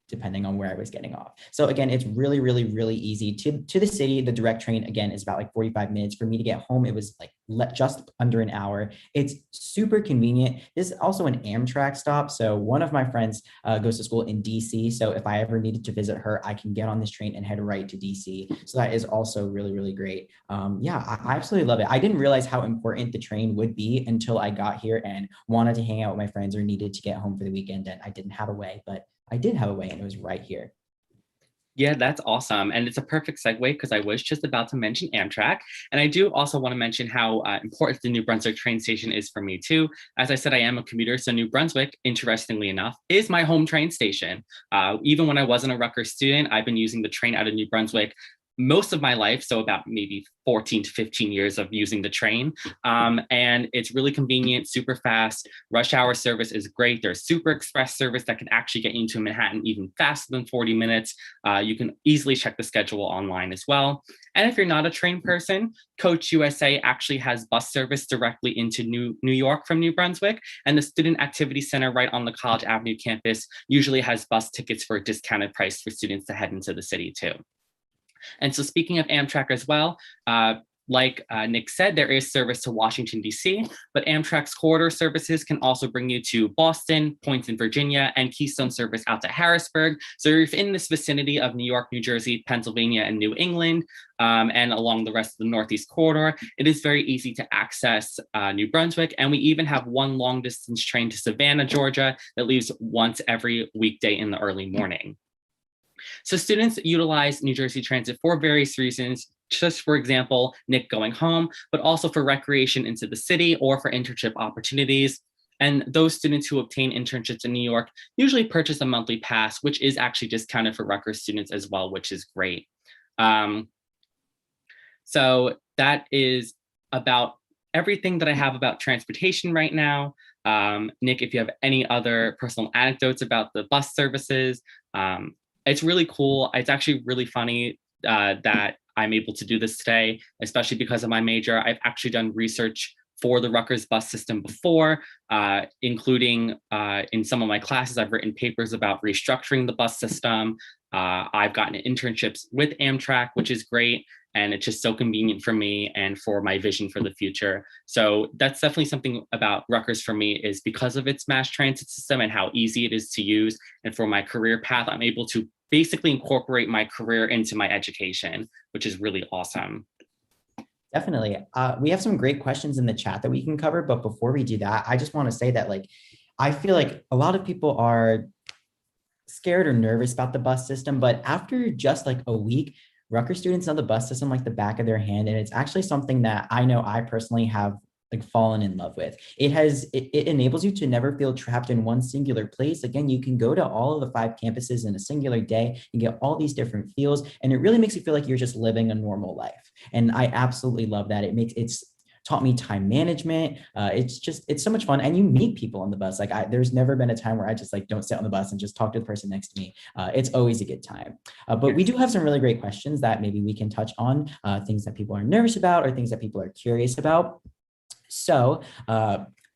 depending on where I was getting off. So again, it's really, really, really easy to the city. The direct train, again, is about like 45 minutes. For me to get home, it was like just under an hour. It's super convenient. This is also an Amtrak stop. So one of my friends goes to school in DC. So if I ever needed to visit her, I can get on this train and head right to DC. So that is also really, really great. Yeah, I absolutely love it. I didn't realize how important the train would be until I got here and wanted to hang out with my friends or needed to get home for the weekend, and I didn't have a way, but I did have a way, and it was right here. Yeah, that's awesome. And it's a perfect segue because I was just about to mention Amtrak. And I do also want to mention how important the New Brunswick train station is for me too. As I said, I am a commuter. So New Brunswick, interestingly enough, is my home train station. Even when I wasn't a Rutgers student, I've been using the train out of New Brunswick most of my life, so about maybe 14 to 15 years of using the train. And it's really convenient, super fast. Rush hour service is great. There's super express service that can actually get you into Manhattan even faster than 40 minutes. You can easily check the schedule online as well. And if you're not a train person, Coach USA actually has bus service directly into New York from New Brunswick. And the Student Activity Center right on the College Avenue campus usually has bus tickets for a discounted price for students to head into the city too. And so speaking of Amtrak as well, like Nick said, there is service to Washington, D.C., but Amtrak's corridor services can also bring you to Boston, points in Virginia, and Keystone service out to Harrisburg. So if you're in this vicinity of New York, New Jersey, Pennsylvania, and New England, and along the rest of the Northeast Corridor, it is very easy to access New Brunswick. And we even have one long distance train to Savannah, Georgia, that leaves once every weekday in the early morning. So students utilize New Jersey Transit for various reasons, just for example, Nick going home, but also for recreation into the city or for internship opportunities. And those students who obtain internships in New York usually purchase a monthly pass, which is actually discounted for Rutgers students as well, which is great. So that is about everything that I have about transportation right now. Nick, if you have any other personal anecdotes about the bus services, it's really cool. It's actually really funny that I'm able to do this today, especially because of my major. I've actually done research for the Rutgers bus system before, including in some of my classes, I've written papers about restructuring the bus system. I've gotten internships with Amtrak, which is great. And it's just so convenient for me and for my vision for the future. So that's definitely something about Rutgers for me, is because of its mass transit system and how easy it is to use. And for my career path, I'm able to basically incorporate my career into my education, which is really awesome. Definitely. We have some great questions in the chat that we can cover. But before we do that, I just want to say that I feel like a lot of people are scared or nervous about the bus system. But after just a week, Rutgers students know the bus system like the back of their hand. And it's actually something that I know I personally have like fallen in love with. It enables you to never feel trapped in one singular place. Again, you can go to all of the 5 campuses in a singular day and get all these different feels, and it really makes you feel like you're just living a normal life. And I absolutely love that. It's taught me time management. It's so much fun, and you meet people on the bus. Like there's never been a time where I just like don't sit on the bus and just talk to the person next to me. It's always a good time. But we do have some really great questions that maybe we can touch on, things that people are nervous about or things that people are curious about. So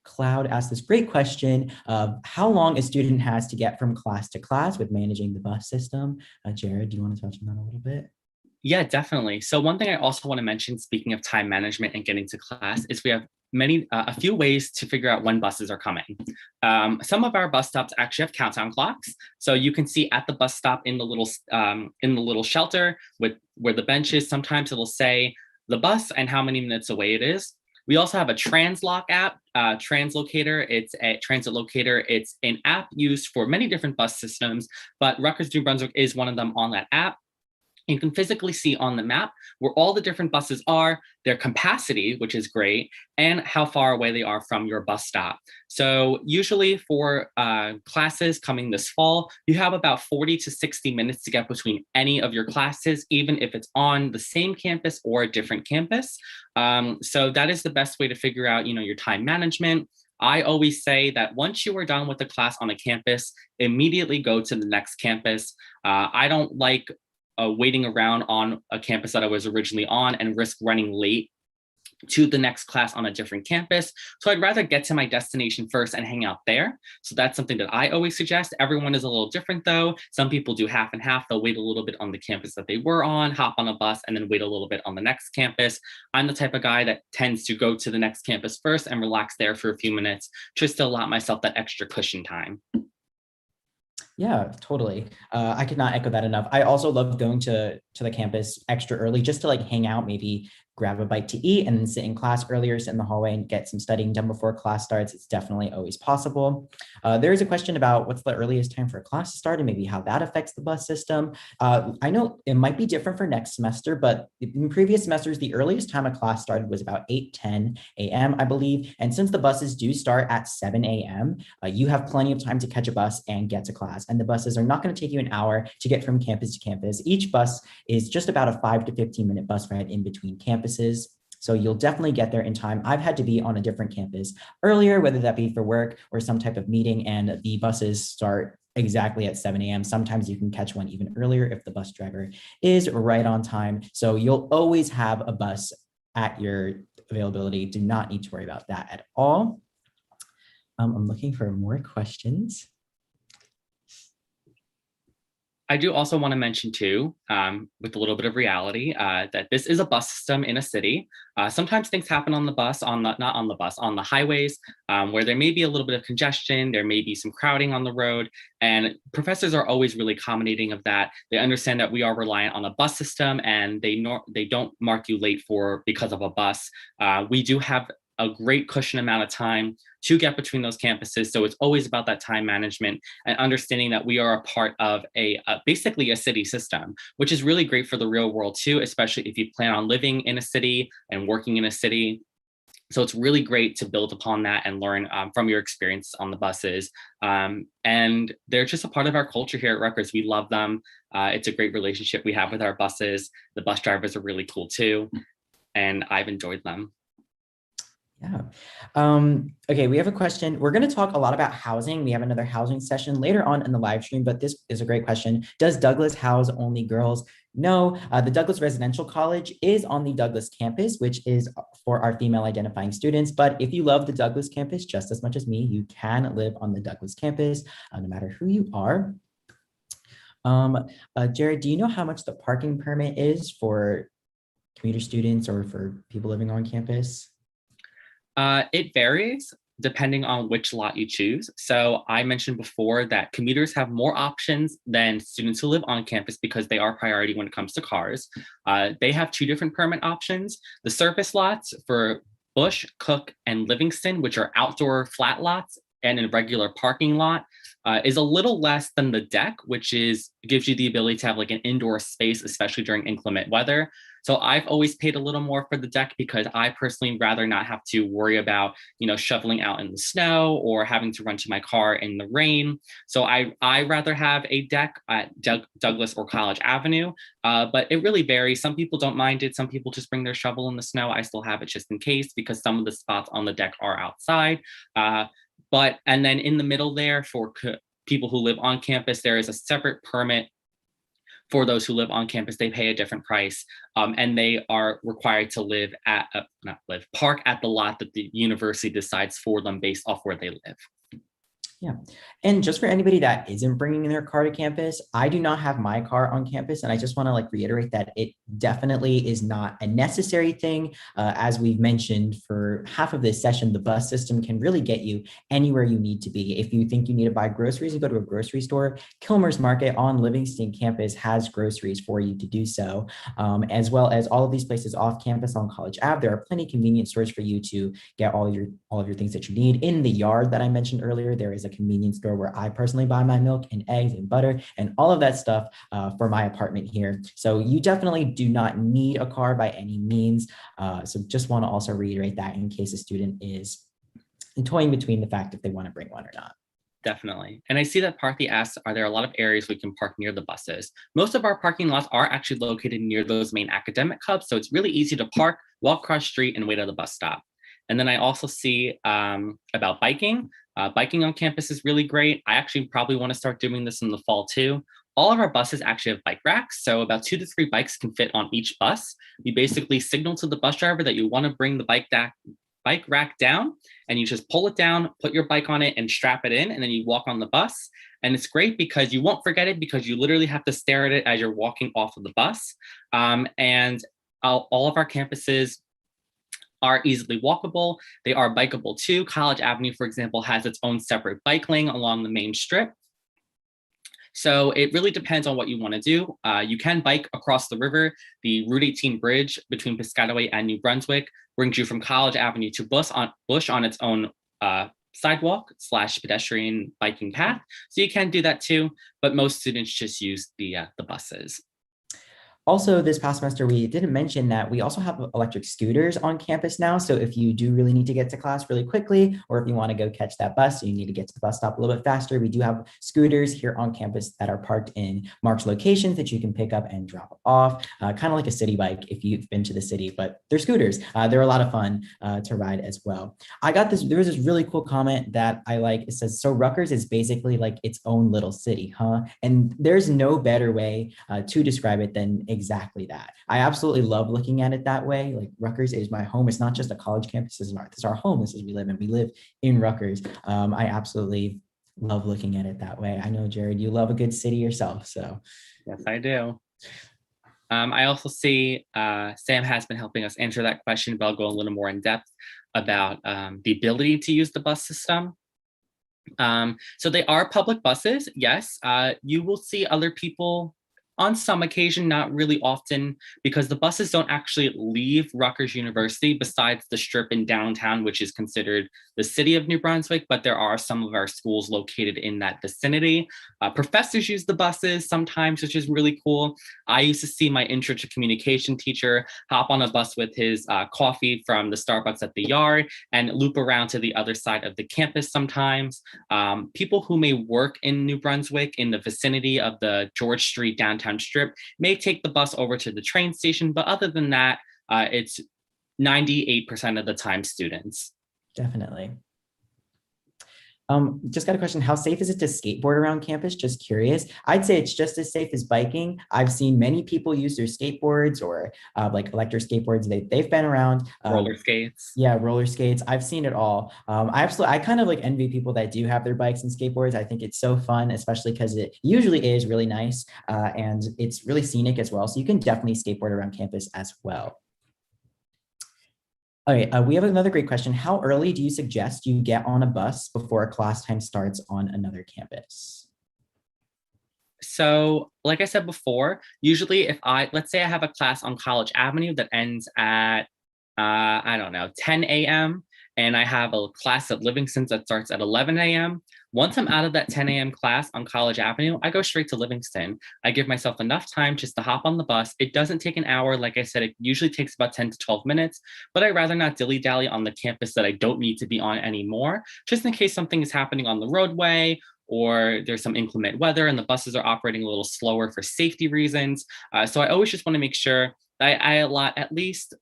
Cloud asked this great question of how long a student has to get from class to class with managing the bus system. Jared, do you want to touch on that a little bit? Yeah, definitely. So one thing I also want to mention, speaking of time management and getting to class, is we have a few ways to figure out when buses are coming. Some of our bus stops actually have countdown clocks, so you can see at the bus stop in the little shelter where the bench is. Sometimes it'll say the bus and how many minutes away it is. We also have a Translock app, Translocator. It's a transit locator. It's an app used for many different bus systems, but Rutgers New Brunswick is one of them on that app. You can physically see on the map where all the different buses are, their capacity, which is great, and how far away they are from your bus stop. So usually for classes coming this fall, you have about 40 to 60 minutes to get between any of your classes, even if it's on the same campus or a different campus. So that is the best way to figure out, your time management. I always say that once you are done with the class on a campus, immediately go to the next campus. I don't like waiting around on a campus that I was originally on and risk running late to the next class on a different campus. So I'd rather get to my destination first and hang out there. So that's something that I always suggest. Everyone is a little different though. Some people do half and half. They'll wait a little bit on the campus that they were on, hop on a bus, and then wait a little bit on the next campus. I'm the type of guy that tends to go to the next campus first and relax there for a few minutes just to allow myself that extra cushion time. Yeah, totally. I could not echo that enough. I also love going to the campus extra early just to like hang out, maybe grab a bite to eat and then sit in class earlier, sit in the hallway and get some studying done before class starts. It's definitely always possible. There is a question about what's the earliest time for a class to start and maybe how that affects the bus system. I know it might be different for next semester, but in previous semesters, the earliest time a class started was about 8:10 a.m., I believe. And since the buses do start at 7 a.m., you have plenty of time to catch a bus and get to class. And the buses are not going to take you an hour to get from campus to campus. Each bus is just about a 5 to 15 minute bus ride in between campuses. So you'll definitely get there in time. I've had to be on a different campus earlier, whether that be for work or some type of meeting, and the buses start exactly at 7 a.m. Sometimes you can catch one even earlier if the bus driver is right on time. So you'll always have a bus at your availability. Do not need to worry about that at all. I'm looking for more questions. I do also want to mention too, with a little bit of reality, that this is a bus system in a city. Sometimes things happen on the bus, on the highways, where there may be a little bit of congestion, there may be some crowding on the road, and professors are always really accommodating of that. They understand that we are reliant on a bus system, and they don't mark you late because of a bus. We do have a great cushion amount of time to get between those campuses. So it's always about that time management and understanding that we are a part of basically a city system, which is really great for the real world too, especially if you plan on living in a city and working in a city. So it's really great to build upon that and learn from your experience on the buses. And they're just a part of our culture here at Rutgers. We love them. It's a great relationship we have with our buses. The bus drivers are really cool too. And I've enjoyed them. Yeah. Okay, we have a question. We're going to talk a lot about housing. We have another housing session later on in the live stream, but this is a great question. Does Douglas house only girls? No, the Douglas Residential College is on the Douglas campus, which is for our female identifying students. But if you love the Douglas campus just as much as me, you can live on the Douglas campus, no matter who you are. Jared, do you know how much the parking permit is for commuter students or for people living on campus? It varies depending on which lot you choose. So I mentioned before that commuters have more options than students who live on campus because they are priority when it comes to cars. They have two different permit options. The surface lots for Bush, Cook, and Livingston, which are outdoor flat lots, and a regular parking lot is a little less than the deck, which gives you the ability to have like an indoor space, especially during inclement weather. So I've always paid a little more for the deck because I personally rather not have to worry about, shoveling out in the snow or having to run to my car in the rain. So I rather have a deck at Douglas or College Avenue, but it really varies. Some people don't mind it. Some people just bring their shovel in the snow. I still have it just in case because some of the spots on the deck are outside. And then in the middle there for people who live on campus, there is a separate permit for those who live on campus. They pay a different price, and they are required to park at the lot that the university decides for them based off where they live. Yeah. And just for anybody that isn't bringing their car to campus, I do not have my car on campus. And I just want to reiterate that it definitely is not a necessary thing. As we've mentioned for half of this session, the bus system can really get you anywhere you need to be. If you think you need to buy groceries, you go to a grocery store. Kilmer's Market on Livingston Campus has groceries for you to do so, as well as all of these places off campus on College Ave. There are plenty of convenient stores for you to get all of your things that you need. In the yard that I mentioned earlier, there is a convenience store where I personally buy my milk and eggs and butter and all of that stuff for my apartment here. So you definitely do not need a car by any means. So just want to also reiterate that in case a student is toying between the fact if they want to bring one or not. Definitely. And I see that Parthy asks, are there a lot of areas we can park near the buses? Most of our parking lots are actually located near those main academic hubs. So it's really easy to park, walk across the street, and wait at the bus stop. And then I also see about biking. Biking on campus is really great. I actually probably want to start doing this in the fall too. All of our buses actually have bike racks, so about 2 to 3 bikes can fit on each bus. You basically signal to the bus driver that you want to bring the bike rack down, and you just pull it down, put your bike on it, and strap it in, and then you walk on the bus. And it's great because you won't forget it because you literally have to stare at it as you're walking off of the bus. And all of our campuses are easily walkable. They are bikeable too. College Avenue, for example, has its own separate bike lane along the main strip. So it really depends on what you want to do. You can bike across the river. The Route 18 bridge between Piscataway and New Brunswick brings you from College Avenue to Bush on its own sidewalk / pedestrian biking path. So you can do that too, but most students just use the buses. Also, this past semester, we didn't mention that we also have electric scooters on campus now. So if you do really need to get to class really quickly, or if you want to go catch that bus, so you need to get to the bus stop a little bit faster, we do have scooters here on campus that are parked in marked locations that you can pick up and drop off, kind of like a city bike if you've been to the city, but they're scooters. They're a lot of fun to ride as well. There was this really cool comment that I like. It says, so Rutgers is basically like its own little city, huh? And there's no better way to describe it than exactly that. I absolutely love looking at it that way. Like Rutgers is my home. It's not just a college campus. This is our home. This is we live in. We live in Rutgers. I absolutely love looking at it that way. I know, Jared, you love a good city yourself. So yes, I do. I also see Sam has been helping us answer that question, but I'll go a little more in depth about the ability to use the bus system. So they are public buses. Yes, you will see other people on some occasion, not really often, because the buses don't actually leave Rutgers University besides the strip in downtown, which is considered the city of New Brunswick, but there are some of our schools located in that vicinity. Professors use the buses sometimes, which is really cool. I used to see my intro to communication teacher hop on a bus with his coffee from the Starbucks at the yard and loop around to the other side of the campus sometimes. People who may work in New Brunswick in the vicinity of the George Street downtown strip may take the bus over to the train station, but other than that, it's 98% of the time students. Definitely. Just got a question. How safe is it to skateboard around campus? Just curious. I'd say it's just as safe as biking. I've seen many people use their skateboards or like electric skateboards. They've been around. Roller skates. Yeah, roller skates. I've seen it all. I kind of like envy people that do have their bikes and skateboards. I think it's so fun, especially because it usually is really nice and it's really scenic as well. So you can definitely skateboard around campus as well. All right, we have another great question. How early do you suggest you get on a bus before a class time starts on another campus? So like I said before, usually let's say I have a class on College Avenue that ends at, I don't know, 10 a.m. and I have a class at Livingston that starts at 11 a.m. Once I'm out of that 10 a.m. class on College Avenue, I go straight to Livingston. I give myself enough time just to hop on the bus. It doesn't take an hour. Like I said, it usually takes about 10 to 12 minutes, but I'd rather not dilly-dally on the campus that I don't need to be on anymore, just in case something is happening on the roadway or there's some inclement weather and the buses are operating a little slower for safety reasons. So I always just want to make sure that I allot at least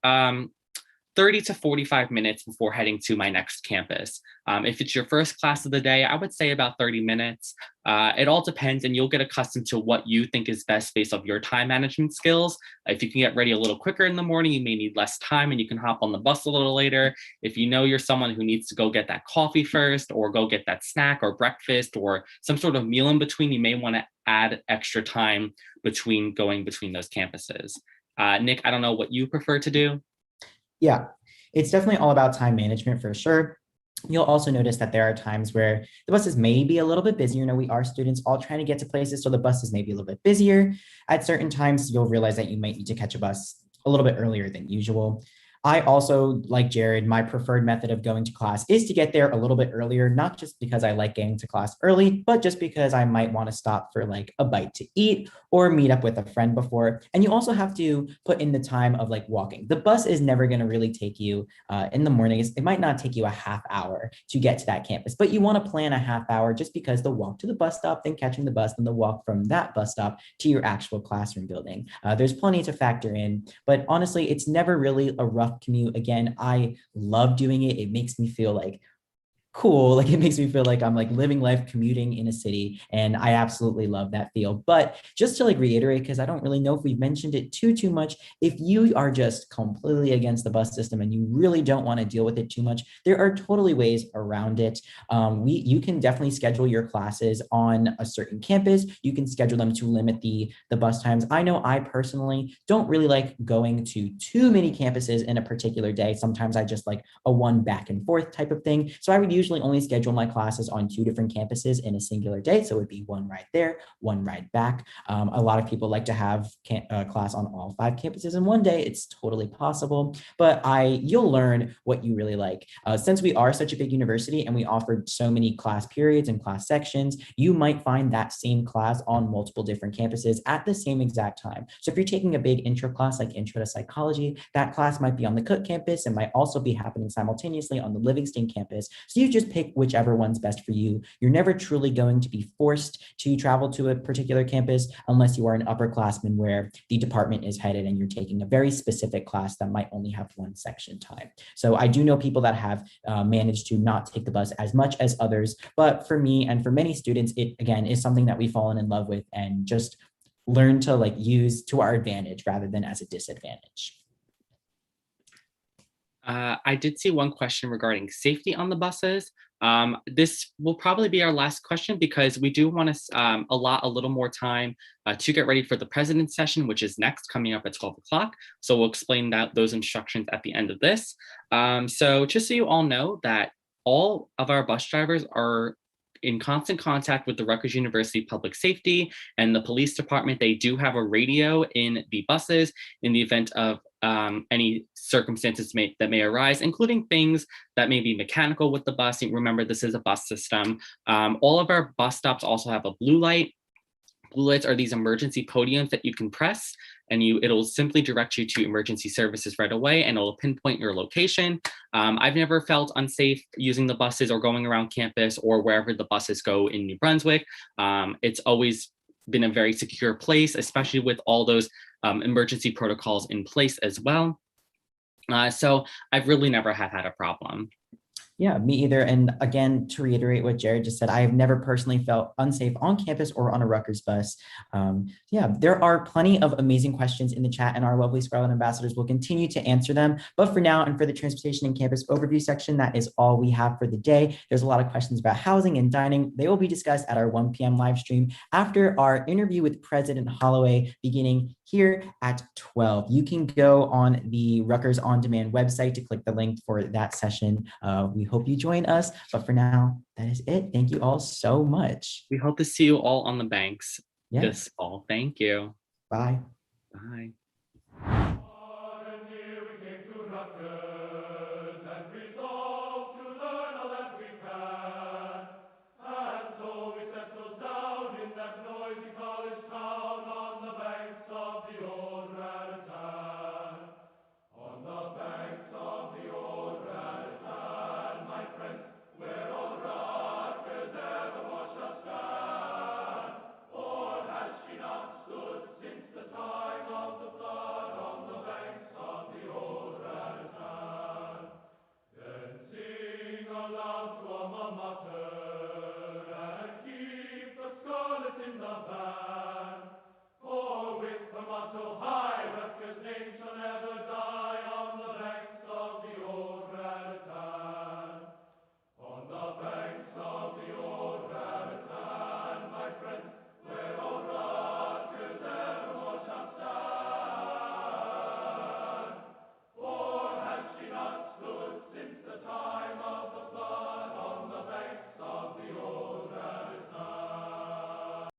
30 to 45 minutes before heading to my next campus. If it's your first class of the day, I would say about 30 minutes. It all depends, and you'll get accustomed to what you think is best based off your time management skills. If you can get ready a little quicker in the morning, you may need less time and you can hop on the bus a little later. If you know you're someone who needs to go get that coffee first or go get that snack or breakfast or some sort of meal in between, you may want to add extra time between going between those campuses. Nick, I don't know what you prefer to do. Yeah, it's definitely all about time management for sure. You'll also notice that there are times where the buses may be a little bit busier. You know, we are students all trying to get to places, so the buses may be a little bit busier. At certain times, you'll realize that you might need to catch a bus a little bit earlier than usual. I also, like Jared, my preferred method of going to class is to get there a little bit earlier, not just because I like getting to class early, but just because I might want to stop for like a bite to eat or meet up with a friend before. And you also have to put in the time of like walking. The bus is never going to really take you in the mornings. It might not take you a half hour to get to that campus, but you want to plan a half hour just because the walk to the bus stop, then catching the bus, then the walk from that bus stop to your actual classroom building. There's plenty to factor in, but honestly, it's never really a rough commute. Again, I love doing it. It makes me feel like cool. Like it makes me feel like I'm like living life commuting in a city, and I absolutely love that feel. But just to like reiterate, because I don't really know if we've mentioned it too much, if you are just completely against the bus system and you really don't want to deal with it too much, there are totally ways around it. You can definitely schedule your classes on a certain campus. You can schedule them to limit the bus times. I know I personally don't really like going to too many campuses in a particular day. Sometimes I just like a one back and forth type of thing. So I would usually only schedule my classes on 2 different campuses in a singular day. So it would be one ride there, one ride back. A lot of people like to have class on all 5 campuses in one day. It's totally possible, but you'll learn what you really like. Since we are such a big university and we offered so many class periods and class sections, you might find that same class on multiple different campuses at the same exact time. So if you're taking a big intro class like Intro to Psychology, that class might be on the Cook campus and might also be happening simultaneously on the Livingston campus. So you just pick whichever one's best for you. You're never truly going to be forced to travel to a particular campus unless you are an upperclassman where the department is headed and you're taking a very specific class that might only have one section time. So I do know people that have managed to not take the bus as much as others, but for me and for many students, it again is something that we've fallen in love with and just learn to like use to our advantage rather than as a disadvantage. I did see one question regarding safety on the buses. This will probably be our last question because we do want to allot a little more time to get ready for the president's session, which is next, coming up at 12 o'clock. So we'll explain those instructions at the end of this. So just so you all know that all of our bus drivers are in constant contact with the Rutgers University Public Safety and the police department. They do have a radio in the buses in the event of any circumstances that may arise, including things that may be mechanical with the bus. Remember, this is a bus system. All of our bus stops also have a blue light. Blue lights are these emergency podiums that you can press and it'll simply direct you to emergency services right away and it'll pinpoint your location. I've never felt unsafe using the buses or going around campus or wherever the buses go in New Brunswick. It's always been a very secure place, especially with all those emergency protocols in place as well. So I've really never had a problem. Yeah, me either. And again, to reiterate what Jared just said, I have never personally felt unsafe on campus or on a Rutgers bus. Yeah, there are plenty of amazing questions in the chat and our lovely Scarlet Ambassadors will continue to answer them. But for now, and for the transportation and campus overview section, that is all we have for the day. There's a lot of questions about housing and dining. They will be discussed at our 1 p.m. live stream after our interview with President Holloway beginning here at 12. You can go on the Rutgers On Demand website to click the link for that session. We hope you join us, but for now, that is it. Thank you all so much. We hope to see you all on the banks this fall. Thank you. Bye. Bye. Far and near we came to Rutgers and resolved down to alma mater.